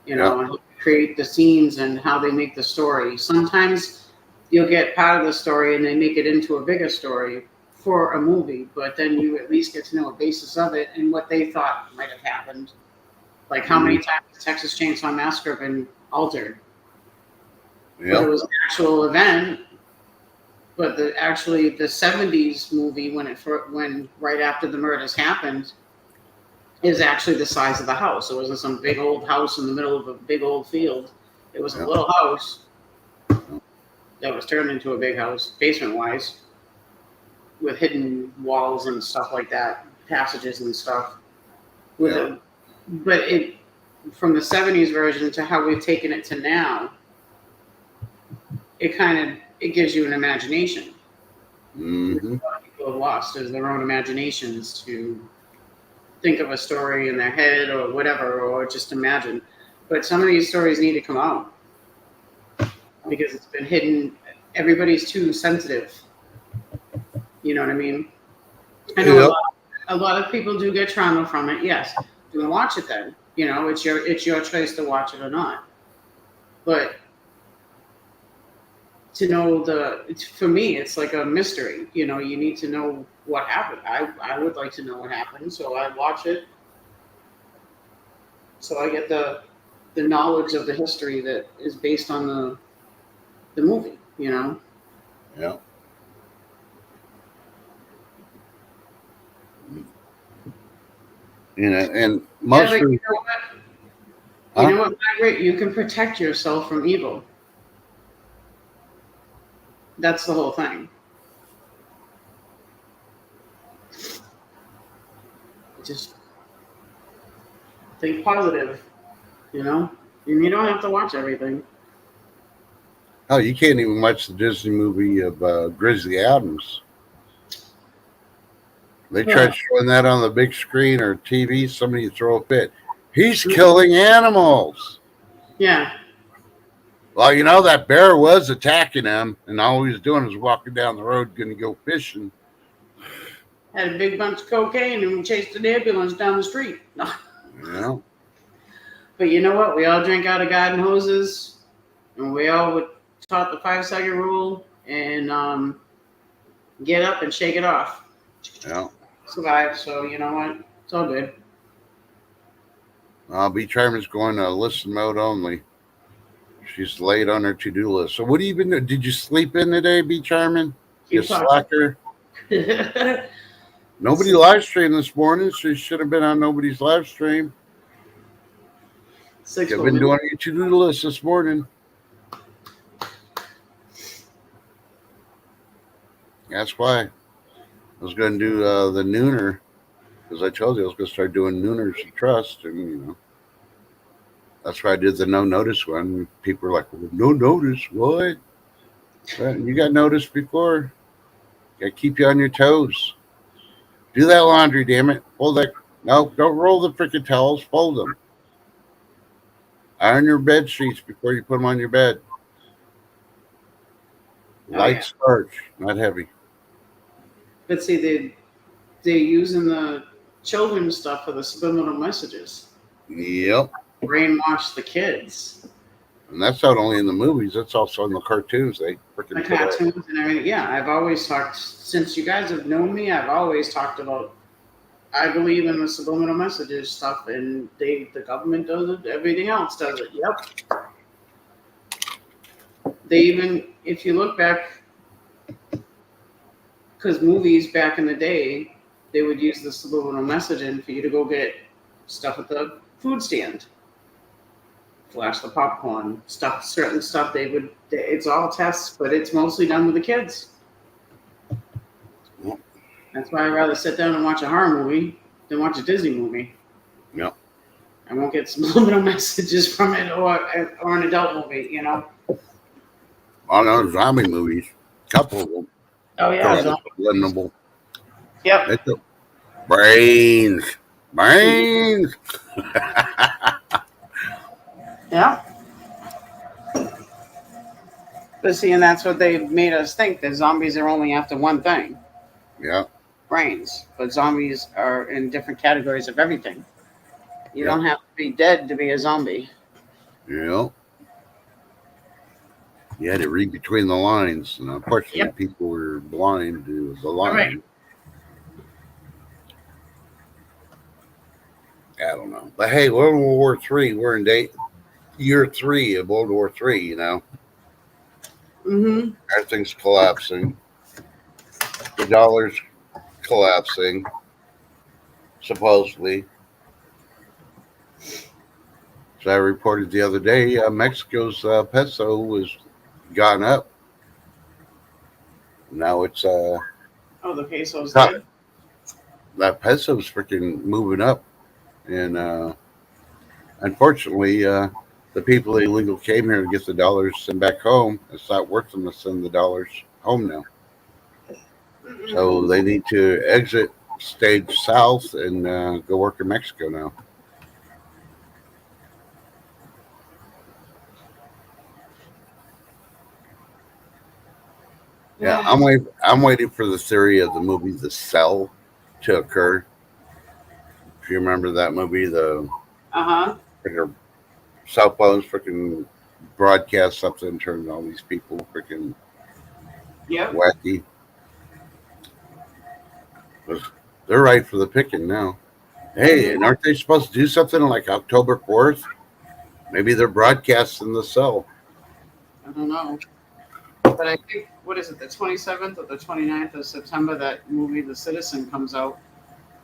Speaker 3: and how they create the scenes and how they make the story. Sometimes you'll get part of the story and they make it into a bigger story for a movie, but then you at least get to know a basis of it and what they thought might have happened. Like how many times Texas Chainsaw Massacre been altered? But it was an actual event. But the 70s movie, when right after the murders happened, is actually the size of the house. It wasn't some big old house in the middle of a big old field. It was a little house that was turned into a big house, basement wise, with hidden walls and stuff like that, passages and stuff. But it, from the 70s version to how we've taken it to now, it gives you an imagination.
Speaker 2: mm-hmm.
Speaker 3: People have lost is their own imaginations to think of a story in their head or whatever, or just imagine. But some of these stories need to come out because it's been hidden. Everybody's too sensitive. You know what I mean? I know a lot of people do get trauma from it. Yes, do watch it then. You know, it's your choice to watch it or not. But to know for me, it's like a mystery. You know, you need to know what happened. I would like to know what happened, so I watch it. So I get the knowledge of the history that is based on the movie. You know.
Speaker 2: Yeah. You know, and most
Speaker 3: you know what? You know what, Margaret? You can protect yourself from evil. That's the whole thing. Just think positive, you know? And you don't have to watch everything.
Speaker 2: Oh, you can't even watch the Disney movie of Grizzly Adams. They tried showing that on the big screen or TV. Somebody would throw a fit. He's killing animals.
Speaker 3: Yeah.
Speaker 2: Well, you know, that bear was attacking him, and all he was doing was walking down the road going to go fishing.
Speaker 3: Had a big bunch of cocaine and chased an ambulance down the street.
Speaker 2: Yeah.
Speaker 3: But you know what? We all drink out of garden hoses, and we all taught the 5-second rule, and get up and shake it off.
Speaker 2: Yeah.
Speaker 3: Survive. So you know what? It's all good.
Speaker 2: B. Charman's going to listen mode only. She's late on her to-do list. So what have you been doing? Did you sleep in today, B. Charman? You slacker. Nobody live streamed this morning, so you should have been on nobody's live stream. You've been doing your to-do list this morning. That's why I was going to do the nooner, because I told you I was going to start doing nooners you trust, and you know, that's why I did the no notice one. People were like, well, "No notice, what?" But you got noticed before. Got to keep you on your toes. Do that laundry, damn it. Fold that. No, don't roll the freaking towels. Fold them. Iron your bed sheets before you put them on your bed. Light starch, not heavy.
Speaker 3: But see, they're using the children's stuff for the subliminal messages.
Speaker 2: Yep.
Speaker 3: Brainwash the kids.
Speaker 2: And that's not only in the movies, that's also in the cartoons. They freaking
Speaker 3: the cartoons and everything. Yeah, I've always talked, since you guys have known me, I've always talked about, I believe in the subliminal messages stuff, and the government does it, everything else does it. Yep. They even, if you look back, because movies back in the day, they would use the subliminal messaging for you to go get stuff at the food stand. Flash the popcorn, certain stuff it's all tests, but it's mostly done with the kids.
Speaker 2: Yep.
Speaker 3: That's why I'd rather sit down and watch a horror movie than watch a Disney movie.
Speaker 2: Yep.
Speaker 3: I won't get subliminal messages from it or an adult movie, you know?
Speaker 2: I know zombie movies, couple of them.
Speaker 3: Oh, yeah.
Speaker 2: Subliminal.
Speaker 3: Yep.
Speaker 2: It's brains.
Speaker 3: Yeah. But see, and that's what they made us think, that zombies are only after one thing.
Speaker 2: Yeah.
Speaker 3: Brains. But zombies are in different categories of everything. You
Speaker 2: Yeah.
Speaker 3: don't have to be dead to be a zombie.
Speaker 2: Yeah. You had to read between the lines, and unfortunately, people were blind to the line.
Speaker 3: Right.
Speaker 2: I don't know, but hey, we're in World War III. We're in year 3 of World War III. You know,
Speaker 3: Mm-hmm.
Speaker 2: everything's collapsing. The dollar's collapsing, supposedly. So I reported the other day, Mexico's peso was gone up. Now it's
Speaker 3: Oh, the peso's
Speaker 2: Huh.
Speaker 3: dead?
Speaker 2: that peso's freaking moving up, and unfortunately, the people that illegally came here to get the dollars sent back home, it's not worth them to send the dollars home now. So they need to exit stage south and go work in Mexico now. Yeah, I'm waiting for the theory of the movie The Cell to occur. If you remember that movie, the
Speaker 3: Uh-huh.
Speaker 2: freaking cell phones freaking broadcast something, turned all these people freaking
Speaker 3: Yep.
Speaker 2: wacky. But they're right for the picking now. Hey, and aren't they supposed to do something like October 4th? Maybe they're broadcasting The Cell.
Speaker 3: I don't know. But I think, what is it, the 27th or the 29th of September, that movie The Citizen comes out.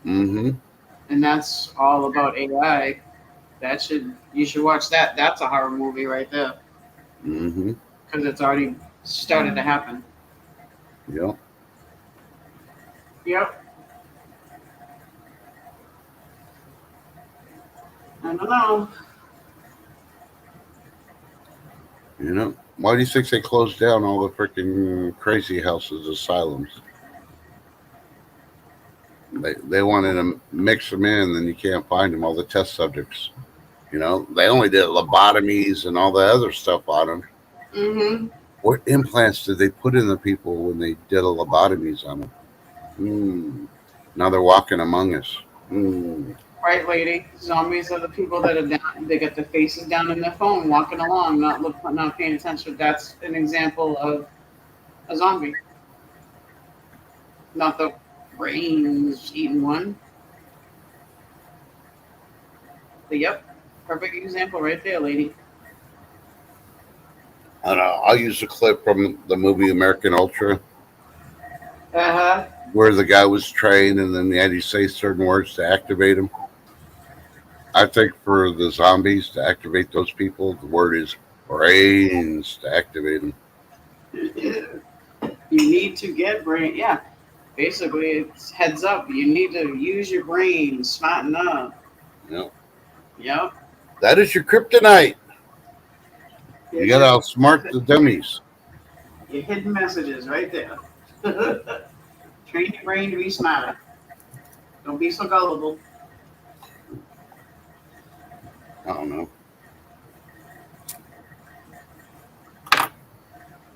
Speaker 2: Mm-hmm.
Speaker 3: And that's all about AI. You should watch that. That's a horror movie right there.
Speaker 2: Mm-hmm.
Speaker 3: Because it's already started to happen.
Speaker 2: Yep.
Speaker 3: Yep. I don't know.
Speaker 2: You know, why do you think they closed down all the freaking crazy houses, asylums? They wanted to mix them in, and you can't find them, all the test subjects. You know, they only did lobotomies and all the other stuff on them.
Speaker 3: Mm-hmm.
Speaker 2: What implants did they put in the people when they did a lobotomies on them? Now they're walking among us.
Speaker 3: Right, lady. Zombies are the people that are down. They get their faces down in their phone, walking along, not paying attention. That's an example of a zombie. Not the brains eating one. But yep, perfect example right there, lady.
Speaker 2: I don't know. I'll use a clip from the movie American Ultra,
Speaker 3: Uh-huh.
Speaker 2: where the guy was trained, and then he had to say certain words to activate him. I think for the zombies to activate those people, the word is brains to activate them.
Speaker 3: You need to get brain. Yeah, basically, it's heads up. You need to use your brain, smarten up.
Speaker 2: Yep.
Speaker 3: Yep.
Speaker 2: That is your kryptonite. You gotta outsmart the dummies.
Speaker 3: Your hidden messages right there. Train your brain to be smarter. Don't be so gullible.
Speaker 2: I don't know.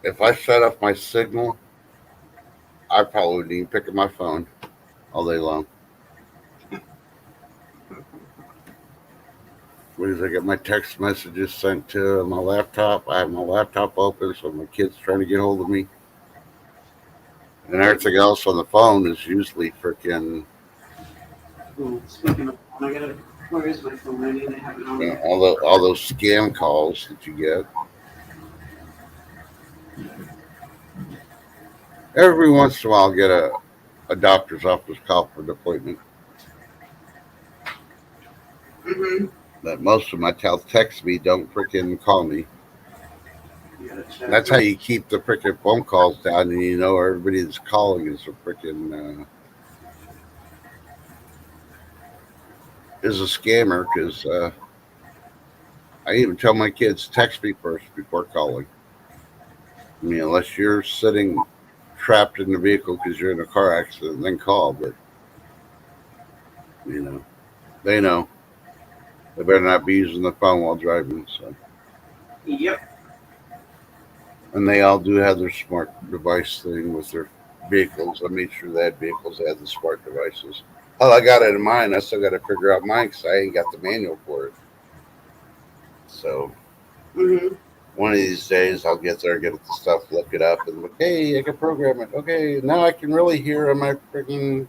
Speaker 2: If I shut off my signal, I probably wouldn't even pick up my phone all day long. Because I get my text messages sent to my laptop. I have my laptop open, so my kid's trying to get hold of me. And everything else on the phone is usually freaking
Speaker 3: Ooh, speaking of phone, where is my phone? I need to have it on.
Speaker 2: all those scam calls that you get. Every once in a while, I'll get a doctor's office call for an appointment.
Speaker 3: Mm-hmm.
Speaker 2: But most of my text me, don't freaking call me. That's how you keep the freaking phone calls down, and you know everybody that's calling is a freaking is a scammer. Because I even tell my kids text me first before calling. I mean, unless you're sitting trapped in the vehicle because you're in a car accident, then call. But you know, they know they better not be using the phone while driving. So,
Speaker 3: Yep.
Speaker 2: and they all do have their smart device thing with their vehicles. I made sure they had vehicles that had the smart devices. Hell, I got it in mine. I still got to figure out mine because I ain't got the manual for it. So
Speaker 3: Mm-hmm.
Speaker 2: one of these days I'll get there, get the stuff, look it up, and look, hey, I can program it. Okay, now I can really hear on my freaking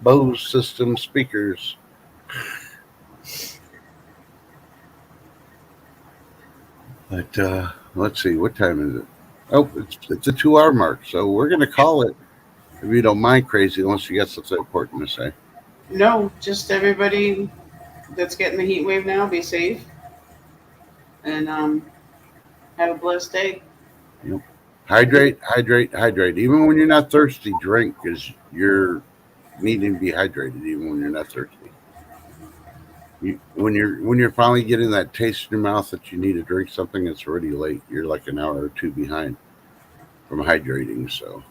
Speaker 2: Bose system speakers. But let's see, what time is it? Oh, it's a 2 hour mark, so we're gonna call it. If you don't mind, crazy, unless you got something important to say.
Speaker 3: No, just everybody that's getting the heat wave now, be safe. And have a blessed day.
Speaker 2: Yep. Hydrate, hydrate, hydrate. Even when you're not thirsty, drink because you're needing to be hydrated. Even when you're not thirsty. When you're finally getting that taste in your mouth that you need to drink something, it's already late. You're like an hour or two behind from hydrating. So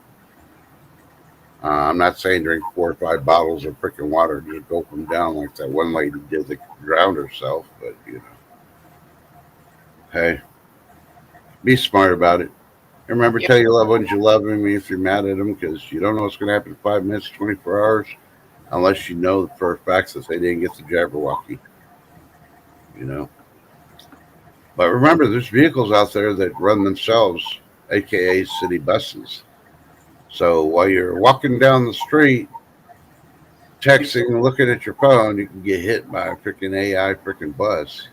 Speaker 2: I'm not saying drink 4 or 5 bottles of freaking water to gulp them down like that one lady did that drowned herself. But you know, hey, be smart about it. Remember,
Speaker 3: Yep.
Speaker 2: tell your loved ones you love them if you're mad at them because you don't know what's going to happen in 5 minutes, 24 hours, unless you know for a fact that they didn't get the Jabberwocky. You know. But remember, there's vehicles out there that run themselves, aka city buses. So while you're walking down the street, texting and looking at your phone, you can get hit by a freaking AI freaking bus.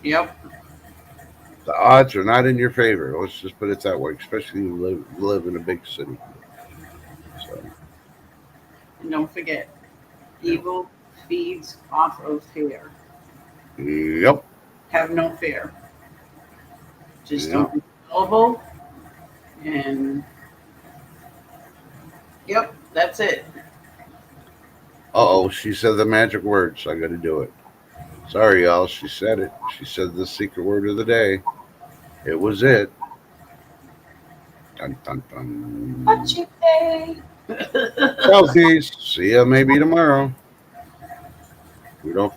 Speaker 3: Yep.
Speaker 2: The odds are not in your favor. Let's just put it that way, especially if you live in a big city. So,
Speaker 3: And don't forget, evil feeds off of fear.
Speaker 2: yep.
Speaker 3: Have no fear. Just
Speaker 2: Yep.
Speaker 3: don't be gullible. And yep, that's it.
Speaker 2: Uh-oh, she said the magic word, so I got to do it. Sorry, y'all. She said it. She said the secret word of the day. It was it. Dun, dun, dun.
Speaker 3: What you say?
Speaker 2: Selfies. See ya maybe tomorrow.